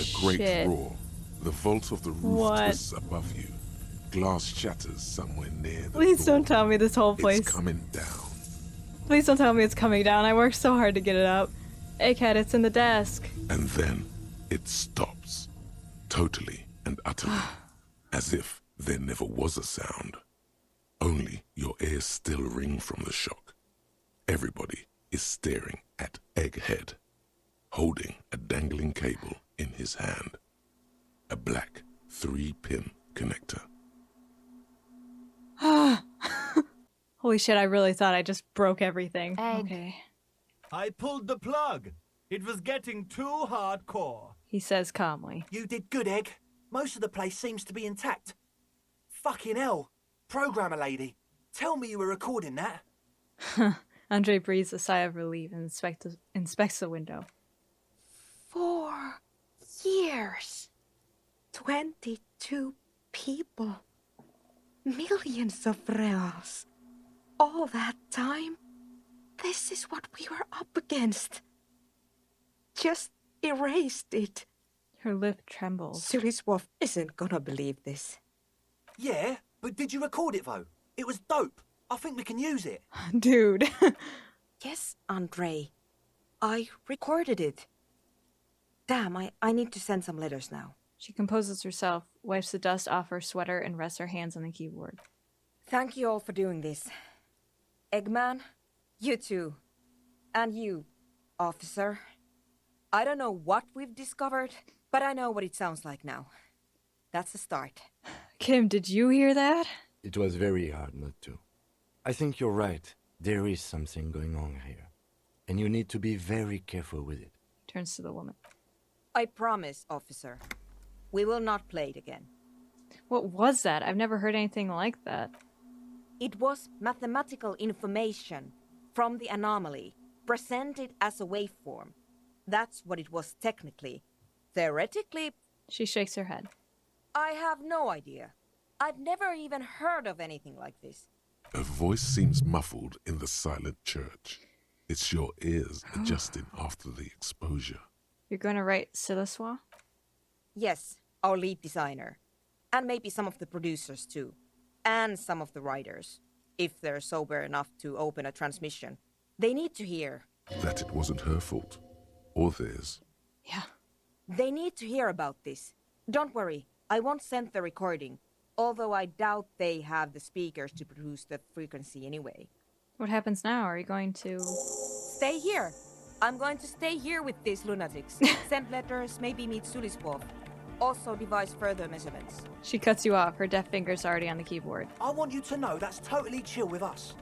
A great Shit. roar. The vault of the roof What? twists above you. Glass shatters somewhere near the Please door. don't tell me this whole place. It's coming down. Please don't tell me it's coming down. I worked so hard to get it up. Egghead, it's in the desk. And then it stops. Totally and utterly. As if there never was a sound. Only your ears still ring from the shock. Everybody is staring at Egghead, holding a dangling cable in his hand. A black 3-pin connector. Holy shit, I really thought I just broke everything. Egg. Okay. I pulled the plug. It was getting too hardcore. He says calmly. You did good, Egg. Most of the place seems to be intact. Fucking hell. Programmer lady, tell me you were recording that. Andre breathes a sigh of relief and inspects the window. 4 years. 22 people. Millions of reals. All that time? This is what we were up against. Just erased it. Her lip trembles. Suliswolf isn't gonna believe this. Yeah, but did you record it though? It was dope. I think we can use it. Dude. Yes, Andre. I recorded it. Damn, I need to send some letters now. She composes herself, wipes the dust off her sweater, and rests her hands on the keyboard. Thank you all for doing this. Eggman, you too. And you, officer. I don't know what we've discovered, but I know what it sounds like now. That's a start. Kim, did you hear that? It was very hard not to. I think you're right. There is something going on here. And you need to be very careful with it. Turns to the woman. I promise, officer. We will not play it again. What was that? I've never heard anything like that. It was mathematical information from the anomaly, presented as a waveform. That's what it was technically. Theoretically... She shakes her head. I have no idea. I've never even heard of anything like this. A voice seems muffled in the silent church. It's your ears adjusting after the exposure. You're going to write Siliswa? Yes, our lead designer. And maybe some of the producers too. And some of the writers. If they're sober enough to open a transmission. They need to hear. That it wasn't her fault. Or theirs. Yeah. They need to hear about this. Don't worry, I won't send the recording. Although I doubt they have the speakers to produce the frequency anyway. What happens now? Are you going to... Stay here. I'm going to stay here with these lunatics. Send letters, maybe meet Suliswolf. Also devise further measurements. She cuts you off. Her deft fingers are already on the keyboard. I want you to know that's totally chill with us.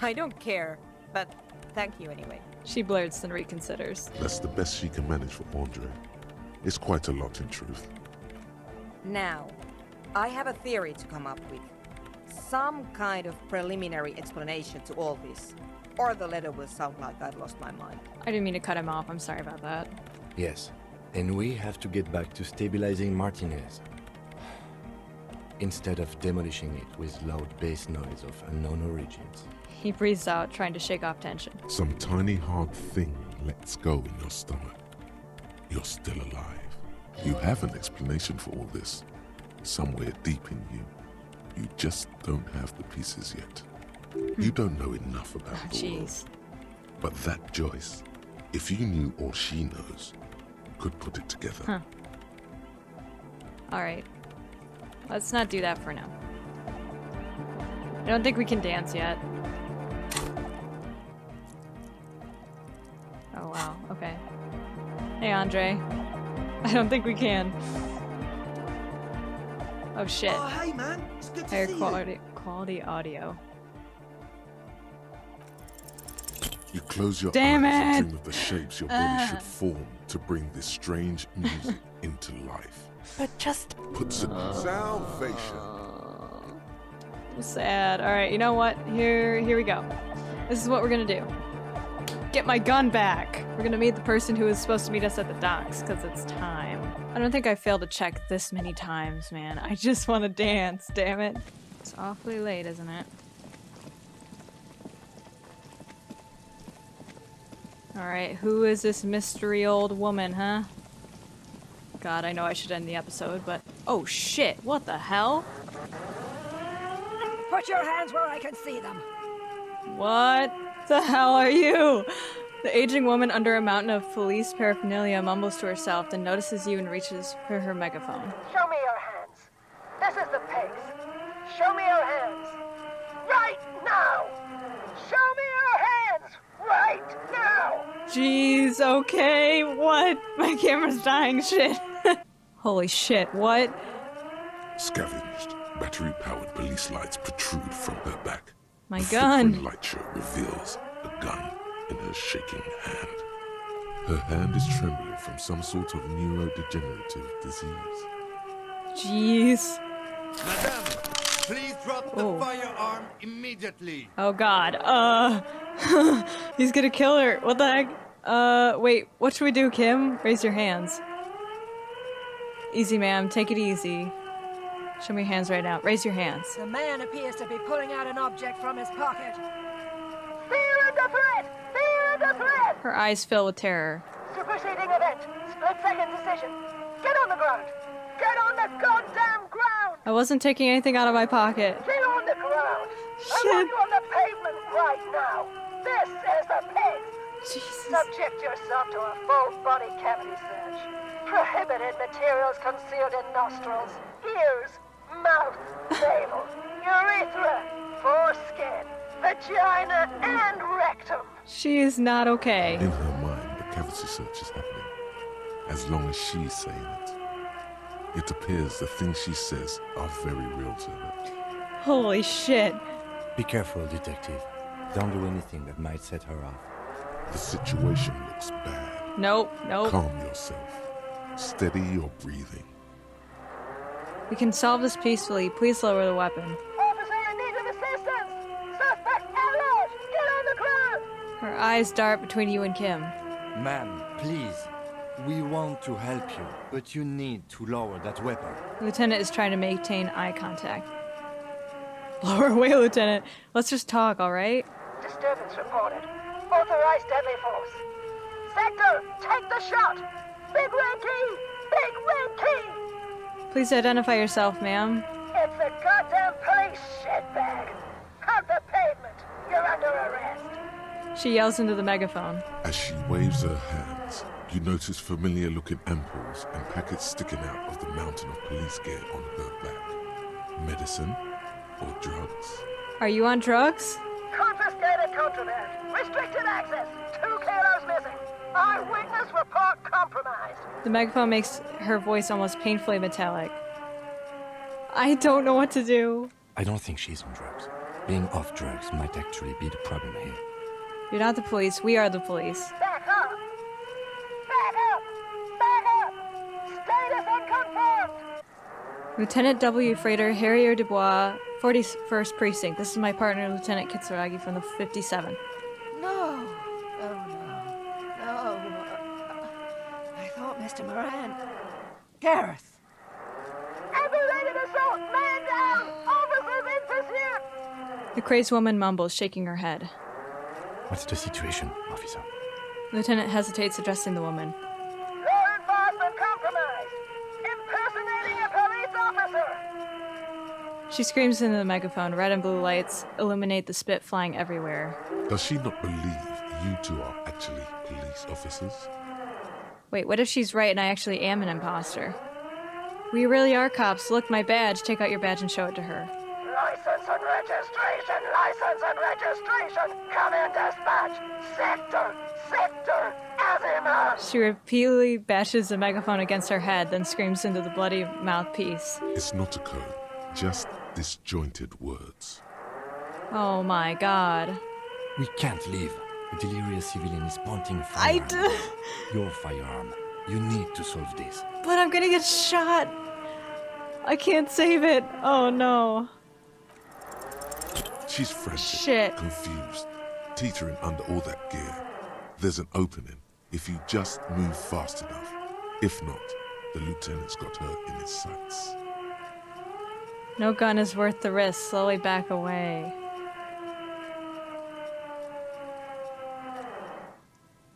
I don't care, but thank you anyway. She blurts then reconsiders. That's the best she can manage for Andre. It's quite a lot in truth. Now, I have a theory to come up with. Some kind of preliminary explanation to all this. Or the letter will sound like I've lost my mind. I didn't mean to cut him off. I'm sorry about that. Yes, and we have to get back to stabilizing Martinez. Instead of demolishing it with loud bass noise of unknown origins. He breathes out, trying to shake off tension. Some tiny hard thing lets go in your stomach. You're still alive. You have an explanation for all this. Somewhere deep in you. You just don't have the pieces yet. You don't know enough about the world. But that Joyce, if you knew all she knows, could put it together. Huh. Alright. Let's not do that for now. I don't think we can dance yet. Oh wow, okay. Hey Andre. I don't think we can. Oh shit. Oh, hey man, it's good to Higher see quality audio. You close your Damn eyes and it! dream of the shapes your body should form to bring this strange music into life. But just Puts it salvation. I'm sad. Alright, you know what? Here we go. This is what we're gonna do. Get my gun back! We're gonna meet the person who is supposed to meet us at the docks, because it's time. I don't think I failed to check this many times, man. I just want to dance, damn it. It's awfully late, isn't it? Alright, who is this mystery old woman, huh? God, I know I should end the episode, but... Oh shit, what the hell? Put your hands where I can see them. What the hell are you? The aging woman under a mountain of police paraphernalia mumbles to herself, then notices you and reaches for her megaphone. Show me your hands. This is the pace. Show me your hands. Right now! Show me your hands! Right now! Jeez, okay, what? My camera's dying, shit. Holy shit, what? Scavenged, battery-powered police lights protrude from her back. My The gun. flickering light show reveals a gun in her shaking hand. Her hand is trembling from some sort of neurodegenerative disease. Jeez. Madame, please drop the firearm immediately. Oh god, he's gonna kill her. What the heck? Wait, what should we do, Kim? Raise your hands. Easy, ma'am, take it easy. Show me your hands right now. Raise your hands. The man appears to be pulling out an object from his pocket. Fear the threat! Fear the threat! Her eyes fill with terror. Superseding event. Split-second decision. Get on the ground! Get on the goddamn ground! I wasn't taking anything out of my pocket. Get on the ground! I want you on the pavement right now! This is the pit! Jesus. Subject yourself to a full body cavity search. Prohibited materials concealed in nostrils, ears, mouth, navel, urethra, foreskin, vagina, and rectum. She is not okay. In her mind, the cavity search is happening, as long as she's saying it. It appears the things she says are very real to her. Holy shit. Be careful, detective. Don't do anything that might set her off. The situation looks bad. Nope, nope. Calm yourself. Steady your breathing. We can solve this peacefully. Please lower the weapon. Officer in need of assistance! Suspect alert! Get on the ground! Her eyes dart between you and Kim. Ma'am, please. We want to help you, but you need to lower that weapon. Lieutenant is trying to maintain eye contact. Lower away, Lieutenant. Let's just talk, alright? Disturbance reported. Authorized deadly force. Sector, take the shot! Big red key! Big red key! Please identify yourself, ma'am. It's a goddamn police shitbag! Out the pavement! You're under arrest! She yells into the megaphone. As she waves her hands, you notice familiar-looking ampoules and packets sticking out of the mountain of police gear on her back. Medicine or drugs? Are you on drugs? Confiscated contraband! Restricted access! 2 kilos missing! Eyewitness report compromised! The megaphone makes her voice almost painfully metallic. I don't know what to do. I don't think she's on drugs. Being off drugs might actually be the problem here. You're not the police. We are the police. Back up! Back up! Back up! Status unconfirmed! Lieutenant W. Freighter Harrier Dubois, 41st Precinct. This is my partner, Lieutenant Kitsuragi from the 57. No! Oh no. No. I thought Mr. Moran. Gareth! Aggravated assault! Man down! Officers in pursuit! The crazed woman mumbles, shaking her head. What's the situation, officer? Lieutenant hesitates, addressing the woman. Law enforcement compromised! Impersonating a police officer! She screams into the megaphone. Red and blue lights illuminate the spit flying everywhere. Does she not believe you two are actually police officers? Wait, what if she's right and I actually am an imposter? We really are cops. Look, my badge. Take out your badge and show it to her. License and registration! License and registration! Come in, dispatch! Sector! Azimuth! She repeatedly bashes the megaphone against her head, then screams into the bloody mouthpiece. It's not a code, just disjointed words. Oh my god. We can't leave. A delirious civilian is pointing a firearm. Your firearm. You need to solve this. But I'm gonna get shot. I can't save it. Oh no. She's frantic, Shit. confused, teetering under all that gear. There's an opening if you just move fast enough. If not, the lieutenant's got her in his sights. No gun is worth the risk. Slowly back away.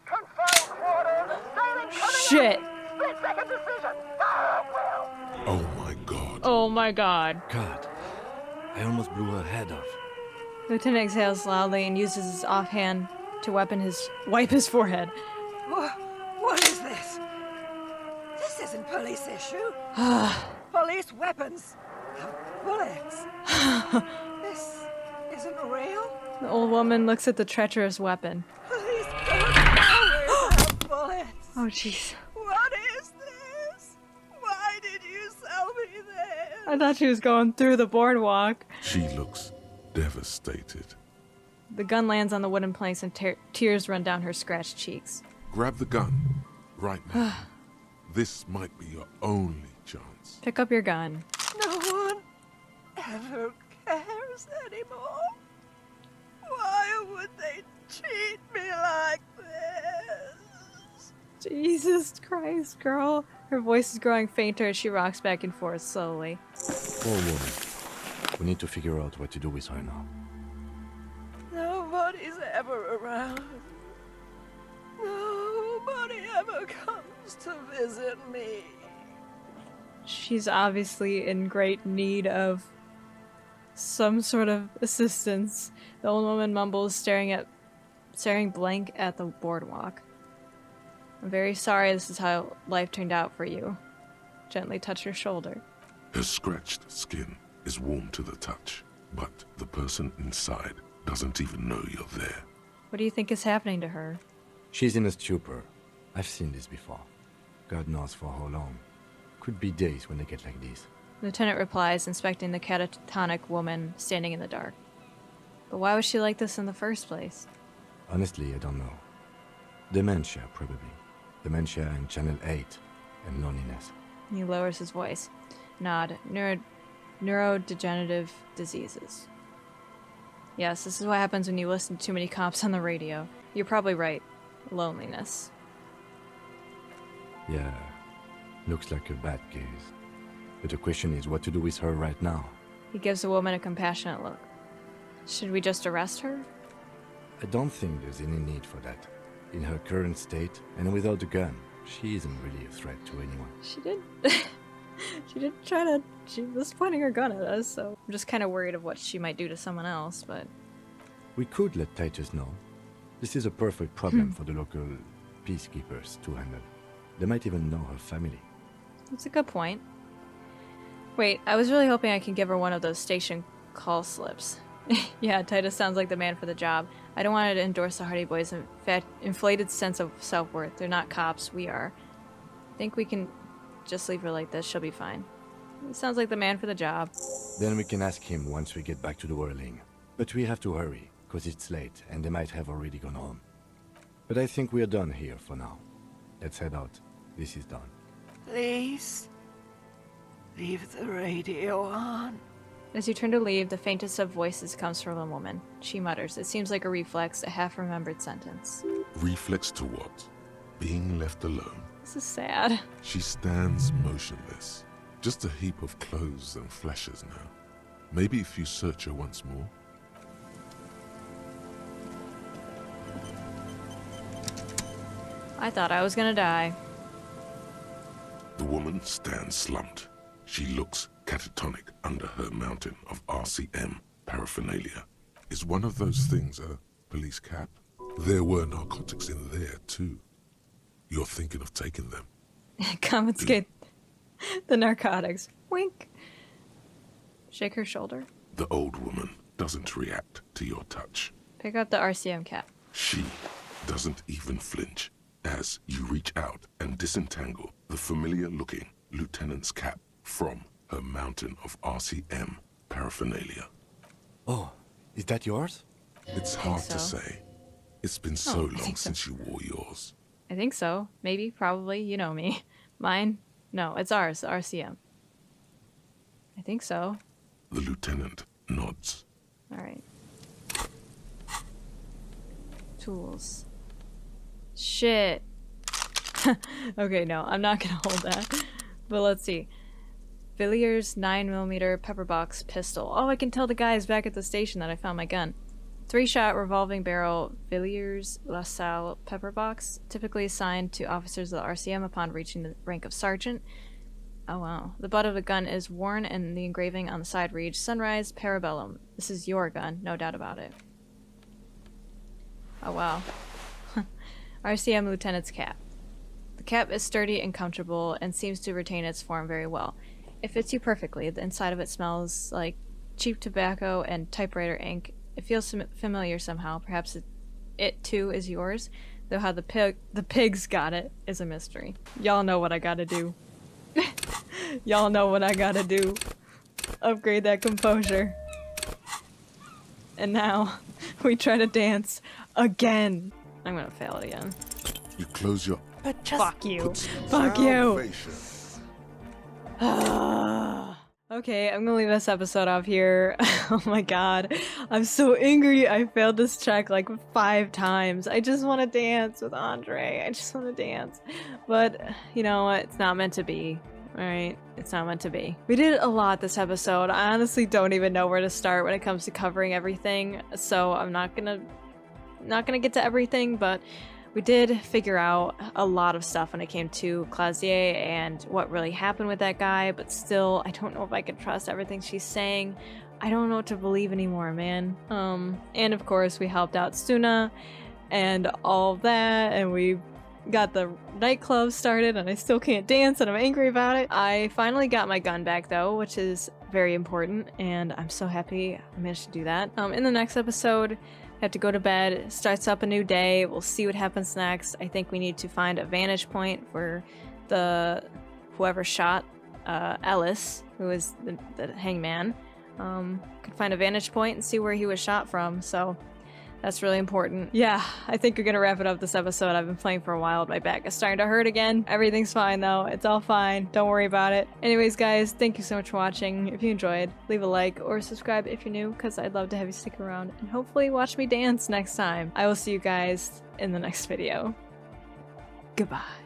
Confirmed quarters! Sailing coming Shit. in! Split-second decision! Fire up well! Oh my god. Oh my god. God. I almost blew her head off. Lieutenant exhales loudly and uses his offhand to wipe his forehead. What is this? This isn't police issue. Police weapons. Bullets. This isn't real. The old woman looks at the treacherous weapon. Police guns always have bullets. Oh jeez. What is this? Why did you sell me this? I thought she was going through the boardwalk. She looks devastated. The gun lands on the wooden planks and tears run down her scratched cheeks. Grab the gun, right now. This might be your only chance. Pick up your gun. No one ever cares anymore. Why would they treat me like this? Jesus Christ, girl. Her voice is growing fainter as she rocks back and forth slowly. Poor woman. We need to figure out what to do with her now. Nobody's ever around. Nobody ever comes to visit me. She's obviously in great need of some sort of assistance. The old woman mumbles, staring blank at the boardwalk. I'm very sorry this is how life turned out for you. Gently touch her shoulder. Her scratched skin is warm to the touch, but the person inside doesn't even know you're there. What do you think is happening to her? She's in a stupor. I've seen this before. God knows for how long. Could be days when they get like this. Lieutenant replies, inspecting the catatonic woman standing in the dark. But why was she like this in the first place? Honestly, I don't know. Dementia, probably. Dementia and Channel 8, and loneliness. He lowers his voice. Nod. Neurodegenerative diseases. Yes, this is what happens when you listen to too many cops on the radio. You're probably right. Loneliness. Yeah, looks like a bad case. But the question is what to do with her right now. He gives the woman a compassionate look. Should we just arrest her? I don't think there's any need for that. In her current state, and without a gun, she isn't really a threat to anyone. She did. She was pointing her gun at us, so I'm just kind of worried of what she might do to someone else, but... We could let Titus know. This is a perfect problem for the local peacekeepers to handle. They might even know her family. That's a good point. Wait, I was really hoping I could give her one of those station call slips. Yeah, Titus sounds like the man for the job. I don't want her to endorse the Hardy Boys' inflated sense of self-worth. They're not cops, we are. I think we can just leave her like this, she'll be fine. He sounds like the man for the job. Then we can ask him once we get back to the whirling. But we have to hurry, because it's late, and they might have already gone home. But I think we're done here for now. Let's head out. This is done. Please, leave the radio on. As you turn to leave, the faintest of voices comes from the woman. She mutters. It seems like a reflex, a half-remembered sentence. Reflex to what? Being left alone. This is sad. She stands motionless. Just a heap of clothes and flashes now. Maybe if you search her once more. I thought I was gonna die. The woman stands slumped. She looks catatonic under her mountain of RCM paraphernalia. Is one of those things a police cap? There were narcotics in there too. You're thinking of taking them. Confiscate the narcotics. Wink. Shake her shoulder. The old woman doesn't react to your touch. Pick up the RCM cap. She doesn't even flinch as you reach out and disentangle the familiar-looking lieutenant's cap from her mountain of RCM paraphernalia. Oh, is that yours? It's hard to say. It's been so long since you wore yours. I think so. Maybe, probably. You know me. Mine? No, it's ours, the RCM. I think so. The lieutenant nods. Alright. Tools. Shit. Okay, no, I'm not gonna hold that. But let's see. Villiers 9mm pepper box pistol. Oh, I can tell the guys back at the station that I found my gun. 3-shot revolving barrel Villiers LaSalle pepper box, typically assigned to officers of the RCM upon reaching the rank of sergeant. Oh wow. The butt of the gun is worn and the engraving on the side reads Sunrise Parabellum. This is your gun, no doubt about it. Oh wow. RCM Lieutenant's cap. The cap is sturdy and comfortable and seems to retain its form very well. It fits you perfectly. The inside of it smells like cheap tobacco and typewriter ink. It feels familiar somehow. Perhaps it too is yours, though how the pigs got it is a mystery. Y'all know what I gotta do. Y'all know what I gotta do. Upgrade that composure. And now, we try to dance again. I'm gonna fail it again. You close your... But just... Fuck you. Fuck you. Okay, I'm gonna leave this episode off here. Oh my god. I'm so angry I failed this check like 5 times. I just want to dance with Andre. I just want to dance. But, you know what? It's not meant to be. Alright? It's not meant to be. We did a lot this episode. I honestly don't even know where to start when it comes to covering everything. So I'm not gonna get to everything, but we did figure out a lot of stuff when it came to Klaasje and what really happened with that guy, but still, I don't know if I can trust everything she's saying. I don't know what to believe anymore, man. And of course, we helped out Soona and all of that, and we got the nightclub started, and I still can't dance, and I'm angry about it. I finally got my gun back, though, which is very important, and I'm so happy I managed to do that. In the next episode, I have to go to bed. It starts up a new day. We'll see what happens next. I think we need to find a vantage point for whoever shot Ellis, who is the hangman. Could find a vantage point and see where he was shot from. So that's really important. Yeah, I think we're gonna wrap it up this episode. I've been playing for a while. My back is starting to hurt again. Everything's fine though. It's all fine. Don't worry about it. Anyways, guys, thank you so much for watching. If you enjoyed, leave a like or subscribe if you're new, because I'd love to have you stick around and hopefully watch me dance next time. I will see you guys in the next video. Goodbye.